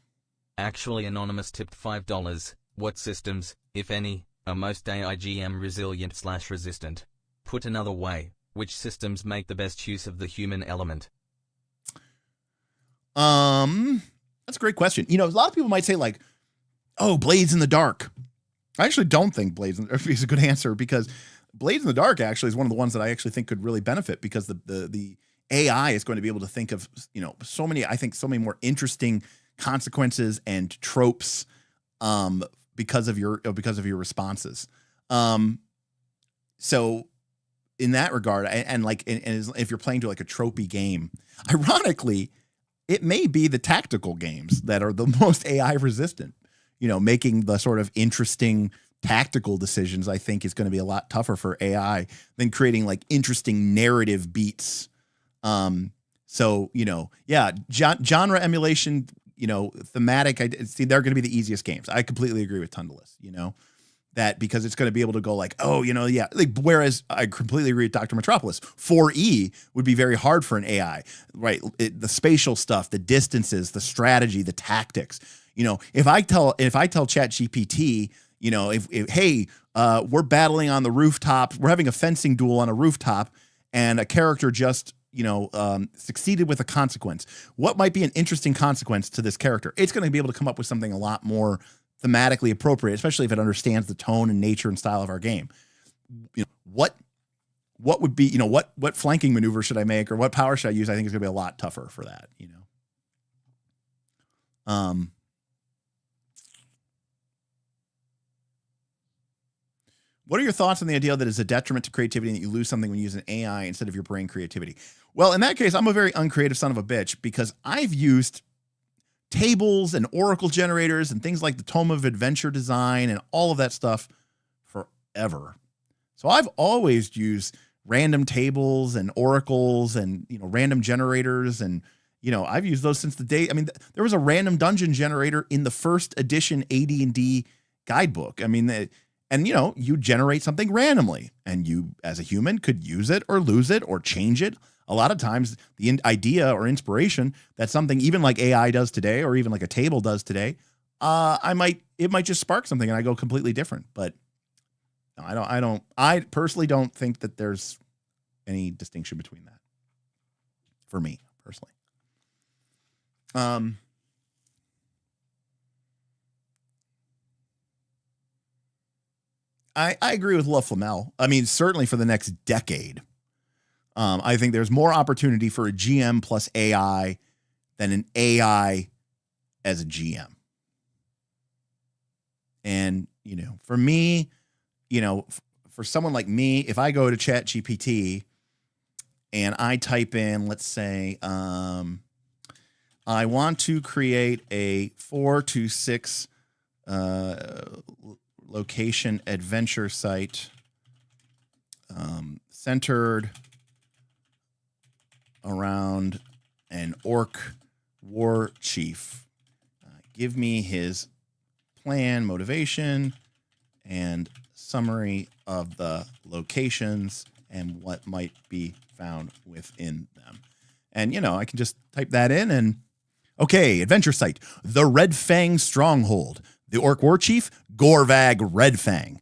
Actually Anonymous tipped $5. What systems, if any, are most AI GM resilient/resistant? Put another way, which systems make the best use of the human element? That's a great question. A lot of people might say like, oh, Blades in the Dark. I actually don't think Blades in the Dark is a good answer, because Blades in the Dark actually is one of the ones that I actually think could really benefit, because the AI is going to be able to think of, so many more interesting consequences and tropes, because of your responses. So in that regard, and if you're playing to like a tropey game, ironically, it may be the tactical games that are the most AI resistant. Making the sort of interesting tactical decisions, I think, is going to be a lot tougher for AI than creating like interesting narrative beats. So, genre emulation, thematic, they're going to be the easiest games. I completely agree with Tundalus, that because it's going to be able to go like, oh, whereas I completely agree with Dr. Metropolis, 4E would be very hard for an AI, right? The spatial stuff, the distances, the strategy, the tactics, if I tell ChatGPT, hey, we're battling on the rooftop, we're having a fencing duel on a rooftop, and a character just, succeeded with a consequence. What might be an interesting consequence to this character? It's going to be able to come up with something a lot more thematically appropriate, especially if it understands the tone and nature and style of our game. What would be, what flanking maneuver should I make, or what power should I use? I think it's going to be a lot tougher for that, What are your thoughts on the idea that it's a detriment to creativity and that you lose something when you use an AI instead of your brain creativity? Well, in that case, I'm a very uncreative son of a bitch, because I've used tables and oracle generators and things like the Tome of Adventure Design and all of that stuff forever. So I've always used random tables and oracles and, random generators. And, I've used those since the day. I mean, there was a random dungeon generator in the first edition AD&D guidebook. I mean, you generate something randomly, and you, as a human, could use it or lose it or change it. A lot of times the idea or inspiration that something even like AI does today, or even like a table does today, it might just spark something and I go completely different. But no, I personally don't think that there's any distinction between that for me personally. I agree with La Flamel. I mean, certainly for the next decade, I think there's more opportunity for a GM plus AI than an AI as a GM. And, for me, for someone like me, if I go to ChatGPT and I type in, let's say, I want to create a 4 to 6 location adventure site centered around an orc war chief. Give me his plan, motivation, and summary of the locations and what might be found within them. And, you know, I can just type that in and, okay, adventure site, the Red Fang Stronghold. The Orc War Chief, Gorvag Redfang.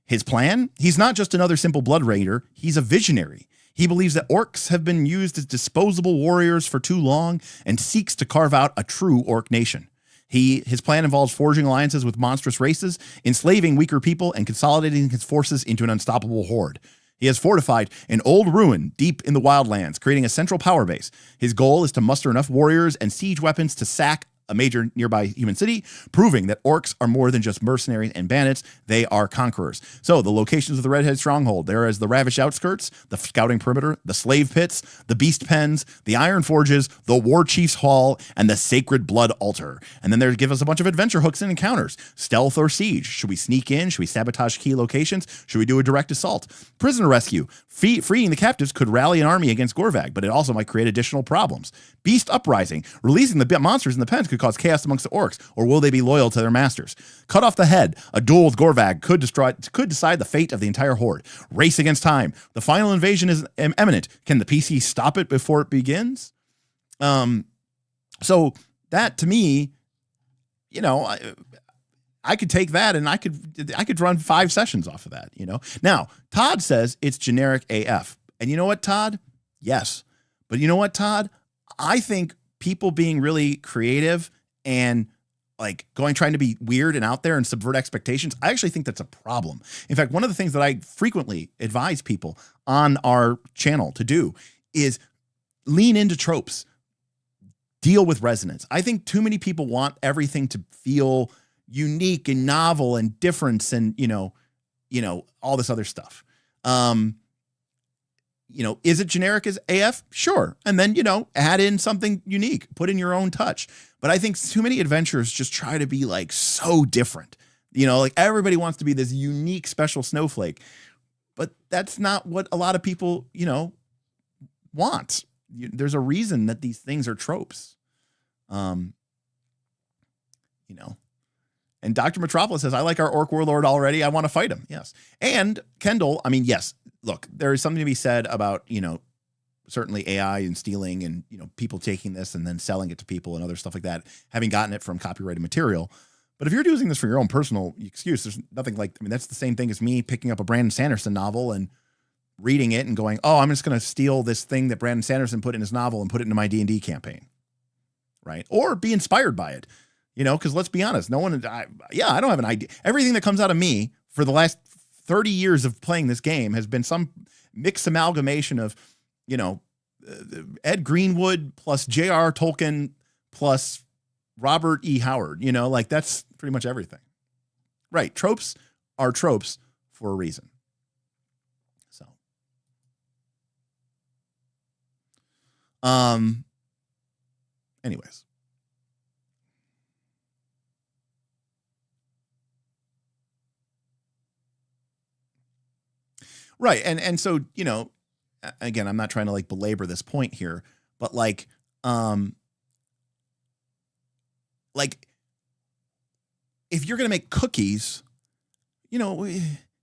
His plan? He's not just another simple blood raider, he's a visionary. He believes that orcs have been used as disposable warriors for too long and seeks to carve out a true orc nation. His plan involves forging alliances with monstrous races, enslaving weaker people, and consolidating his forces into an unstoppable horde. He has fortified an old ruin deep in the wildlands, creating a central power base. His goal is to muster enough warriors and siege weapons to sack a major nearby human city, proving that orcs are more than just mercenaries and bandits. They are conquerors. So the locations of the Redhead Stronghold, there is the Ravish Outskirts, the Scouting Perimeter, the Slave Pits, the Beast Pens, the Iron Forges, the War Chief's Hall, and the Sacred Blood Altar. And then they give us a bunch of adventure hooks and encounters. Stealth or siege. Should we sneak in? Should we sabotage key locations? Should we do a direct assault? Prisoner rescue. Freeing the captives could rally an army against Gorvag, but it also might create additional problems. Beast Uprising. Releasing the monsters in the pens could cause chaos amongst the orcs, or will they be loyal to their masters? Cut off the head. A duel with Gorvag could decide the fate of the entire horde. Race against time. The final invasion is imminent. Can the PC stop it before it begins? So that to me, you know, I could take that and I could run 5 sessions off of that, you know. Now, Todd says it's generic AF. And you know what, Todd? Yes. But you know what, Todd? I think people being really creative and like trying to be weird and out there and subvert expectations, I actually think that's a problem. In fact, one of the things that I frequently advise people on our channel to do is lean into tropes, deal with resonance. I think too many people want everything to feel unique and novel and difference and, you know, all this other stuff. You know, is it generic as AF? Sure. And then, you know, add in something unique, put in your own touch. But I think too many adventurers just try to be like so different. You know, like everybody wants to be this unique, special snowflake, but that's not what a lot of people, you know, want. There's a reason that these things are tropes. You know, and Dr. Metropolis says, I like our orc warlord already. I want to fight him. Yes. And Kendall, I mean, yes, look, there is something to be said about, you know, certainly AI and stealing and, you know, people taking this and then selling it to people and other stuff like that, having gotten it from copyrighted material. But if you're using this for your own personal excuse, there's nothing like, I mean, that's the same thing as me picking up a Brandon Sanderson novel and reading it and going, oh, I'm just going to steal this thing that Brandon Sanderson put in his novel and put it into my D&D campaign. Right. Or be inspired by it. You know, because let's be honest, I don't have an idea. Everything that comes out of me for the last 30 years of playing this game has been some mixed amalgamation of, you know, Ed Greenwood plus J.R. Tolkien plus Robert E. Howard. You know, like that's pretty much everything. Right. Tropes are tropes for a reason. So, anyways. Right. And so, you know, again, I'm not trying to like belabor this point here, but like if you're going to make cookies, you know,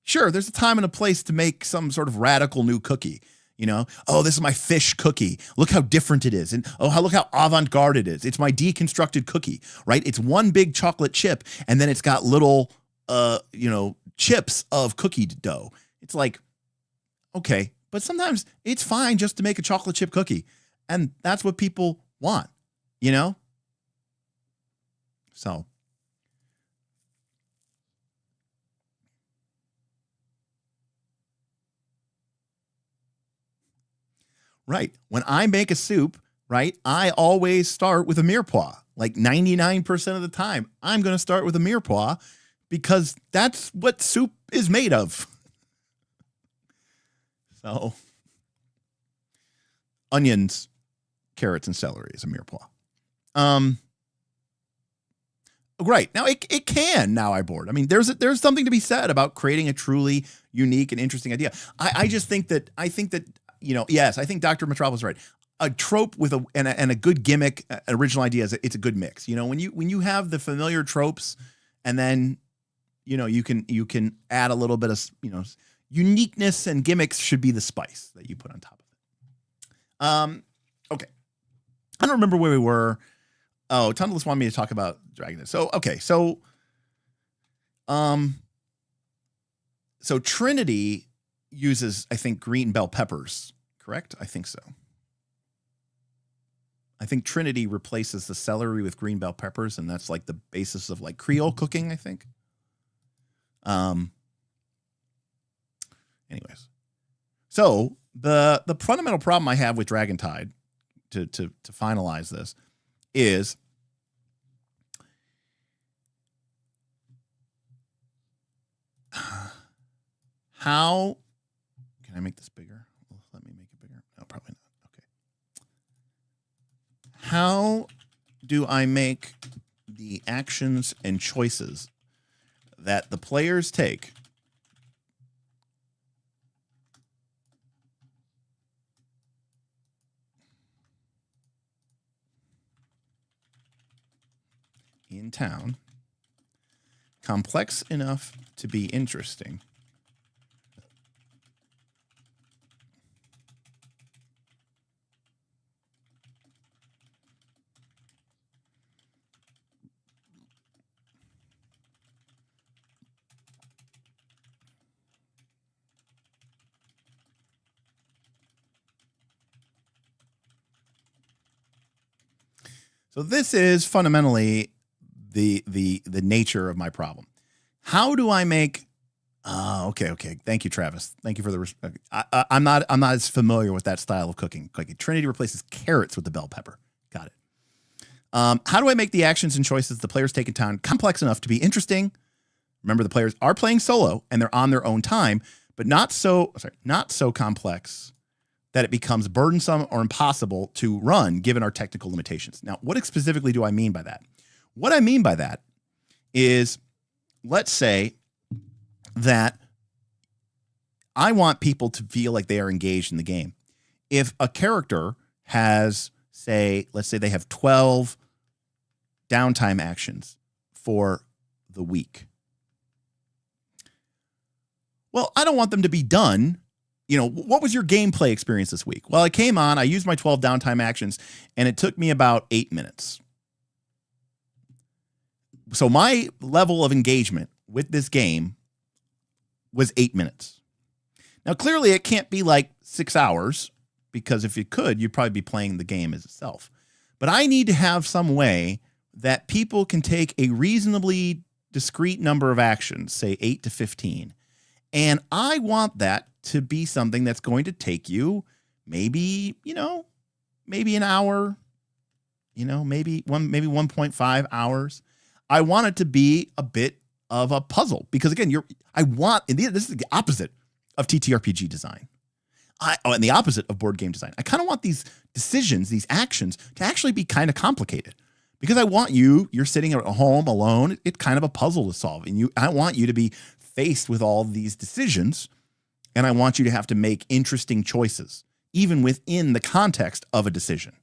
sure, there's a time and a place to make some sort of radical new cookie, you know, oh, this is my fish cookie. Look how different it is. And look how avant-garde it is. It's my deconstructed cookie, right? It's one big chocolate chip and then it's got little, you know, chips of cookie dough. It's like, okay, but sometimes it's fine just to make a chocolate chip cookie. And that's what people want, you know? So. Right. When I make a soup, right, I always start with a mirepoix. Like 99% of the time, I'm going to start with a mirepoix because that's what soup is made of. So, onions, carrots, and celery is a mirepoix. Right. Now it can now I board. I mean, there's something to be said about creating a truly unique and interesting idea. I think that, yes, I think Dr. Metropolis is right. A trope with a good gimmick, an original idea, it's a good mix. When you have the familiar tropes and then, you can add a little bit of, uniqueness, and gimmicks should be the spice that you put on top of it. Okay. I don't remember where we were. Oh, Tundless wanted me to talk about Dragon. So, okay. So Trinity uses, I think, green bell peppers, correct? I think so. I think Trinity replaces the celery with green bell peppers, and that's like the basis of like Creole cooking, I think. Anyways. So the fundamental problem I have with Dragon Tide to finalize this is how can I make this bigger? Let me make it bigger. No, probably not. Okay. How do I make the actions and choices that the players take in town complex enough to be interesting? So this is fundamentally the nature of my problem. How do I make? Okay. Thank you, Travis. Thank you for the. I'm not as familiar with that style of cooking. Like Trinity replaces carrots with the bell pepper. Got it. How do I make the actions and choices the players take in town complex enough to be interesting? Remember, the players are playing solo and they're on their own time, but not so complex that it becomes burdensome or impossible to run given our technical limitations. Now, what specifically do I mean by that? What I mean by that is, let's say that I want people to feel like they are engaged in the game. If a character has, let's say they have 12 downtime actions for the week. Well, I don't want them to be done. What was your gameplay experience this week? Well, I came on, I used my 12 downtime actions, and it took me about 8 minutes. So my level of engagement with this game was 8 minutes. Now, clearly, it can't be like 6 hours, because if it could, you'd probably be playing the game as itself. But I need to have some way that people can take a reasonably discrete number of actions, say 8 to 15, and I want that to be something that's going to take you maybe an hour, maybe 1.5 hours. I want it to be a bit of a puzzle, because again, this is the opposite of TTRPG design. And the opposite of board game design. I kind of want these decisions, these actions, to actually be kind of complicated, because I want you're sitting at home alone. It's kind of a puzzle to solve. And I want you to be faced with all these decisions, and I want you to have to make interesting choices, even within the context of a decision.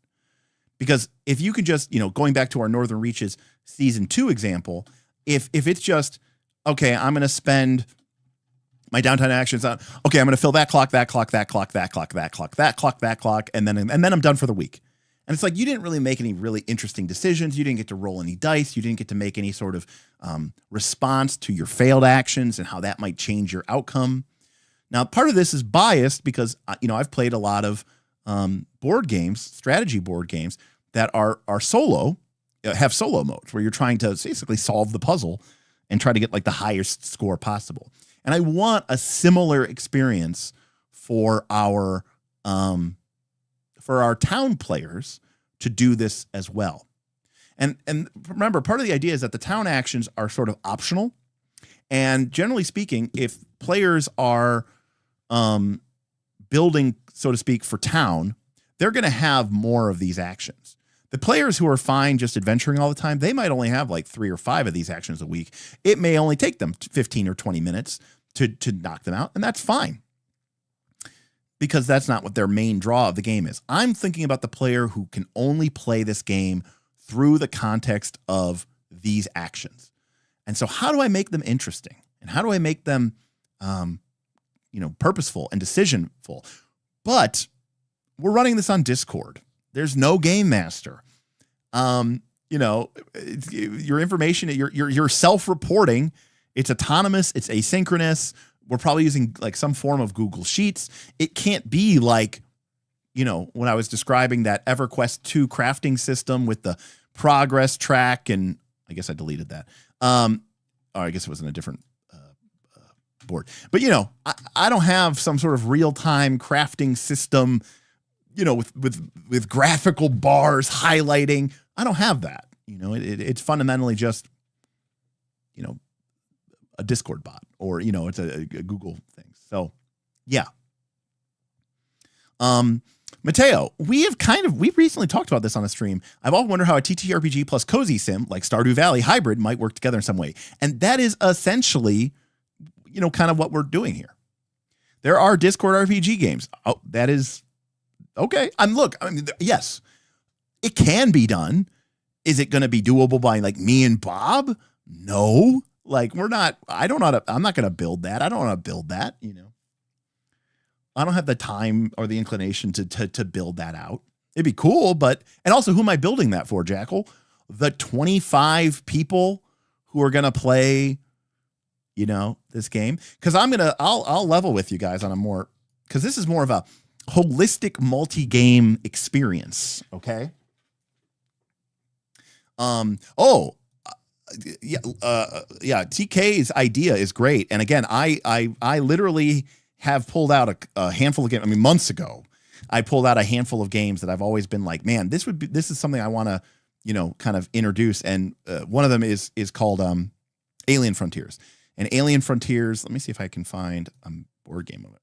Because if you could just, going back to our Northern Reaches season 2 example, if it's just, okay, I'm going to spend my downtime actions on, okay, I'm going to fill that clock, and then I'm done for the week. And it's like, you didn't really make any really interesting decisions. You didn't get to roll any dice. You didn't get to make any sort of response to your failed actions and how that might change your outcome. Now, part of this is biased because, I've played a lot of board games, strategy board games that are solo, have solo modes where you're trying to basically solve the puzzle and try to get like the highest score possible. And I want a similar experience for our town players to do this as well. And remember, part of the idea is that the town actions are sort of optional. And generally speaking, if players are building, so to speak, for town, they're going to have more of these actions. The players who are fine just adventuring all the time, they might only have like 3 or 5 of these actions a week. It may only take them 15 or 20 minutes to knock them out, and that's fine. Because that's not what their main draw of the game is. I'm thinking about the player who can only play this game through the context of these actions. And so how do I make them interesting? And how do I make them, purposeful and decisionful? But we're running this on Discord. There's no game master. Your information, you're self-reporting. It's autonomous. It's asynchronous. We're probably using like some form of Google Sheets. It can't be like, when I was describing that EverQuest 2 crafting system with the progress track, and I guess I deleted that. I guess it was in a different board. But, I don't have some sort of real-time crafting system, with graphical bars highlighting. I don't have that. It's fundamentally just, a Discord bot, or it's a Google thing. So yeah. Mateo, we recently talked about this on a stream. I've often wondered how a TTRPG plus cozy sim like Stardew Valley hybrid might work together in some way. And that is essentially, kind of what we're doing here. There are Discord RPG games. Oh, that is okay. Yes, it can be done. Is it going to be doable by like me and Bob? No. Like I'm not going to build that. I don't want to build that, I don't have the time or the inclination to build that out. It'd be cool, and also who am I building that for, Jackal? The 25 people who are going to play, this game. Cause I'll level with you guys on cause this is more of a holistic multi-game experience. Okay. TK's idea is great. And again, I literally have pulled out a handful of games. Months ago, I pulled out a handful of games that I've always been like, man, this is something I want to, kind of introduce. And one of them is called Alien Frontiers. And Alien Frontiers, let me see if I can find a board game of it.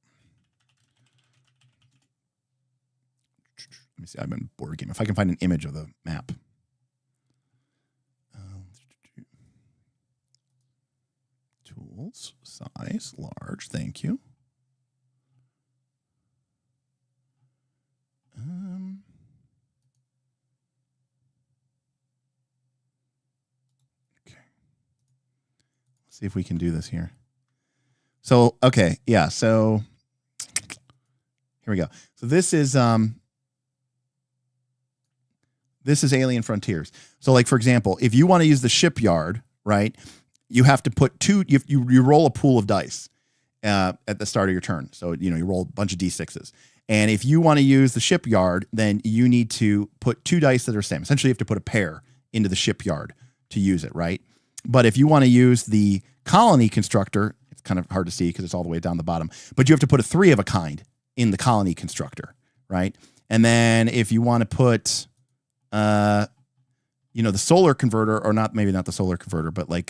Let me see, I'm in board game. If I can find an image of the map. Tools, size, large, thank you. Okay. Let's see if we can do this here. So, okay, yeah, so here we go. So this is Alien Frontiers. So like, for example, if you want to use the shipyard, right, you have to put you roll a pool of dice at the start of your turn. So, you roll a bunch of D6s. And if you want to use the shipyard, then you need to put 2 dice that are the same. Essentially, you have to put a pair into the shipyard to use it, right? But if you want to use the colony constructor, it's kind of hard to see because it's all the way down the bottom, but you have to put a 3 of a kind in the colony constructor, right? And then if you want to put, the solar converter, or maybe not the solar converter, but like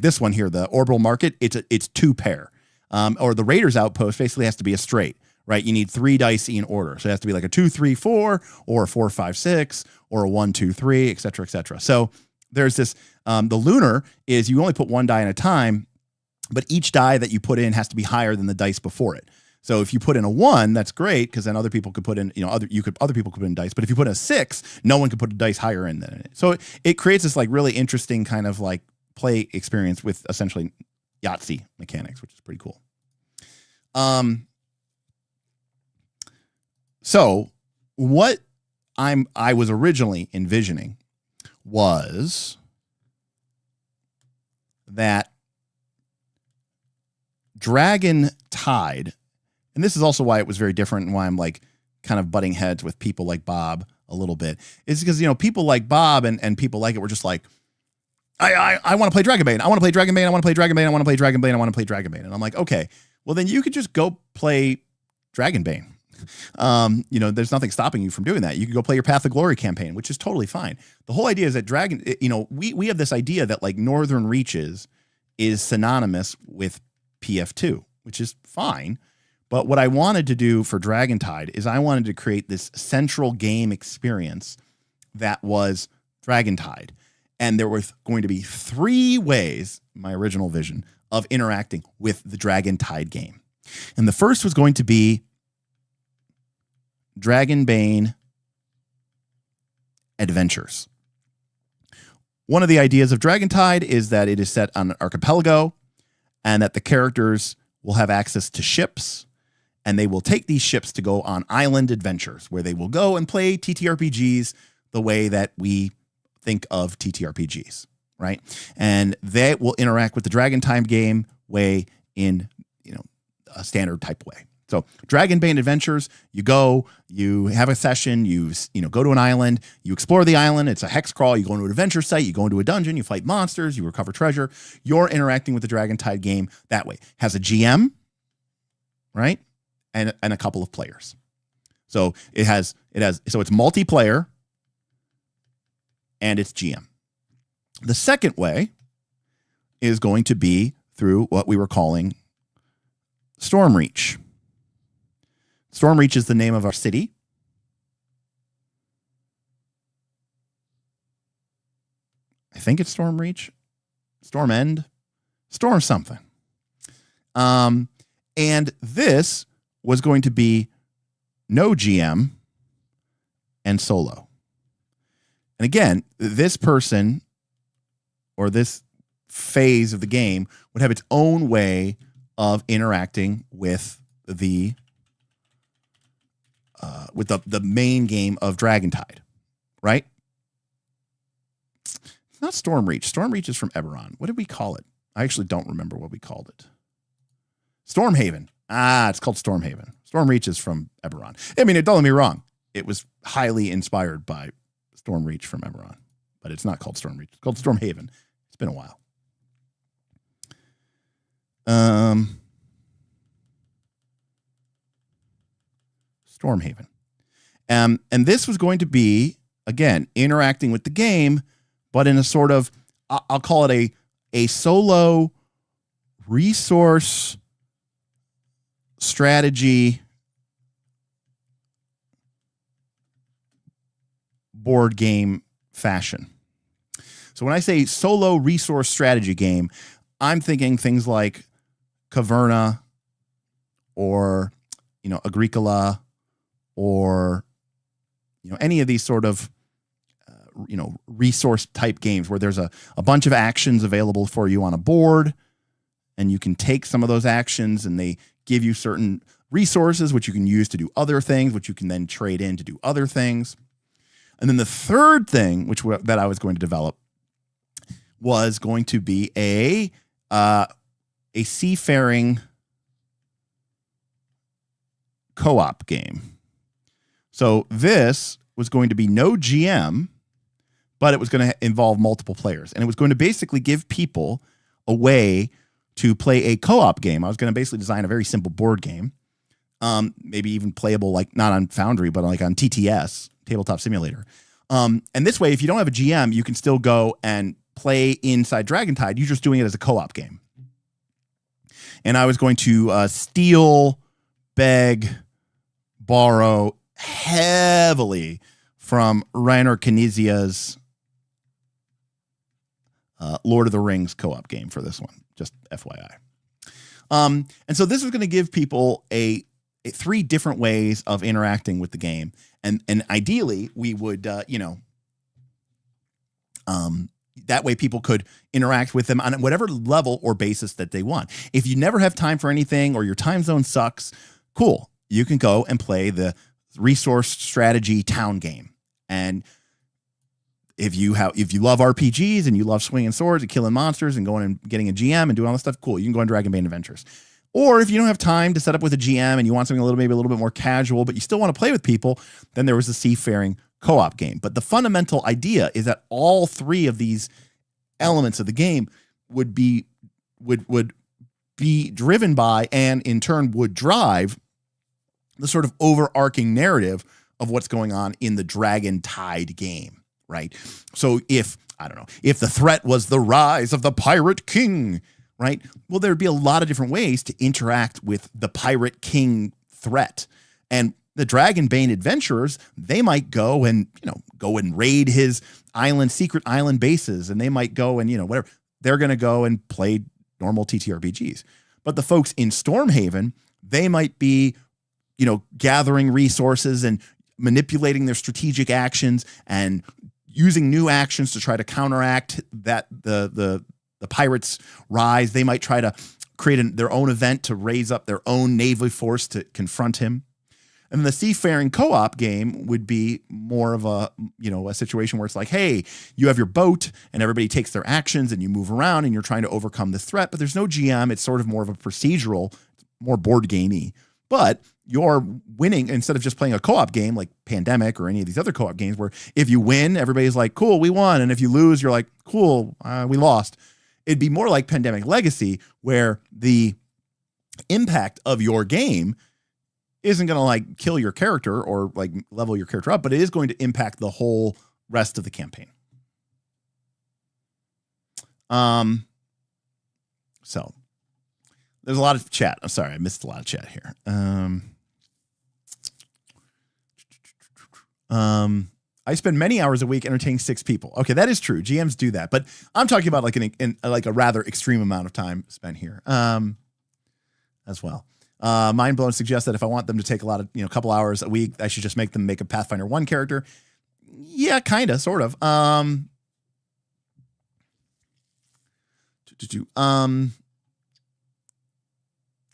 this one here, the orbital market, it's 2 pair. Or the Raiders outpost basically has to be a straight, right? You need 3 dice in order. So it has to be like a 2, 3, 4, or a 4, 5, 6, or a 1, 2, 3, et cetera, et cetera. So there's this, the lunar is you only put 1 die at a time, but each die that you put in has to be higher than the dice before it. So if you put in a 1, that's great, because then other people could put in, other people could put in dice. But if you put in a 6, no one could put a dice higher in than it. So it creates this like really interesting kind of like play experience with essentially Yahtzee mechanics, which is pretty cool. So what I was originally envisioning was that Dragon Tide, and this is also why it was very different and why I'm like kind of butting heads with people like Bob a little bit, is because, people like Bob and people like it were just like, I want to play Dragonbane. I want to play Dragonbane. I want to play Dragonbane. I want to play Dragonbane. I want to play Dragonbane. And I'm like, okay, well then you could just go play Dragonbane. There's nothing stopping you from doing that. You could go play your Path of Glory campaign, which is totally fine. The whole idea is that we have this idea that like Northern Reaches is synonymous with PF2, which is fine. But what I wanted to do for Dragon Tide is I wanted to create this central game experience that was Dragon Tide. And there was going to be 3 ways, my original vision, of interacting with the Dragon Tide game. And the first was going to be Dragonbane Adventures. One of the ideas of Dragon Tide is that it is set on an archipelago and that the characters will have access to ships, and they will take these ships to go on island adventures where they will go and play TTRPGs the way that we think of TTRPGs, right? And they will interact with the Dragon Tide game way in, a standard type way. So Dragonbane Adventures, you go, you have a session, you go to an island, you explore the island, it's a hex crawl, you go into an adventure site, you go into a dungeon, you fight monsters, you recover treasure. You're interacting with the Dragon Tide game that way. Has a GM, right? And a couple of players. So so it's multiplayer and it's GM. The second way is going to be through what we were calling Stormreach. Stormreach is the name of our city. I think it's Stormreach, Stormend, Storm something. And this was going to be no GM and solo. And again, this person or this phase of the game would have its own way of interacting with the main game of Dragon Tide, right? It's not Stormreach. Stormreach is from Eberron. What did we call it? I actually don't remember what we called it. Stormhaven. It's called Stormhaven. Stormreach is from Eberron. I mean, don't get me wrong. It was highly inspired by Stormreach from Eberron, but it's not called Stormreach. It's called Stormhaven. It's been a while. Stormhaven. And this was going to be, again, interacting with the game, but in a sort of, I'll call it a solo resource strategy board game fashion. So when I say solo resource strategy game, I'm thinking things like Caverna or, Agricola or, any of these sort of, resource type games where there's a bunch of actions available for you on a board, and you can take some of those actions and they give you certain resources, which you can use to do other things, which you can then trade in to do other things. And then the third thing, that I was going to develop, was going to be a seafaring co-op game. So this was going to be no GM, but it was going to involve multiple players. And it was going to basically give people a way to play a co-op game. I was going to basically design a very simple board game, maybe even playable, like not on Foundry, but like on TTS, Tabletop Simulator. And this way, if you don't have a GM, you can still go and play inside Dragon Tide. You're just doing it as a co-op game. And I was going to steal, beg, borrow heavily from Reiner Knizia's Lord of the Rings co-op game for this one, just FYI. And so this was going to give people a 3 different ways of interacting with the game. And ideally, we would, that way people could interact with them on whatever level or basis that they want. If you never have time for anything or your time zone sucks, cool. You can go and play the resource strategy town game. And if you love RPGs and you love swinging swords and killing monsters and going and getting a GM and doing all this stuff, cool. You can go on Dragonbane Adventures. Or if you don't have time to set up with a GM and you want something maybe a little bit more casual, but you still want to play with people, then there was the seafaring co-op game. But the fundamental idea is that all 3 of these elements of the game would be driven by, and in turn would drive, the sort of overarching narrative of what's going on in the Dragon Tide game, right? So if the threat was the rise of the Pirate King, right? Well, there'd be a lot of different ways to interact with the pirate king threat. And the Dragonbane adventurers, they might go and, raid his secret island bases, and they might go and, whatever. They're going to go and play normal TTRPGs. But the folks in Stormhaven, they might be, gathering resources and manipulating their strategic actions and using new actions to try to counteract that the pirates' rise. They might try to create their own event to raise up their own naval force to confront him. And the Seafaring co-op game would be more of a situation where it's like, hey, you have your boat and everybody takes their actions and you move around and you're trying to overcome this threat, but there's no GM. It's sort of more of a procedural, more board gamey. But you're winning instead of just playing a co-op game like Pandemic or any of these other co-op games where if you win, everybody's like, cool, we won. And if you lose, you're like, cool, we lost. It'd be more like Pandemic Legacy, where the impact of your game isn't going to like kill your character or like level your character up, but it is going to impact the whole rest of the campaign. So there's a lot of chat. I'm sorry, I missed a lot of chat here. I spend many hours a week entertaining 6 people. Okay, that is true. GMs do that, but I'm talking about like a rather extreme amount of time spent here as well. Mindblown suggests that if I want them to take a lot of, couple hours a week, I should just make them make a Pathfinder 1 character. Yeah, kind of, sort of.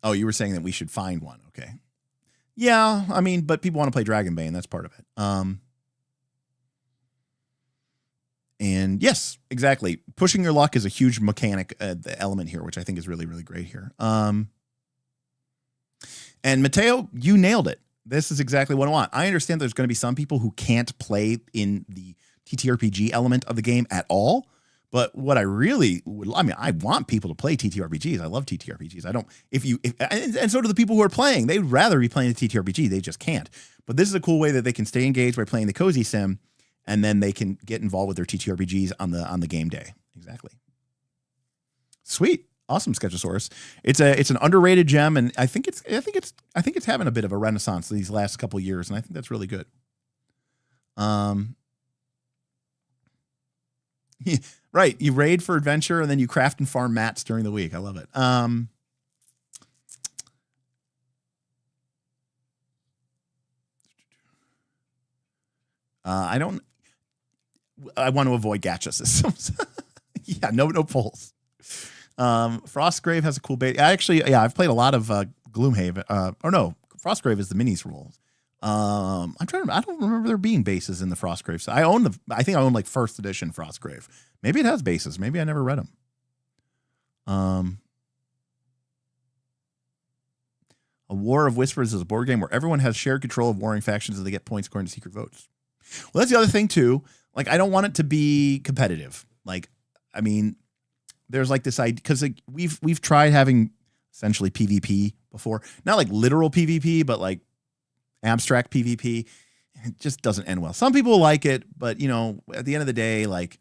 Oh, you were saying that we should find one. Okay. Yeah, I mean, but people want to play Dragonbane. That's part of it. And yes, exactly. Pushing your luck is a huge mechanic element here, which I think is really, really great here. And Mateo, you nailed it. This is exactly what I want. I understand there's going to be some people who can't play in the TTRPG element of the game at all. But what I really would, I want people to play TTRPGs. I love TTRPGs. And so do the people who are playing. They'd rather be playing a TTRPG. They just can't. But this is a cool way that they can stay engaged by playing the Cozy Sim, and then they can get involved with their TTRPGs on the game day. Exactly. Sweet. Awesome, Sketchosaurus. It's an underrated gem, and I think it's having a bit of a renaissance these last couple of years, and I think that's really good. Right, you raid for adventure, and then you craft and farm mats during the week. I love it. I want to avoid gacha systems. Yeah, no polls. Frostgrave has a cool base. I've played a lot of Gloomhaven. Frostgrave is the minis rules. I don't remember there being bases in the Frostgrave. So I think I own like first edition Frostgrave. Maybe it has bases. Maybe I never read them. A War of Whispers is a board game where everyone has shared control of warring factions and they get points according to secret votes. Well, that's the other thing too. Like, I don't want it to be competitive. Like, I mean, there's like this idea, because like we've tried having essentially PvP before, not like literal PvP, but like abstract PvP. It just doesn't end well. Some people like it, but at the end of the day, like,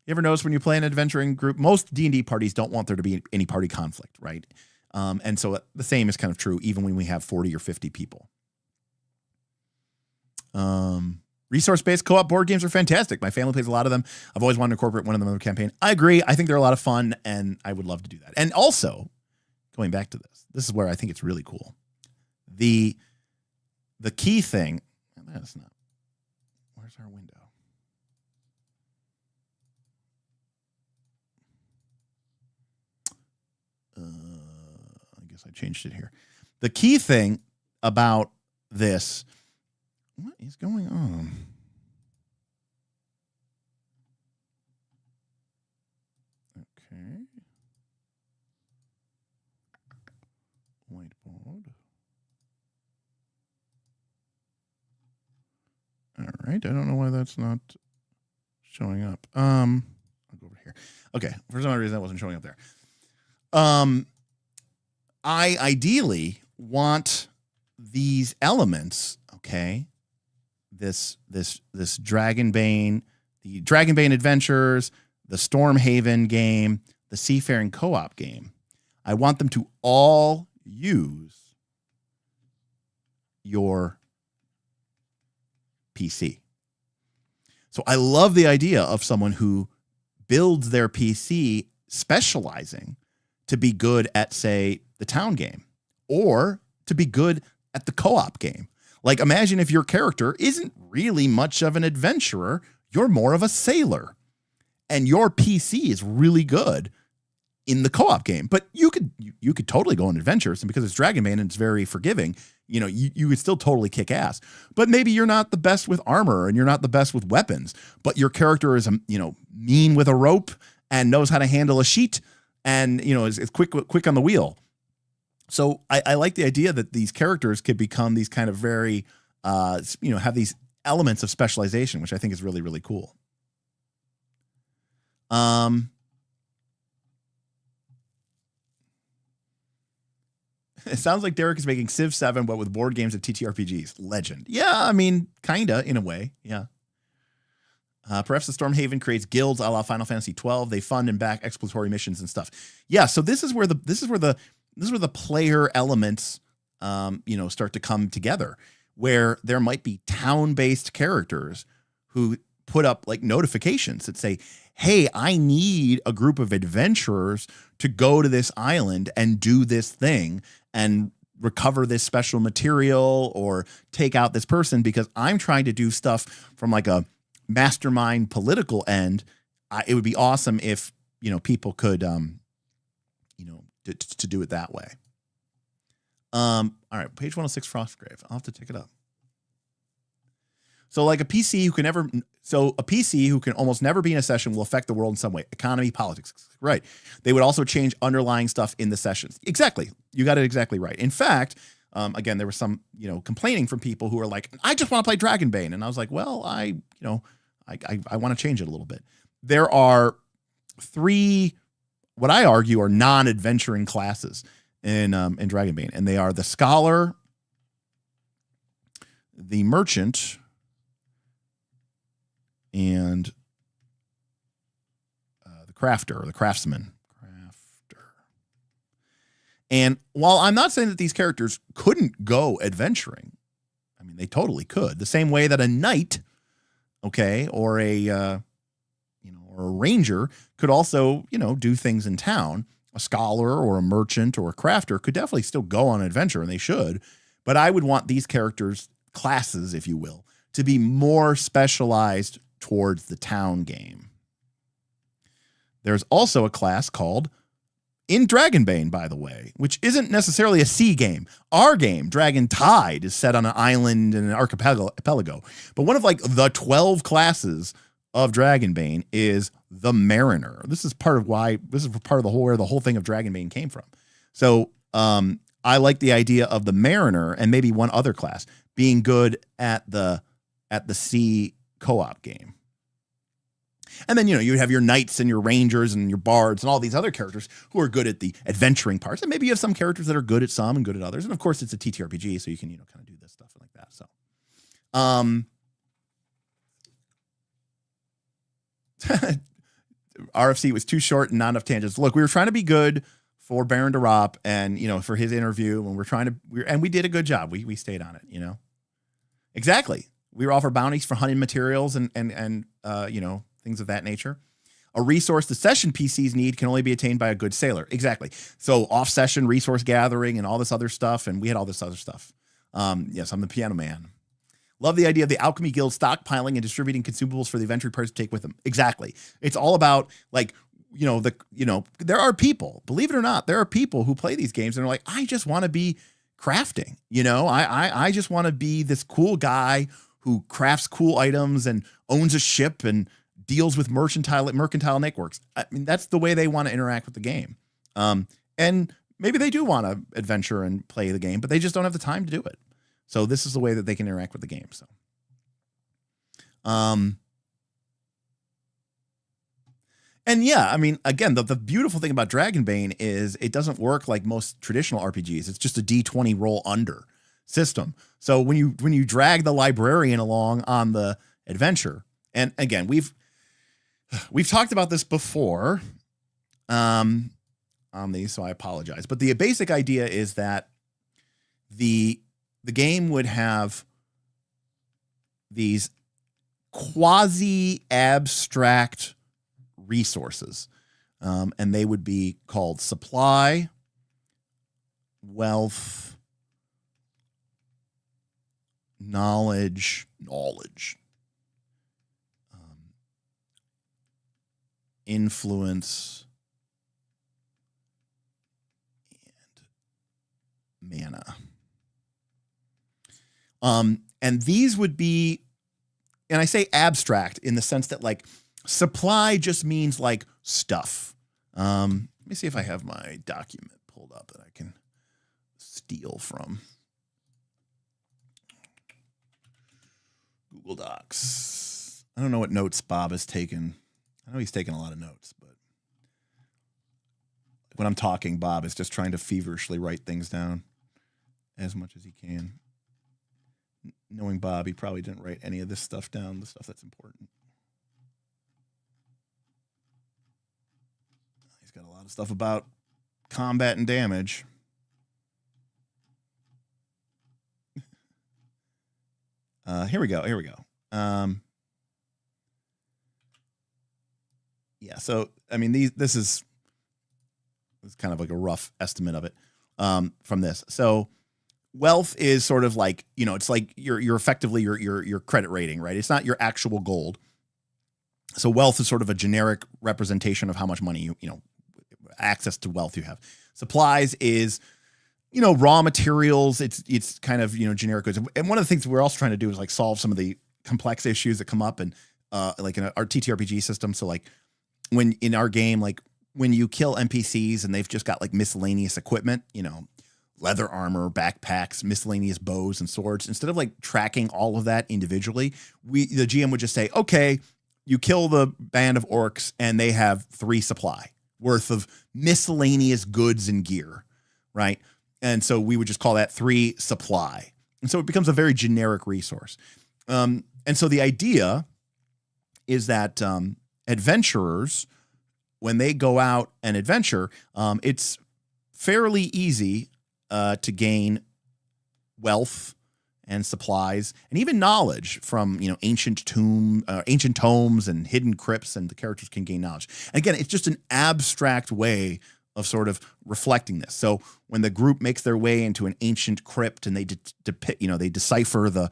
you ever notice when you play an adventuring group, most D&D parties don't want there to be any party conflict, right? And so the same is kind of true even when we have 40 or 50 people. Resource-based co-op board games are fantastic. My family plays a lot of them. I've always wanted to incorporate one of them in the campaign. I agree. I think they're a lot of fun, and I would love to do that. And also, going back to this is where I think it's really cool. The key thing, that's not, where's our window? I guess I changed it here. The key thing about this, what is going on? Okay. Whiteboard. All right. I don't know why that's not showing up. I'll go over here. Okay. For some reason that wasn't showing up there. I ideally want these elements, okay? This Dragonbane, the Dragonbane Adventures, the Stormhaven game, the Seafaring co-op game, I want them to all use your PC. So I love the idea of someone who builds their PC specializing to be good at, say, the town game or to be good at the co-op game. Like, imagine if your character isn't really much of an adventurer, you're more of a sailor, and your PC is really good in the co-op game. But you could totally go on adventures, and because it's Dragonbane and it's very forgiving, you know, you would still totally kick ass. But maybe you're not the best with armor and you're not the best with weapons, but your character is, mean with a rope and knows how to handle a sheet and, is quick on the wheel. So I like the idea that these characters could become these kind of very, have these elements of specialization, which I think is really, really cool. It sounds like Derek is making Civ 7, but with board games and TTRPGs. Legend. Yeah, I mean, kinda, in a way. Yeah. Perhaps the Stormhaven creates guilds a la Final Fantasy 12. They fund and back exploratory missions and stuff. Yeah, so this is where the player elements start to come together, where there might be town-based characters who put up like notifications that say, hey, I need a group of adventurers to go to this island and do this thing and recover this special material or take out this person because I'm trying to do stuff from like a mastermind political end. It would be awesome if, people could, to do it that way. All right, page 106, Frostgrave. I'll have to take it up. So like a PC who can almost never be in a session will affect the world in some way. Economy, politics. Right. They would also change underlying stuff in the sessions. Exactly. You got it exactly right. In fact, again, there was some, complaining from people who were like, I just want to play Dragonbane. And I was like, well, I want to change it a little bit. There are 3, what I argue are non-adventuring classes in Dragonbane. And they are the Scholar, the Merchant, and the Crafter, or the Craftsman. And while I'm not saying that these characters couldn't go adventuring, I mean, they totally could. The same way that a knight, or a ranger could also, do things in town. A scholar or a merchant or a crafter could definitely still go on an adventure, and they should. But I would want these characters, classes, if you will, to be more specialized towards the town game. There's also a class called, in Dragonbane, by the way, which isn't necessarily a sea game. Our game, Dragon Tide, is set on an island and an archipelago. But one of like the 12 classes of Dragonbane is the Mariner. This is part of where the whole thing of Dragonbane came from. So I like the idea of the Mariner and maybe one other class being good at the sea co-op game. And then, you'd have your knights and your rangers and your bards and all these other characters who are good at the adventuring parts. And maybe you have some characters that are good at some and good at others. And of course it's a TTRPG, so you can, kind of do this stuff like that. So, RFC was too short and not enough tangents. Look, we were trying to be good for Baron de Ropp and, for his interview, and we did a good job. We stayed on it, Exactly. We were offered bounties for hunting materials and things of that nature. A resource the session PCs need can only be attained by a good sailor. Exactly. So off-session resource gathering and all this other stuff, and we had all this other stuff. Yes, I'm the piano man. Love the idea of the Alchemy Guild stockpiling and distributing consumables for the adventure players to take with them. Exactly. It's all about there are people, believe it or not, there are people who play these games and are like, I just want to be crafting. I just want to be this cool guy who crafts cool items and owns a ship and deals with mercantile networks. I mean, that's the way they want to interact with the game. And maybe they do want to adventure and play the game, but they just don't have the time to do it. So this is the way that they can interact with the game. So, and yeah, I mean, again, the beautiful thing about Dragonbane is it doesn't work like most traditional RPGs. It's just a D20 roll under system. So when you drag the librarian along on the adventure, and again, we've talked about this before. on these, so I apologize. But the basic idea is that the game would have these quasi-abstract resources, and they would be called supply, wealth, knowledge, influence, and mana. And these would be, and I say abstract in the sense that like supply just means like stuff. Let me see if I have my document pulled up that I can steal from. Google Docs. I don't know what notes Bob has taken. I know he's taken a lot of notes, but when I'm talking, Bob is just trying to feverishly write things down as much as he can. Knowing Bob, he probably didn't write any of this stuff down, the stuff that's important. He's got a lot of stuff about combat and damage. Here we go. Yeah, so I mean, this is kind of like a rough estimate of it from this. So wealth is sort of like, you know, it's like you're effectively your credit rating, right? It's not your actual gold. So wealth is sort of a generic representation of how much money you know, access to wealth you have. Supplies is, you know, raw materials. It's kind of, you know, generic goods. And one of the things we're also trying to do is like solve some of the complex issues that come up and like in our TTRPG system. So like when in our game, like when you kill NPCs and they've just got like miscellaneous equipment, you know, leather armor, backpacks, miscellaneous bows and swords, instead of like tracking all of that individually, the GM would just say, okay, you kill the band of orcs and they have 3 supply worth of miscellaneous goods and gear, right? And so we would just call that 3 supply. And so it becomes a very generic resource. And so the idea is that adventurers, when they go out and adventure, it's fairly easy to gain wealth and supplies and even knowledge from, you know, ancient tomes and hidden crypts, and the characters can gain knowledge. And again, it's just an abstract way of sort of reflecting this. So when the group makes their way into an ancient crypt and they depict, you know, they decipher the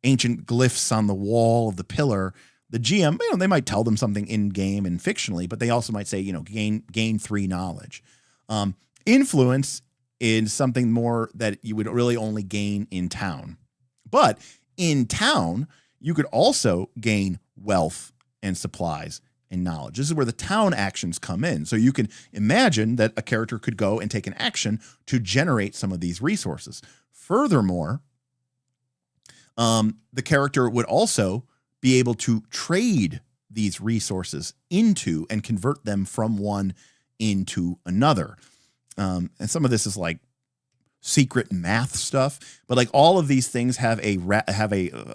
ancient glyphs on the wall of the pillar, the GM, you know, they might tell them something in game and fictionally, but they also might say, you know, gain 3 knowledge. Influence is something more that you would really only gain in town. But in town, you could also gain wealth and supplies and knowledge. This is where the town actions come in. So you can imagine that a character could go and take an action to generate some of these resources. Furthermore, the character would also be able to trade these resources into and convert them from one into another. And some of this is like secret math stuff, but like all of these things have a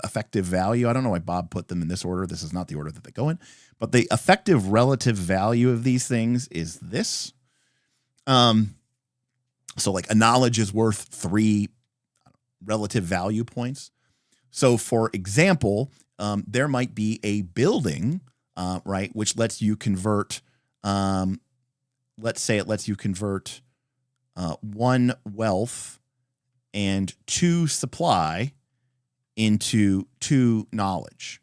effective value. I don't know why Bob put them in this order. This is not the order that they go in, but the effective relative value of these things is this. So like a knowledge is worth 3 relative value points. So for example, there might be a building, right, which lets you convert, let's say it lets you convert 1 wealth and 2 supply into 2 knowledge,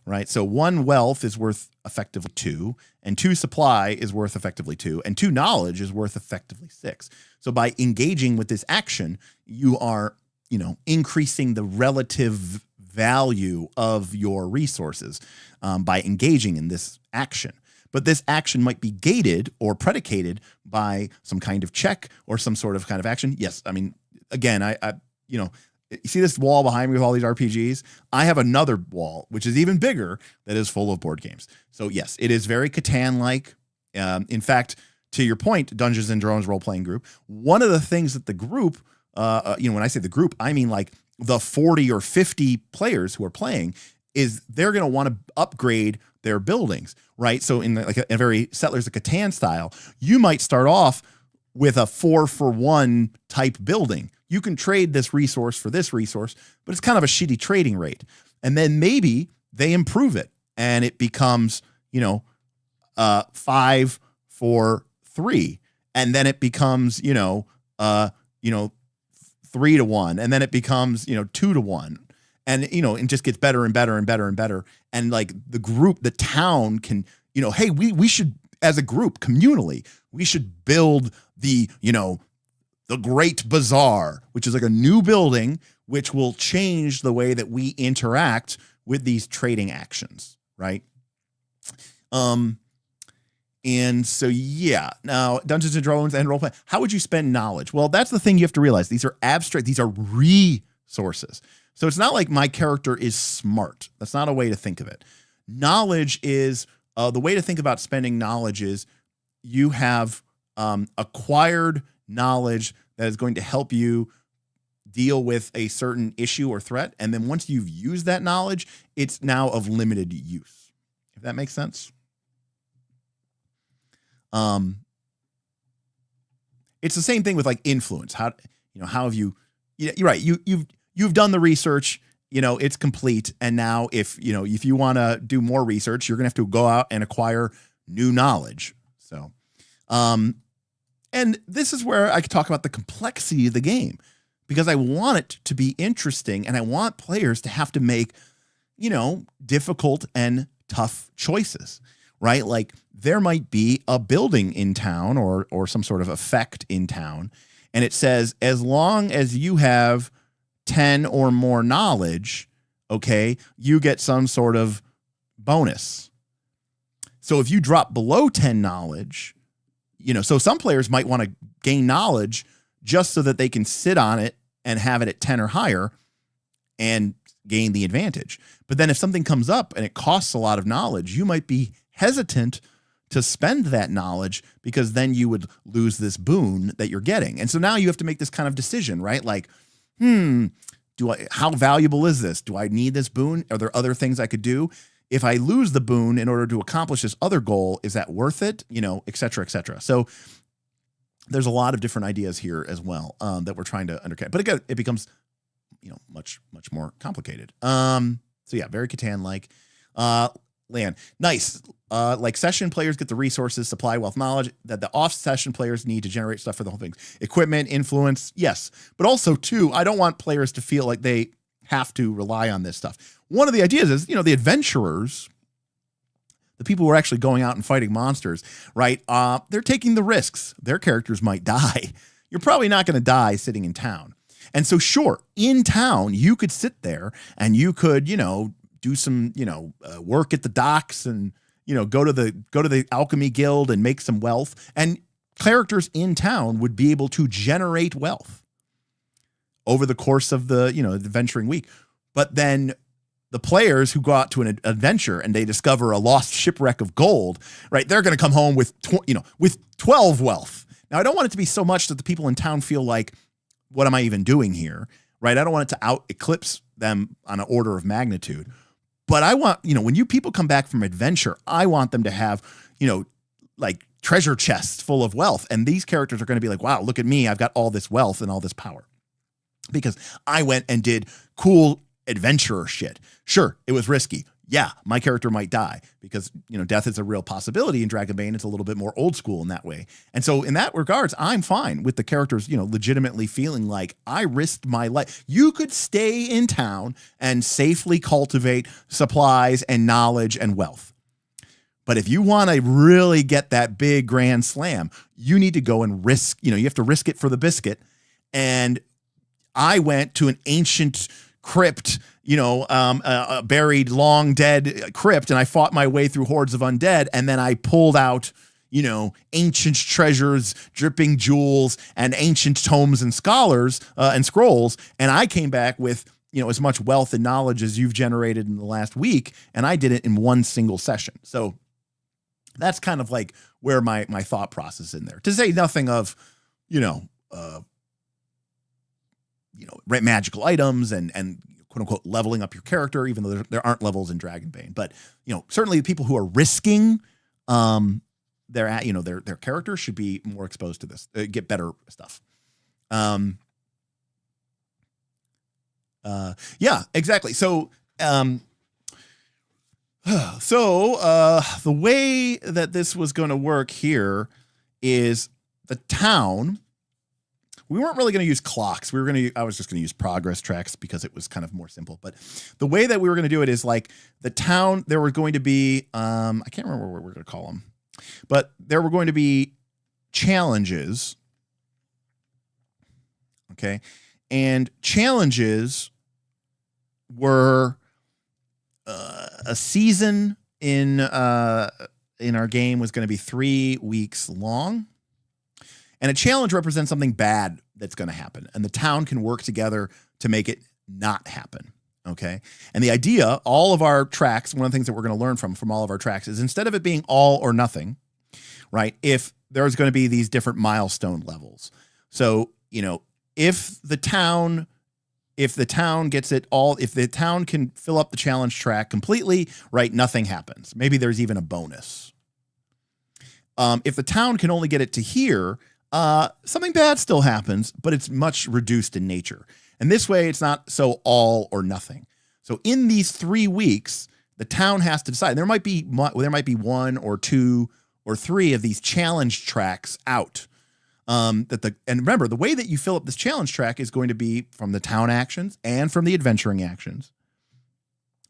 right? So 1 wealth is worth effectively 2, and 2 supply is worth effectively 2, and 2 knowledge is worth effectively 6. So by engaging with this action, you are, you know, increasing the relative value of your resources by engaging in this action. But this action might be gated or predicated by some kind of check or some sort of kind of action. Yes, I mean, again, I you know, you see this wall behind me with all these RPGs? I have another wall, which is even bigger, that is full of board games. So yes, it is very Catan-like. In fact, to your point, Dungeons and Dragons role-playing group, one of the things that the group, you know, when I say the group, I mean like the 40 or 50 players who are playing, is they're going to want to upgrade their buildings, right? So in like a very Settlers of Catan style, you might start off with a 4-for-1 type building. You can trade this resource for this resource, but it's kind of a shitty trading rate. And then maybe they improve it and it becomes, 5 for 3. And then it becomes, 3 to 1. And then it becomes, 2 to 1. And, it just gets better and better and better and better. And like the town can, hey, we should, as a group, communally, we should build the Great Bazaar, which is like a new building, which will change the way that we interact with these trading actions, right? And so, yeah, now Dungeons and Dragons and roleplay, how would you spend knowledge? Well, that's the thing you have to realize. These are abstract. These are resources. So it's not like my character is smart. That's not a way to think of it. Knowledge is, the way to think about spending knowledge is you have acquired knowledge that is going to help you deal with a certain issue or threat. And then once you've used that knowledge, it's now of limited use. If that makes sense. It's the same thing with like influence. How have you, you're right. You've done the research, it's complete. And now if you want to do more research, you're going to have to go out and acquire new knowledge. So, and this is where I could talk about the complexity of the game, because I want it to be interesting and I want players to have to make, difficult and tough choices, right? Like there might be a building in town or some sort of effect in town. And it says, as long as you have 10 or more knowledge, okay, you get some sort of bonus. So if you drop below 10 knowledge, so some players might want to gain knowledge just so that they can sit on it and have it at 10 or higher and gain the advantage. But then if something comes up and it costs a lot of knowledge, you might be hesitant to spend that knowledge because then you would lose this boon that you're getting. And so now you have to make this kind of decision, right? Like, how valuable is this? Do I need this boon? Are there other things I could do? If I lose the boon in order to accomplish this other goal, is that worth it? Et cetera, et cetera. So there's a lot of different ideas here as well that we're trying to understand. But again, it becomes, much, much more complicated. So yeah, very Catan-like. Land. Nice. Like session players get the resources, supply, wealth, knowledge that the off-session players need to generate stuff for the whole thing. Equipment, influence, yes. But also, too, I don't want players to feel like they have to rely on this stuff. One of the ideas is, the adventurers, the people who are actually going out and fighting monsters, right? They're taking the risks. Their characters might die. You're probably not going to die sitting in town. And so, sure, in town, you could sit there and you could, do some, work at the docks and, go to the alchemy guild and make some wealth. And characters in town would be able to generate wealth over the course of the, the adventuring week. But then the players who go out to an adventure and they discover a lost shipwreck of gold, right? They're going to come home with, with 12 wealth. Now, I don't want it to be so much that the people in town feel like, what am I even doing here? Right? I don't want it to out eclipse them on an order of magnitude. But I want, when you people come back from adventure, I want them to have, like treasure chests full of wealth. And these characters are going to be like, wow, look at me. I've got all this wealth and all this power because I went and did cool adventurer shit. Sure, it was risky. Yeah, my character might die because, death is a real possibility in Dragonbane. It's a little bit more old school in that way. And so in that regards, I'm fine with the characters, legitimately feeling like I risked my life. You could stay in town and safely cultivate supplies and knowledge and wealth. But if you want to really get that big grand slam, you need to go and risk, you have to risk it for the biscuit. And I went to an ancient crypt, buried, long dead crypt, and I fought my way through hordes of undead, and then I pulled out, ancient treasures, dripping jewels, and ancient tomes and scholars and scrolls, and I came back with, as much wealth and knowledge as you've generated in the last week, and I did it in one single session. So that's kind of like where my thought process in there. To say nothing of, magical items and quote unquote leveling up your character, even though there aren't levels in Dragonbane. But certainly the people who are risking their character should be more exposed to this, get better stuff. Yeah, exactly. So the way that this was going to work here is the town. We weren't really going to use clocks. I was just going to use progress tracks because it was kind of more simple. But the way that we were going to do it is like the town, there were going to be, I can't remember what we're going to call them, but there were going to be challenges. Okay. And challenges were a season in our game was going to be 3 weeks long. And a challenge represents something bad that's going to happen. And the town can work together to make it not happen. Okay. And the idea, all of our tracks, one of the things that we're going to learn from all of our tracks is instead of it being all or nothing, right? If there's going to be these different milestone levels. So, if the town gets it all, if the town can fill up the challenge track completely, right? Nothing happens. Maybe there's even a bonus. If the town can only get it to here, something bad still happens, but it's much reduced in nature. And this way it's not so all or nothing. So in these 3 weeks, the town has to decide. There might be 1 or 2 or 3 of these challenge tracks out. And remember, the way that you fill up this challenge track is going to be from the town actions and from the adventuring actions.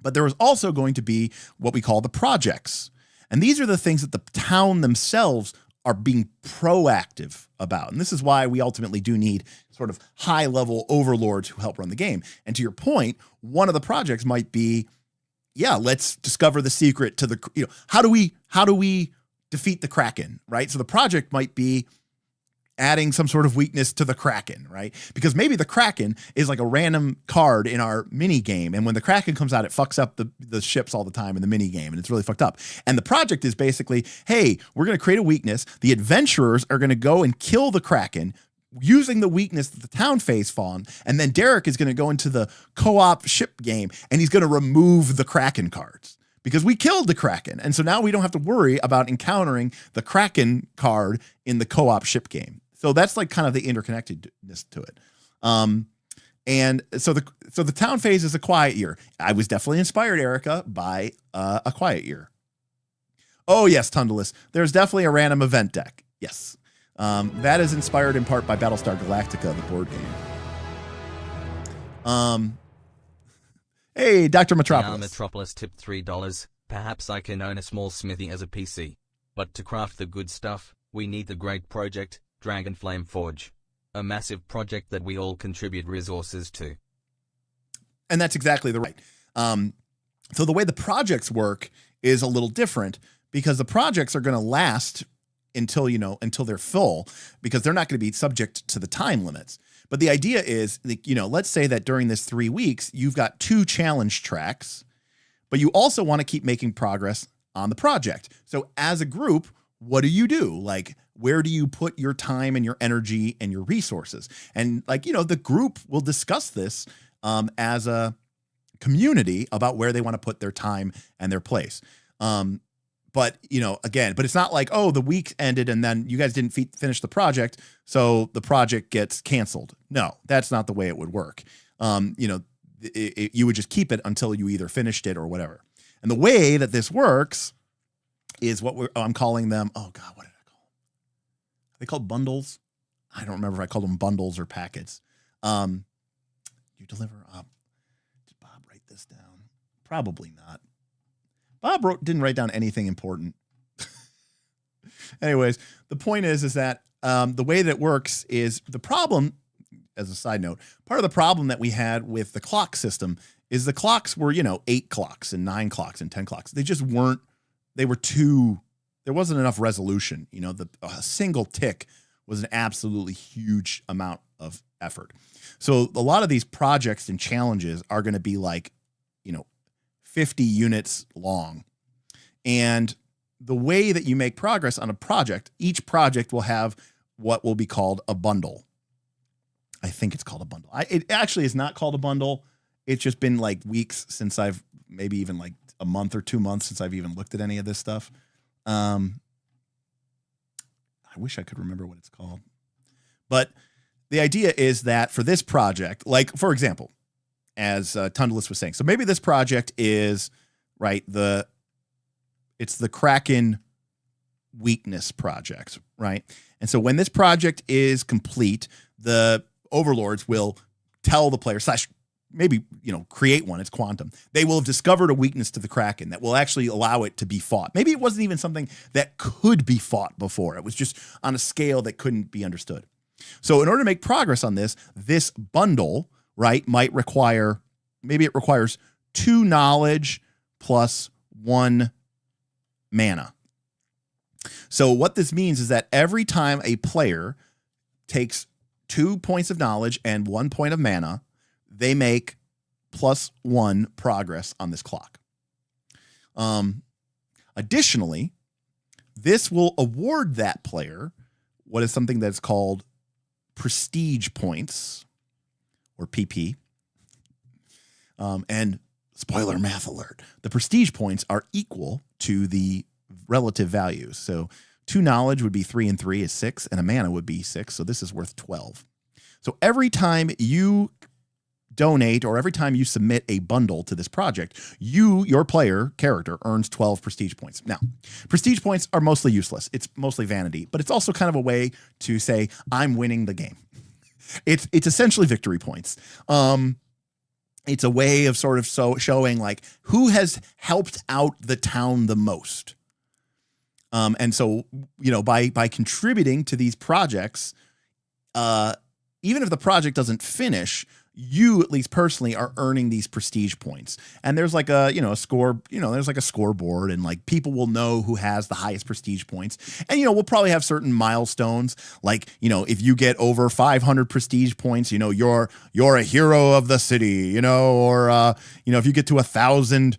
But there is also going to be what we call the projects. And these are the things that the town themselves are being proactive about. And this is why we ultimately do need sort of high-level overlords who help run the game. And to your point, one of the projects might be, let's discover the secret to the, how do we defeat the Kraken, right? So the project might be adding some sort of weakness to the Kraken, right? Because maybe the Kraken is like a random card in our mini game. And when the Kraken comes out, it fucks up the ships all the time in the mini game. And it's really fucked up. And the project is basically, hey, we're going to create a weakness. The adventurers are going to go and kill the Kraken using the weakness that the town faced on. And then Derek is going to go into the co-op ship game and he's going to remove the Kraken cards. Because we killed the Kraken. And so now we don't have to worry about encountering the Kraken card in the co-op ship game. So that's like kind of the interconnectedness to it. And so the town phase is a quiet year. I was definitely inspired, Erica, by a quiet year. Oh, yes, Tundalus. There's definitely a random event deck. Yes. That is inspired in part by Battlestar Galactica, the board game. Hey, Dr. Metropolis. Metropolis tipped $3. Perhaps I can own a small smithy as a PC. But to craft the good stuff, we need the great project, Dragonflame Forge. A massive project that we all contribute resources to. And that's exactly the right. So the way the projects work is a little different because the projects are going to last until they're full because they're not going to be subject to the time limits. But the idea is, let's say that during this 3 weeks, you've got 2 challenge tracks, but you also want to keep making progress on the project. So as a group, what do you do? Like, where do you put your time and your energy and your resources? And the group will discuss this as a community about where they want to put their time and their place. But it's not like, oh, the week ended and then you guys didn't finish the project, so the project gets canceled. No, that's not the way it would work. You would just keep it until you either finished it or whatever. And the way that this works is what I'm calling them. Oh God, what did I call them? Are they called bundles? I don't remember if I called them bundles or packets. You deliver up. Did Bob write this down? Probably not. Bob didn't write down anything important. Anyways, the point is that the way that it works is the problem, as a side note, part of the problem that we had with the clock system is the clocks were, 8 clocks and 9 clocks and 10 clocks. They just weren't, there wasn't enough resolution. A single tick was an absolutely huge amount of effort. So a lot of these projects and challenges are going to be like, 50 units long. And the way that you make progress on a project, each project will have what will be called a bundle. I think it's called a bundle. It actually is not called a bundle. it's just been like weeks since maybe even like a month or 2 months since I've even looked at any of this stuff. I wish I could remember what it's called. But the idea is that for this project, like, for example, as Tundless was saying, so maybe this project is, right, it's the Kraken weakness project, right? And so when this project is complete, the overlords will tell the player / maybe, create one. It's quantum. They will have discovered a weakness to the Kraken that will actually allow it to be fought. Maybe it wasn't even something that could be fought before. It was just on a scale that couldn't be understood. So in order to make progress on this bundle, right, might require, maybe it requires 2 knowledge plus 1 mana. So what this means is that every time a player takes 2 points of knowledge and 1 point of mana, they make +1 progress on this clock. Additionally, this will award that player what is something that's called prestige points, or PP. And spoiler math alert, the prestige points are equal to the relative values. So 2 knowledge would be 3 and 3 is 6, and a mana would be 6. So this is worth 12. So every time you donate or every time you submit a bundle to this project, your player character earns 12 prestige points. Now, prestige points are mostly useless. It's mostly vanity, but it's also kind of a way to say, I'm winning the game. It's essentially victory points. It's a way of sort of showing like who has helped out the town the most. And so, by contributing to these projects, even if the project doesn't finish, you at least personally are earning these prestige points. And there's like a score, there's like a scoreboard, and like people will know who has the highest prestige points. And, we'll probably have certain milestones. Like, if you get over 500 prestige points, you're a hero of the city, or, if you get to 1,000,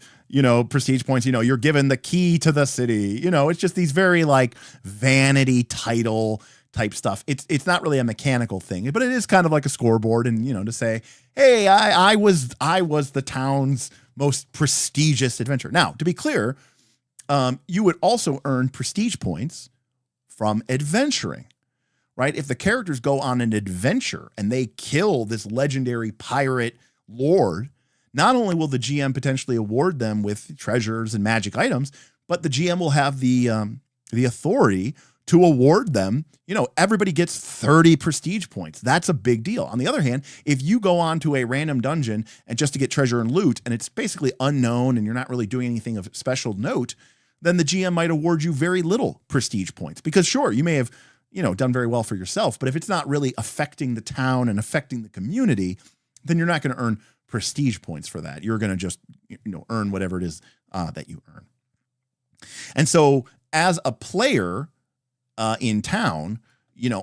prestige points, you're given the key to the city. It's just these very like vanity title type stuff. It's not really a mechanical thing, but it is kind of like a scoreboard, and to say, hey, I was the town's most prestigious adventurer. Now, to be clear, you would also earn prestige points from adventuring, right? If the characters go on an adventure and they kill this legendary pirate lord, not only will the GM potentially award them with treasures and magic items, but the GM will have the authority to award them, everybody gets 30 prestige points. That's a big deal. On the other hand, if you go on to a random dungeon and just to get treasure and loot, and it's basically unknown and you're not really doing anything of special note, then the GM might award you very little prestige points. Because sure, you may have, done very well for yourself, but if it's not really affecting the town and affecting the community, then you're not going to earn prestige points for that. You're going to just, earn whatever it is that you earn. And so as a player, in town,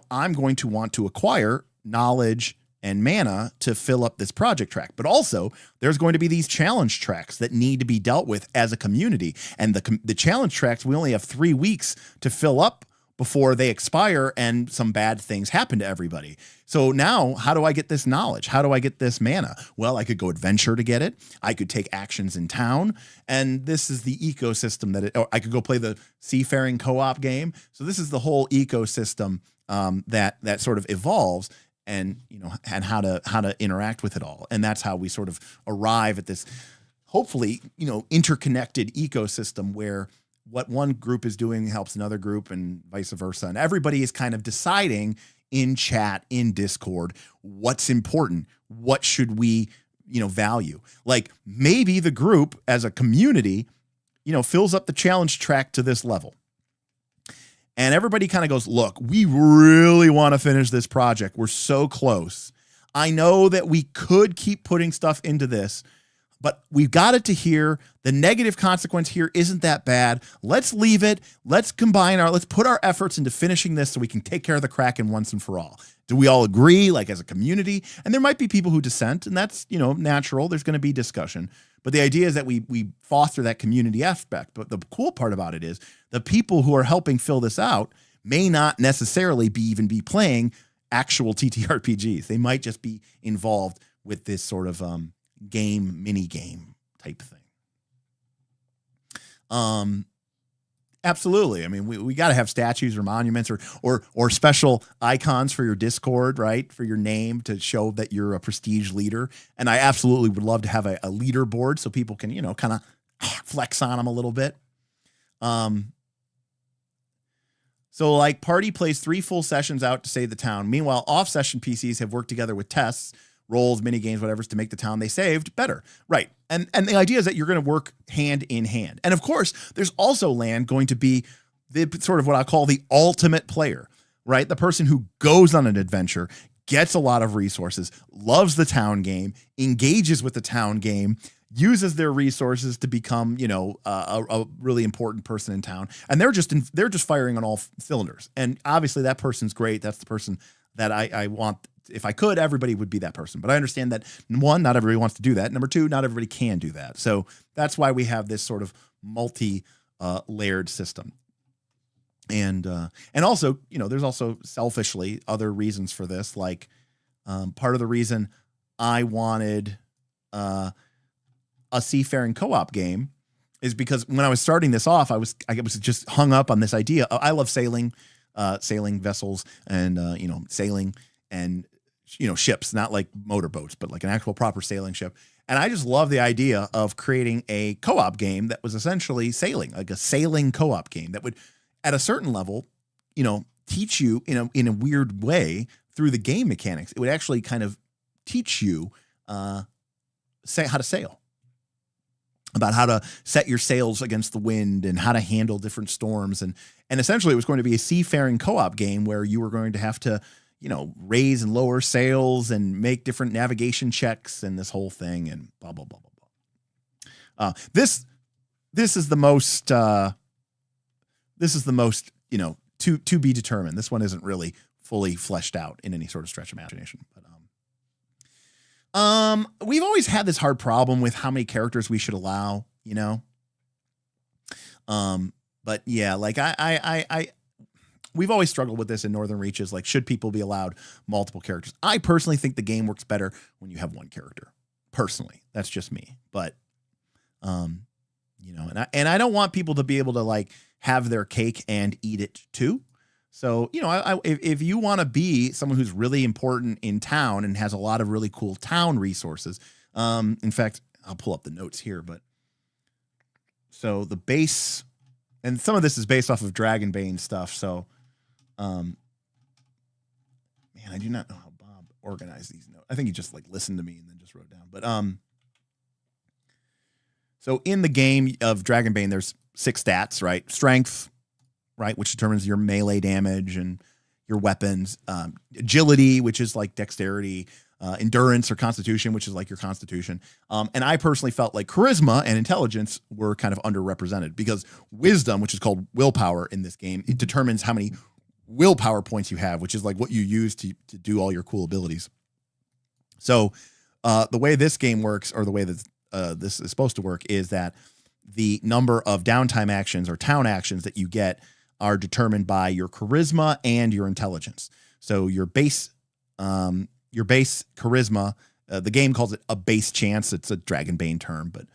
I'm going to want to acquire knowledge and mana to fill up this project track. But also, there's going to be these challenge tracks that need to be dealt with as a community. And the challenge tracks, we only have 3 weeks to fill up before they expire and some bad things happen to everybody. So now, how do I get this knowledge? How do I get this mana? Well, I could go adventure to get it. I could take actions in town. And this is the ecosystem or I could go play the Seafaring co-op game. So this is the whole ecosystem that sort of evolves and how to interact with it all. And that's how we sort of arrive at this, hopefully, interconnected ecosystem where what one group is doing helps another group and vice versa. And everybody is kind of deciding in chat, in Discord, what's important, what should we, value. Like maybe the group as a community, fills up the challenge track to this level. And everybody kind of goes, look, we really want to finish this project. We're so close. I know that we could keep putting stuff into this, but we've got it to here. The negative consequence here isn't that bad. Let's leave it. Let's put our efforts into finishing this so we can take care of the Kraken once and for all. Do we all agree, like as a community? And there might be people who dissent, and that's, natural. There's going to be discussion. But the idea is that we foster that community aspect. But the cool part about it is the people who are helping fill this out may not necessarily even be playing actual TTRPGs. They might just be involved with this sort of, mini game type thing. Absolutely. I mean, we got to have statues or monuments or special icons for your Discord, right? For your name to show that you're a prestige leader. And I absolutely would love to have a leaderboard so people can, kind of flex on them a little bit. So like party plays 3 full sessions out to save the town. Meanwhile, off session PCs have worked together with tests, roles, mini games, whatever, to make the town they saved better. Right. And the idea is that you're going to work hand in hand. And of course, there's also land going to be the sort of what I call the ultimate player, right? The person who goes on an adventure, gets a lot of resources, loves the town game, engages with the town game, uses their resources to become, a really important person in town. And they're just firing on all cylinders. And obviously that person's great. That's the person that I want. If I could, everybody would be that person. But I understand that, 1, not everybody wants to do that. Number 2, not everybody can do that. So that's why we have this sort of multi-layered system. And also, there's also selfishly other reasons for this. Like part of the reason I wanted a seafaring co-op game is because when I was starting this off, I was just hung up on this idea. I love sailing vessels and, sailing and, ships, not like motorboats, but like an actual proper sailing ship. And I just love the idea of creating a co-op game that was essentially sailing, like a sailing co-op game that would, at a certain level, teach you in a weird way through the game mechanics. It would actually kind of teach you how to sail, about how to set your sails against the wind and how to handle different storms. And essentially it was going to be a seafaring co-op game where you were going to have to, raise and lower sails and make different navigation checks and this whole thing and blah, blah, blah, blah, blah. This is the most, to be determined. This one isn't really fully fleshed out in any sort of stretch of imagination, but, we've always had this hard problem with how many characters we should allow, but yeah, like we've always struggled with this in Northern Reaches. Like, should people be allowed multiple characters? I personally think the game works better when you have one character. Personally, that's just me. But, and I don't want people to be able to like have their cake and eat it too. So, if you want to be someone who's really important in town and has a lot of really cool town resources, in fact, I'll pull up the notes here, but so the base, and some of this is based off of Dragonbane stuff. So, man, I do not know how Bob organized these notes. I think he just like listened to me and then just wrote down. But so in the game of Dragonbane, there's 6 stats, right? Strength, right, which determines your melee damage and your weapons. Agility, which is like dexterity. Endurance or constitution, which is like your constitution. And I personally felt like charisma and intelligence were kind of underrepresented because wisdom, which is called willpower in this game, it determines how many willpower points you have, which is like what you use to do all your cool abilities. So the way this game works, or the way that this is supposed to work, is that the number of downtime actions or town actions that you get are determined by your charisma and your intelligence. So your base charisma, the game calls it a base chance. It's a Dragonbane term, but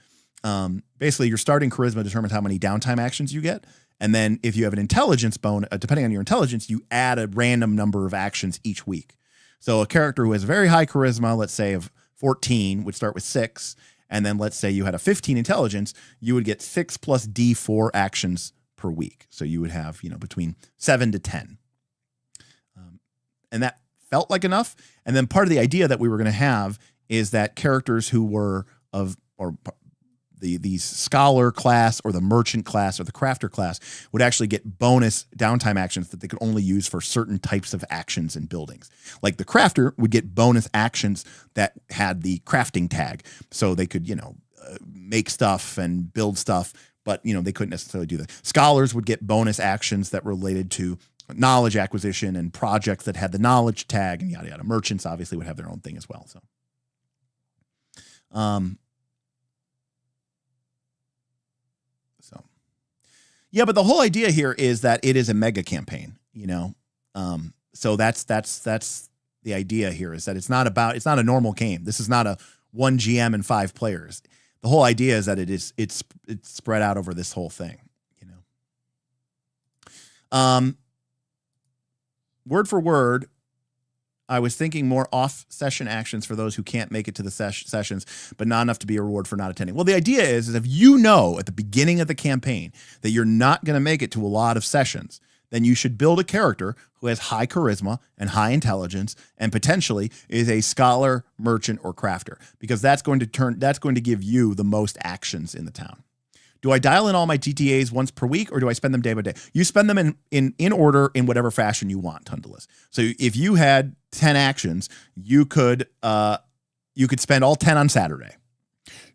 basically your starting charisma determines how many downtime actions you get. And then if you have an intelligence bonus, depending on your intelligence, you add a random number of actions each week. So a character who has very high charisma, let's say of 14, would start with 6. And then let's say you had a 15 intelligence, you would get 6 plus D4 actions per week. So you would have, between 7 to 10. And that felt like enough. And then part of the idea that we were going to have is that characters who were the scholar class or the merchant class or the crafter class would actually get bonus downtime actions that they could only use for certain types of actions in buildings. Like the crafter would get bonus actions that had the crafting tag. So they could, make stuff and build stuff, but, they couldn't necessarily do that. Scholars would get bonus actions that related to knowledge acquisition and projects that had the knowledge tag and yada, yada. Merchants obviously would have their own thing as well. So, yeah, but the whole idea here is that it is a mega campaign, so that's the idea here, is that it's not a normal game. This is not a one GM and 5 players. The whole idea is that it's spread out over this whole thing, you know. Word for word, I was thinking more off-session actions for those who can't make it to the sessions, but not enough to be a reward for not attending. Well, the idea is if you know at the beginning of the campaign that you're not going to make it to a lot of sessions, then you should build a character who has high charisma and high intelligence and potentially is a scholar, merchant, or crafter, because that's going to give you the most actions in the town. Do I dial in all my TTAs once per week, or do I spend them day by day? You spend them in order in whatever fashion you want, Tundalus. So if you had 10 actions, you could spend all 10 on Saturday.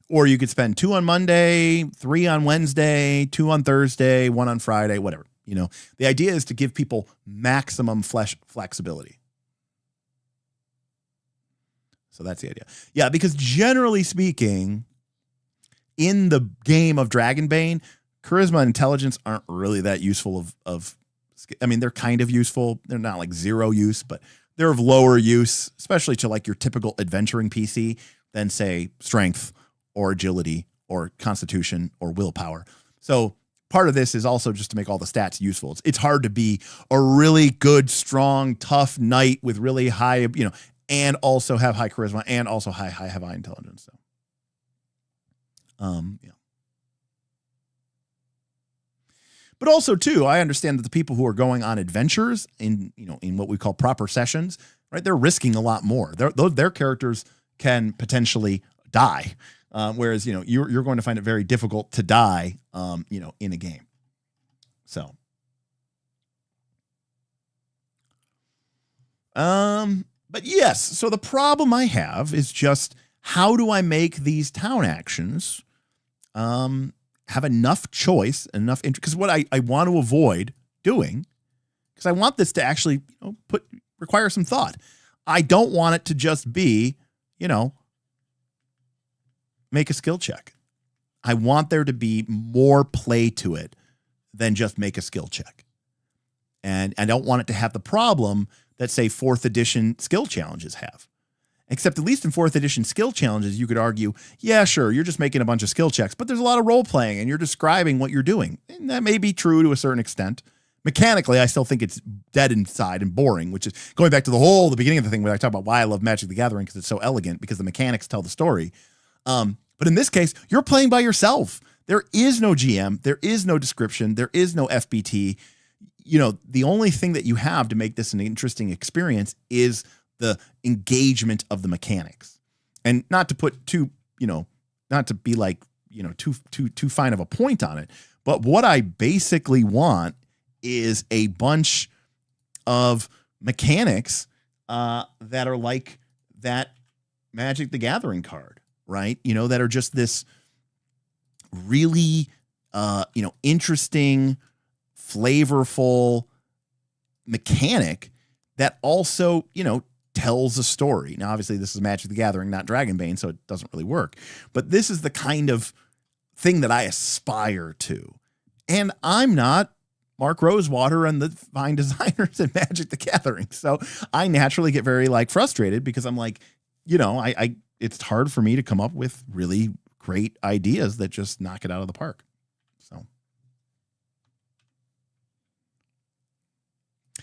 Or you could spend 2 on Monday, 3 on Wednesday, 2 on Thursday, 1 on Friday, whatever. You know, the idea is to give people maximum flexibility. So that's the idea. Yeah, because generally speaking, in the game of Dragonbane, charisma and intelligence aren't really that useful I mean, they're kind of useful. They're not like zero use, but they're of lower use, especially to like your typical adventuring PC than say strength or agility or constitution or willpower. So part of this is also just to make all the stats useful. It's hard to be a really good, strong, tough knight with really high, you know, and also have high charisma and also have high intelligence. So, yeah. But also too, I understand that the people who are going on adventures in what we call proper sessions, right? They're risking a lot more. Their characters can potentially die. Whereas, you're going to find it very difficult to die, in a game. So, but yes, so the problem I have is just how do I make these town actions, have enough choice, enough interest? Because what I want to avoid doing, because I want this to actually, require some thought. I don't want it to just be, make a skill check. I want there to be more play to it than just make a skill check. And I don't want it to have the problem that, say, 4th edition skill challenges have. Except at least in 4th edition skill challenges, you could argue, yeah, sure, you're just making a bunch of skill checks, but there's a lot of role playing and you're describing what you're doing. And that may be true to a certain extent. Mechanically, I still think it's dead inside and boring, which is going back to the beginning of the thing where I talk about why I love Magic the Gathering, because it's so elegant, because the mechanics tell the story. But in this case, you're playing by yourself. There is no GM. There is no description. There is no FBT. The only thing that you have to make this an interesting experience is the engagement of the mechanics. And not to put not to be like, too fine of a point on it. But what I basically want is a bunch of mechanics that are like that Magic the Gathering card. Right? That are just this really, interesting, flavorful mechanic that also, tells a story. Now, obviously, this is Magic the Gathering, not Dragonbane, so it doesn't really work. But this is the kind of thing that I aspire to. And I'm not Mark Rosewater and the fine designers at Magic the Gathering. So I naturally get very frustrated because I'm like, it's hard for me to come up with really great ideas that just knock it out of the park. So,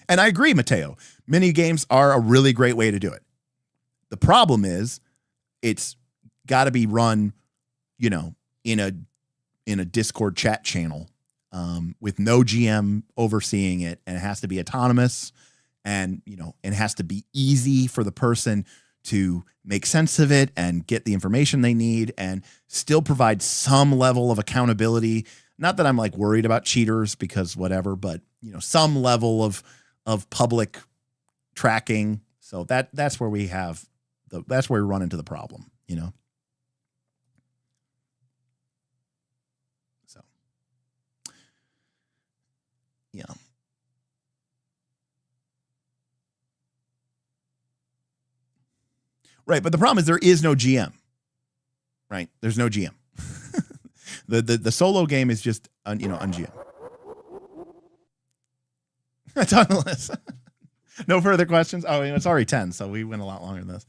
and I agree, Mateo, mini games are a really great way to do it. The problem is it's got to be run, in a Discord chat channel, with no GM overseeing it. And it has to be autonomous and, it has to be easy for the person to make sense of it and get the information they need and still provide some level of accountability. Not that I'm worried about cheaters, because whatever, but some level of public tracking. So that's where we run into the problem, So, yeah. Right, but the problem is there is no GM. Right, there's no GM. the solo game is just un-GM. Tunnelist. No further questions. Oh, it's already 10, so we went a lot longer than this.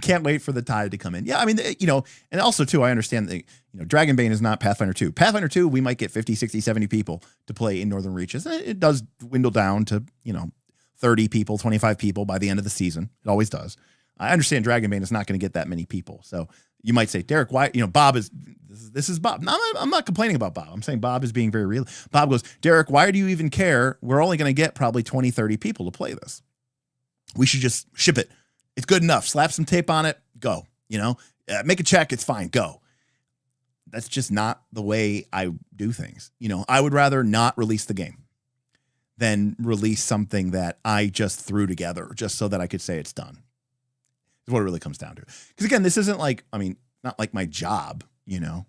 Can't wait for the tide to come in. Yeah, I mean, you know, and also too, I understand that, you know, Dragonbane is not Pathfinder 2. Pathfinder 2, we might get 50, 60, 70 people to play in Northern Reaches. It does dwindle down to, you know, 30 people, 25 people by the end of the season. It always does. I understand Dragonbane is not going to get that many people. So you might say, Derek, why, you know, Bob is, this is Bob. No, I'm not complaining about Bob. I'm saying Bob is being very real. Bob goes, Derek, why do you even care? We're only going to get probably 20, 30 people to play this. We should just ship it. It's good enough. Slap some tape on it. Go, you know, make a check. It's fine. Go. That's just not the way I do things. You know, I would rather not release the game than release something that I just threw together just so that I could say it's done. Is what it really comes down to. Because again, this isn't like, I mean, not like my job, you know?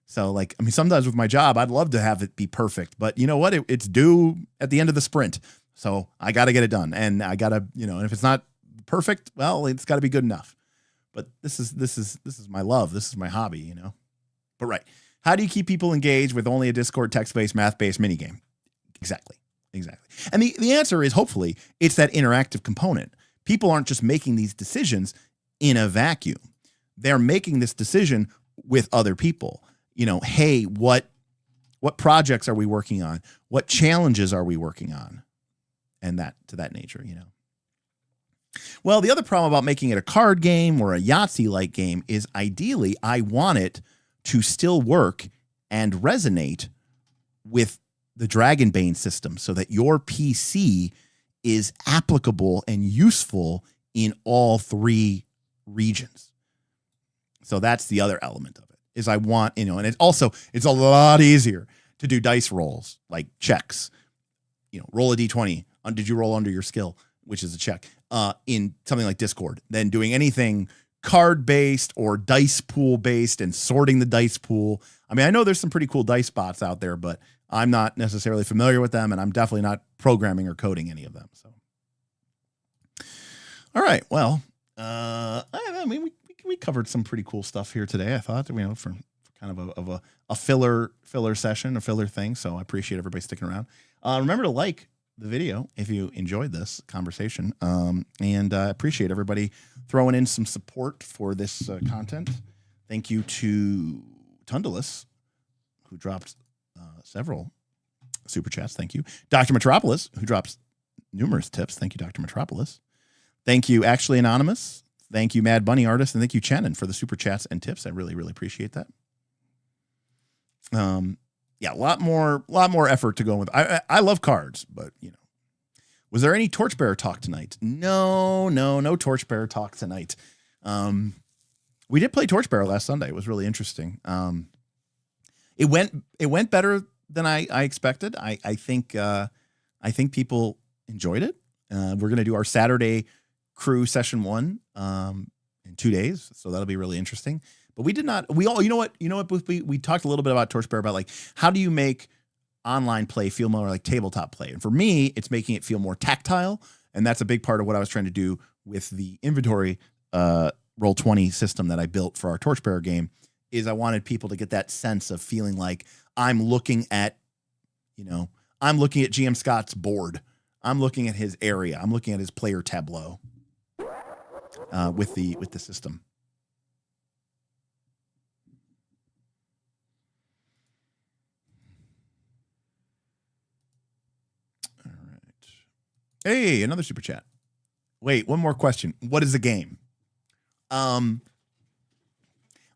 So like, I mean, sometimes with my job, I'd love to have it be perfect, but you know what? It's due at the end of the sprint. So I got to get it done, and I got to, you know, and if it's not perfect, well, it's got to be good enough. But this is my love. This is my hobby, you know? But right. How do you keep people engaged with only a Discord text-based, math-based minigame? Exactly. And the answer is, hopefully, it's that interactive component. People aren't just making these decisions in a vacuum. They're making this decision with other people. You know, hey, what projects are we working on? What challenges are we working on? And that to that nature, you know. Well, the other problem about making it a card game or a Yahtzee-like game is ideally I want it to still work and resonate with the Dragonbane system so that your PC is applicable and useful in all three regions. So that's the other element of it, is I want, you know, and it's a lot easier to do dice rolls, like checks, you know, roll a D20. Did you roll under your skill, which is a check, in something like Discord, than doing anything card-based or dice pool-based and sorting the dice pool. I mean, I know there's some pretty cool dice bots out there, but I'm not necessarily familiar with them, and I'm definitely not programming or coding any of them. So, all right, well, I mean, we covered some pretty cool stuff here today. I thought, you know, for kind of a filler session, a filler thing. So I appreciate everybody sticking around. Remember to like the video if you enjoyed this conversation, and appreciate everybody throwing in some support for this content. Thank you to Tundalus, who dropped several super chats. Thank you. Dr. Metropolis, who drops numerous tips. Thank you, Dr. Metropolis. Thank you, Actually Anonymous. Thank you, Mad Bunny Artist, and thank you, Channon, for the super chats and tips. I really, really appreciate that. Yeah, a lot more effort to go with. I love cards, but you know, was there any Torchbearer talk tonight? No Torchbearer talk tonight. We did play Torchbearer last Sunday. It was really interesting. It went better than I expected. I think people enjoyed it. We're gonna do our Saturday crew session 1 in 2 days, so that'll be really interesting. But we did not. You know what, Booth? We talked a little bit about Torchbearer, about like, how do you make online play feel more like tabletop play? And for me, it's making it feel more tactile, and that's a big part of what I was trying to do with the inventory Roll20 system that I built for our Torchbearer game. Is I wanted people to get that sense of feeling like I'm looking at GM Scott's board. I'm looking at his area. I'm looking at his player tableau with the system. All right. Hey, another super chat. Wait, one more question. What is a game?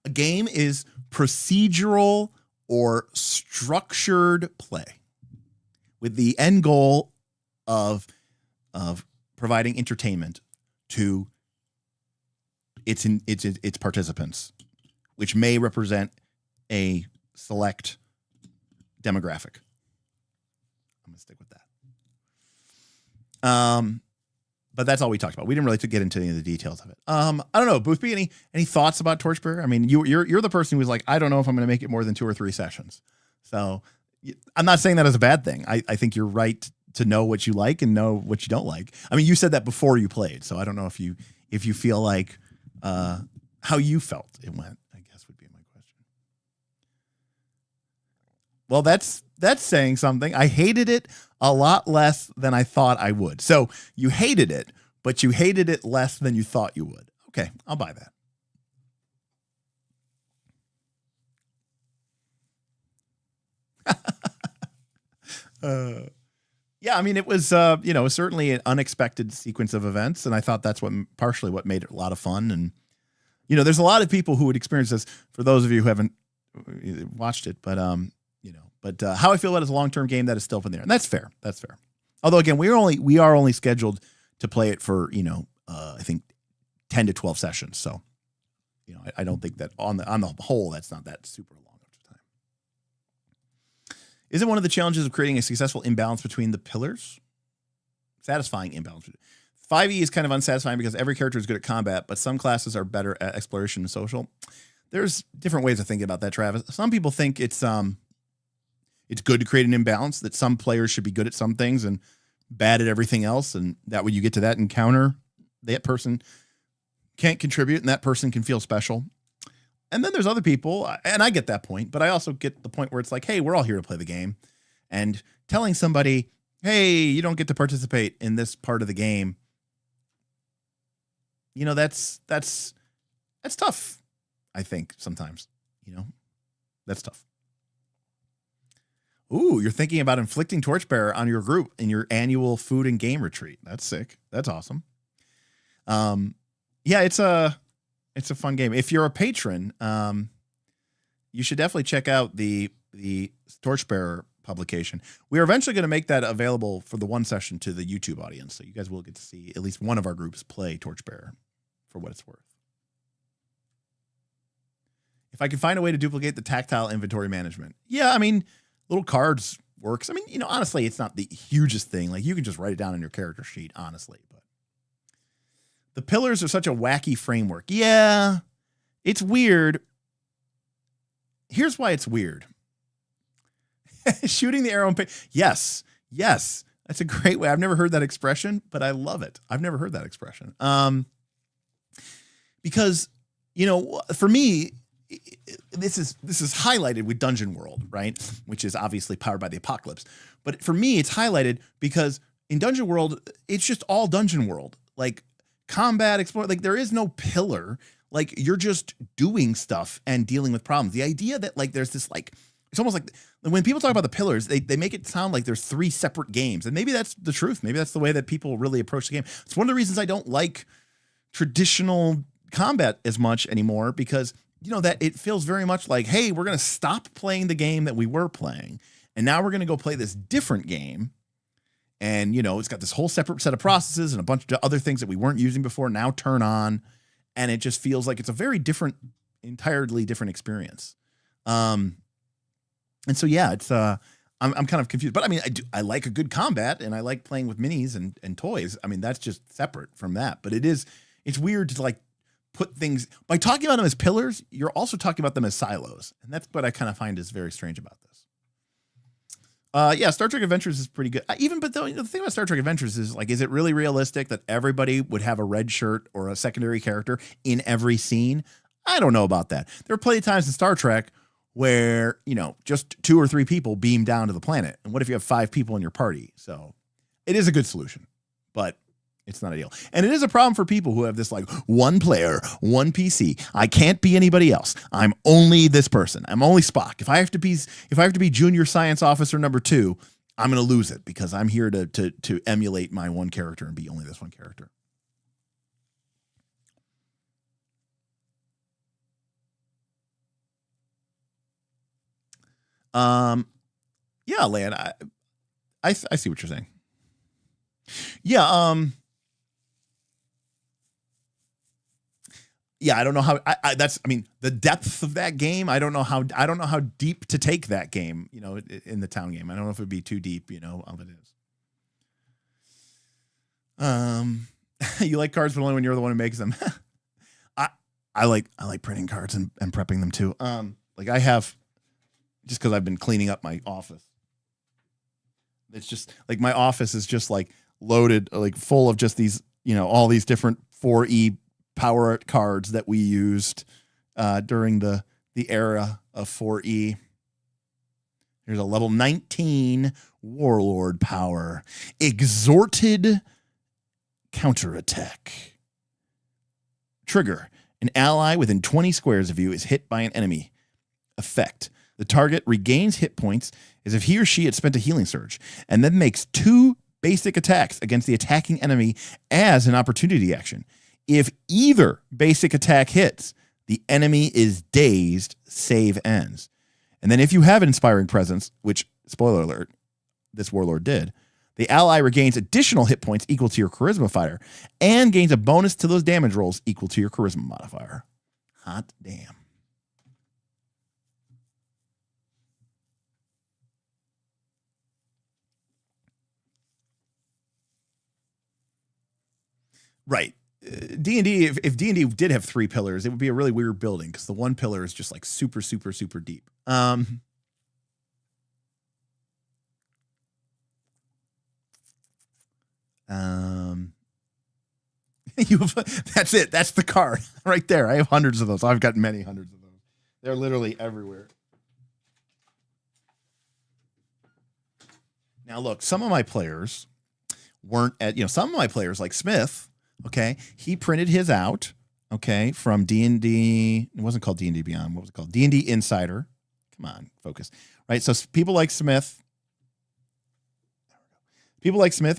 A game is procedural or structured play with the end goal of providing entertainment to its participants, which may represent a select demographic. I'm gonna stick with that. But that's all we talked about. We didn't really get into any of the details of it. I don't know, Boothby, any thoughts about Torchbearer? I mean, you're the person who was like, I don't know if I'm going to make it more than 2 or 3 sessions. So I'm not saying that as a bad thing. I think you're right to know what you like and know what you don't like. I mean, you said that before you played, so I don't know if you feel like how you felt it went, I guess would be my question. Well, that's saying something. I hated it a lot less than I thought I would. So you hated it, but you hated it less than you thought you would. Okay, I'll buy that. Yeah, I mean, it was, certainly an unexpected sequence of events, and I thought that's partially what made it a lot of fun. And, there's a lot of people who would experience this, for those of you who haven't watched it, but, how I feel about it as a long-term game, that is still up in there, and that's fair. That's fair. Although, again, we are only scheduled to play it for, I think 10 to 12 sessions. So, I don't think that on the whole, that's not that super long. Isn't one of the challenges of creating a successful imbalance between the pillars? Satisfying imbalance. 5e is kind of unsatisfying because every character is good at combat, but some classes are better at exploration and social. There's different ways of thinking about that, Travis. Some people think it's good to create an imbalance, that some players should be good at some things and bad at everything else, and that when you get to that encounter, that person can't contribute and that person can feel special. And then there's other people, and I get that point, but I also get the point where it's like, hey, we're all here to play the game. And telling somebody, hey, you don't get to participate in this part of the game, that's tough, I think, sometimes. That's tough. Ooh, you're thinking about inflicting Torchbearer on your group in your annual food and game retreat. That's sick. That's awesome. Yeah, it's a fun game. If you're a patron, you should definitely check out the Torchbearer publication. We are eventually going to make that available for the one session to the YouTube audience, so you guys will get to see at least one of our groups play Torchbearer for what it's worth. If I can find a way to duplicate the tactile inventory management. Yeah, I mean, little cards works. I mean, honestly, it's not the hugest thing. Like, you can just write it down on your character sheet, honestly, but the pillars are such a wacky framework. Yeah, it's weird. Here's why it's weird. Shooting the arrow in yes. That's a great way. I've never heard that expression, but I love it. I've never heard that expression. Because, for me, this is highlighted with Dungeon World, right? Which is obviously powered by the apocalypse. But for me, it's highlighted because in Dungeon World, it's just all Dungeon World. Like, combat, explore, like, there is no pillar. Like, you're just doing stuff and dealing with problems. The idea that, like, there's this, like, it's almost like when people talk about the pillars, they make it sound like there's 3 separate games. And maybe that's the truth. Maybe that's the way that people really approach the game. It's one of the reasons I don't like traditional combat as much anymore, because, that it feels very much like, hey, we're going to stop playing the game that we were playing, and now we're going to go play this different game. And, it's got this whole separate set of processes and a bunch of other things that we weren't using before now turn on. And it just feels like it's a very different, entirely different experience. And so, yeah, it's, I'm kind of confused, but I mean, I like a good combat, and I like playing with minis and toys. I mean, that's just separate from that, but it's weird to, like, put things by talking about them as pillars. You're also talking about them as silos. And that's what I kind of find is very strange about this. Yeah, Star Trek Adventures is pretty good. But the thing about Star Trek Adventures is, like, is it really realistic that everybody would have a red shirt or a secondary character in every scene? I don't know about that. There are plenty of times in Star Trek where, just 2 or 3 people beam down to the planet. And what if you have 5 people in your party? So it is a good solution, but it's not ideal. And it is a problem for people who have this, like, one player, one PC. I can't be anybody else. I'm only this person. I'm only Spock. If I have to be junior science officer number 2, I'm going to lose it because I'm here to emulate my one character and be only this one character. Yeah, Lan, I see what you're saying. Yeah, yeah, I don't know how the depth of that game. I don't know how deep to take that game, in the town game. I don't know if it'd be too deep, of it is. You like cards, but only when you're the one who makes them. I like printing cards and prepping them too. Like, I have, just because I've been cleaning up my office. It's just like my office is just like loaded, like full of just these, all these different 4E power cards that we used during the era of 4E. Here's a level 19 Warlord power. Exhorted counterattack. Trigger. An ally within 20 squares of you is hit by an enemy. Effect. The target regains hit points as if he or she had spent a healing surge, and then makes 2 basic attacks against the attacking enemy as an opportunity action. If either basic attack hits, the enemy is dazed, save ends. And then if you have an Inspiring Presence, which, spoiler alert, this warlord did, the ally regains additional hit points equal to your charisma modifier and gains a bonus to those damage rolls equal to your charisma modifier. Hot damn. Right. D&D, if D&D did have 3 pillars, it would be a really weird building because the one pillar is just like super, super, super deep. That's it. That's the card right there. I have hundreds of those. I've got many hundreds of those. They're literally everywhere. Now, look, some of my players weren't at, some of my players like Smith, okay, he printed his out, okay, from D&D. It wasn't called D&D Beyond. What was it called? D&D Insider. Come on, focus. Right. So people like Smith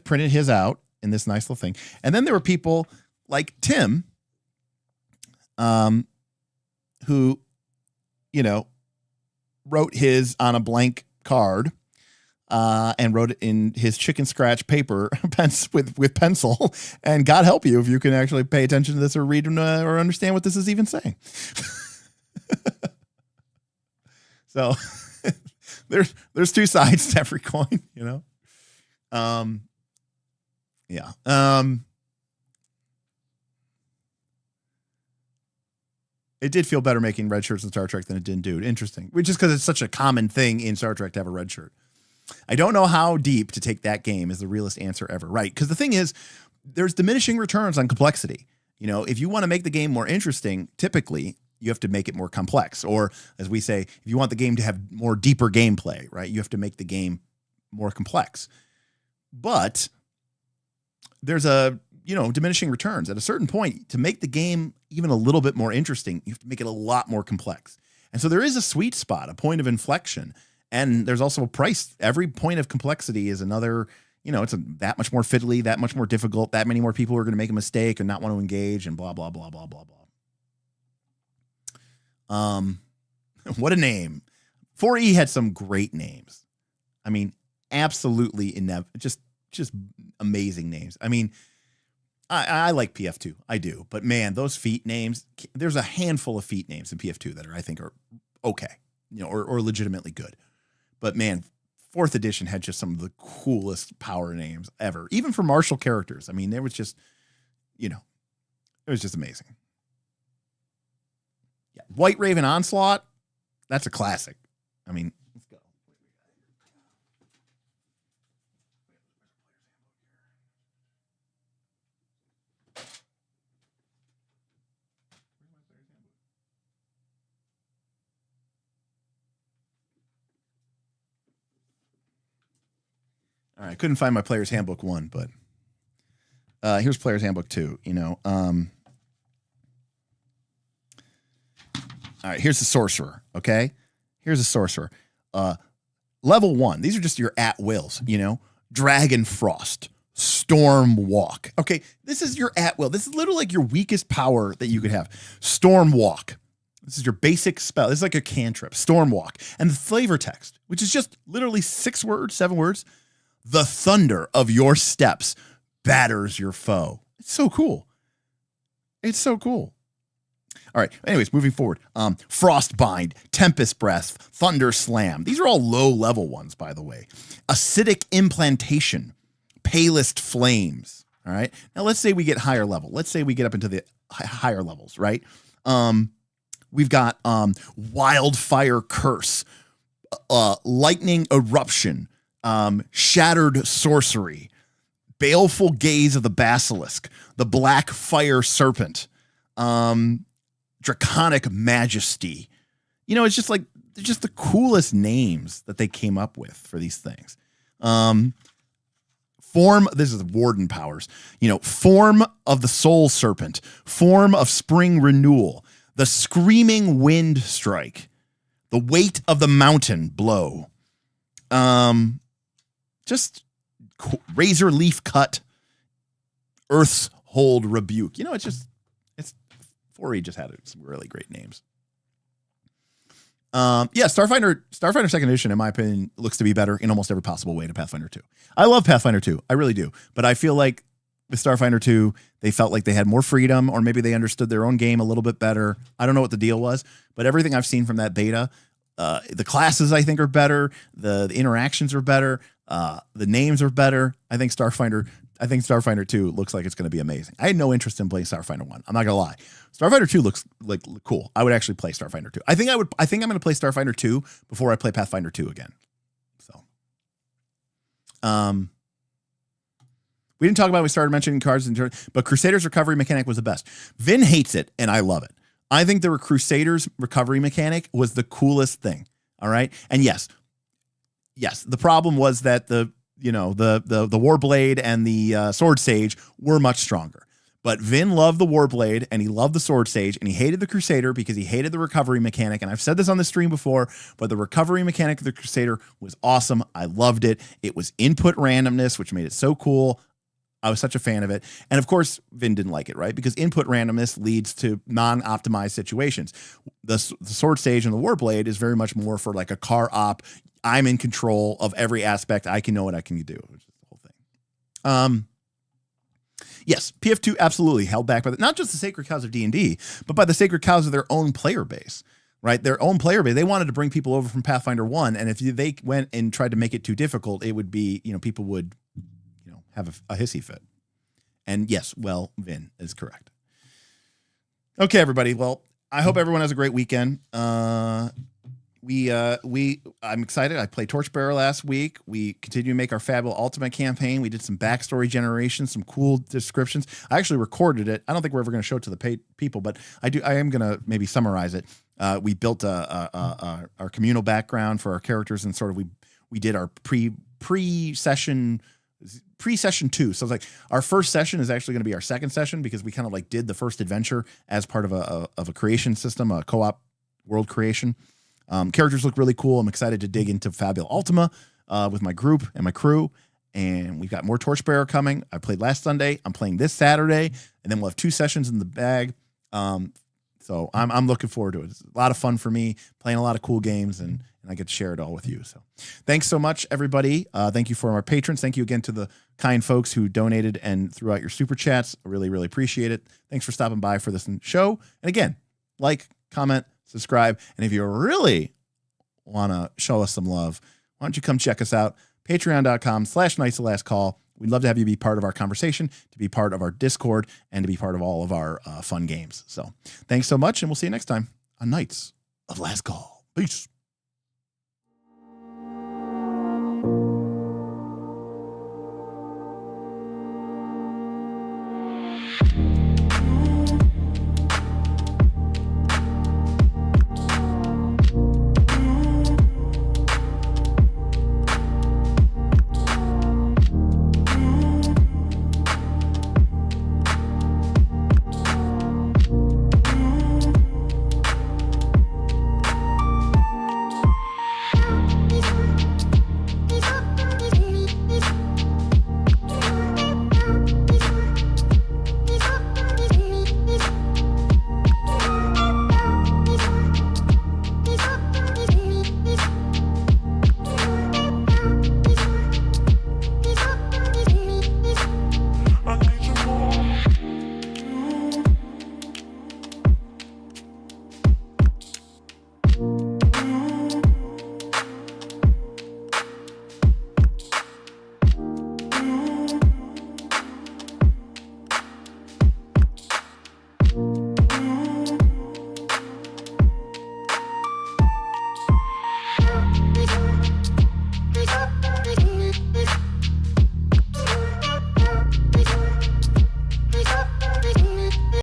printed his out in this nice little thing. And then there were people like Tim, who, wrote his on a blank card, and wrote it in his chicken scratch paper with pencil. And God help you if you can actually pay attention to this or read or understand what this is even saying. So there's 2 sides to every coin, Yeah. It did feel better making red shirts in Star Trek than it did in Dude. Interesting. Which is because it's such a common thing in Star Trek to have a red shirt. I don't know how deep to take that game is the realest answer ever, right? Because the thing is, there's diminishing returns on complexity. If you want to make the game more interesting, typically you have to make it more complex. Or as we say, if you want the game to have more deeper gameplay, right? You have to make the game more complex. But there's a, diminishing returns. At a certain point, to make the game even a little bit more interesting, you have to make it a lot more complex. And so there is a sweet spot, a point of inflection. And there's also a price. Every point of complexity is another, it's that much more fiddly, that much more difficult, that many more people are going to make a mistake and not want to engage and blah, blah, blah, blah, blah, blah. What a name. 4E had some great names. I mean, absolutely just amazing names. I mean, I like PF2. I do. But man, those feat names, there's a handful of feat names in PF2 that I think are okay, or legitimately good. But man, 4th edition had just some of the coolest power names ever, even for martial characters. I mean, there was just, it was just amazing. Yeah. White Raven Onslaught, that's a classic. I mean, let's go. All right, couldn't find my Player's Handbook 1, but here's Player's Handbook 2, All right, here's the Sorcerer, okay? Here's a Sorcerer. Level 1, these are just your at-wills, Dragon Frost, Storm Walk. Okay, this is your at-will. This is literally like your weakest power that you could have. Storm Walk. This is your basic spell. This is like a cantrip. Storm Walk. And the flavor text, which is just literally 6 words, 7 words. The thunder of your steps batters your foe. It's so cool. It's so cool. All right. Anyways, moving forward. Frostbind, Tempest Breath, Thunder Slam. These are all low-level ones, by the way. Acidic Implantation, Palest Flames. All right. Now, let's say we get higher level. Let's say we get up into the higher levels, right? We've got Wildfire Curse, Lightning Eruption, Shattered Sorcery, Baleful Gaze of the Basilisk, the Black Fire Serpent, Draconic Majesty. It's just like, they're just the coolest names that they came up with for these things. Form, this is warden powers, form of the soul serpent, form of spring renewal, the screaming wind strike, the weight of the mountain blow, just razor leaf cut, earth's hold rebuke. It's 4E just had some really great names. Starfinder Second Edition, in my opinion, looks to be better in almost every possible way to Pathfinder 2. I love Pathfinder 2. I really do. But I feel like with Starfinder 2, they felt like they had more freedom, or maybe they understood their own game a little bit better. I don't know what the deal was, but everything I've seen from that beta, the classes I think are better, the interactions are better, the names are better. I think Starfinder 2 looks like it's going to be amazing. I had no interest in playing Starfinder 1. I'm not going to lie. Starfinder 2 looks like cool. I would actually play Starfinder 2. I think I'm going to play Starfinder 2 before I play Pathfinder 2 again. So, we didn't talk about it. We started mentioning cards, but Crusader's recovery mechanic was the best. Vin hates it, and I love it. I think the Crusader's recovery mechanic was the coolest thing. All right. And yes, the problem was that the Warblade and the Sword Sage were much stronger. But Vin loved the Warblade and he loved the Sword Sage and he hated the Crusader because he hated the recovery mechanic. And I've said this on the stream before, but the recovery mechanic of the Crusader was awesome. I loved it. It was input randomness, which made it so cool. I was such a fan of it. And of course, Vin didn't like it, right? Because input randomness leads to non-optimized situations. The Sword Sage and the Warblade is very much more for like a car op. I'm in control of every aspect. I can know what I can do, which is the whole thing. Yes, PF2 absolutely held back by not just the sacred cows of D&D, but by the sacred cows of their own player base, right? Their own player base. They wanted to bring people over from Pathfinder 1, and if they went and tried to make it too difficult, it would be, people would, have a hissy fit. And yes, well, Vin is correct. Okay, everybody. Well, I hope everyone has a great weekend. I'm excited. I played Torchbearer last week. We continue to make our Fabulous Ultimate campaign. We did some backstory generation, some cool descriptions. I actually recorded it. I don't think we're ever going to show it to the people, but I am going to maybe summarize it. We built our communal background for our characters, and sort of we did our pre-session 2. So it's like our first session is actually going to be our second session because we kind of like did the first adventure as part of a creation system, a co-op world creation. Characters look really cool. I'm excited to dig into Fabula Ultima with my group and my crew. And we've got more Torchbearer coming. I played last Sunday. I'm playing this Saturday. And then we'll have 2 sessions in the bag. So I'm looking forward to it. It's a lot of fun for me, playing a lot of cool games, and I get to share it all with you. So thanks so much, everybody. Thank you for our patrons. Thank you again to the kind folks who donated and threw out your super chats. I really, really appreciate it. Thanks for stopping by for this show. And again, like, comment, subscribe. And if you really want to show us some love, why don't you come check us out? Patreon.com/Knights-of-Last-Call. We'd love to have you be part of our conversation, to be part of our Discord, and to be part of all of our fun games. So thanks so much, and we'll see you next time on Knights of Last Call. Peace.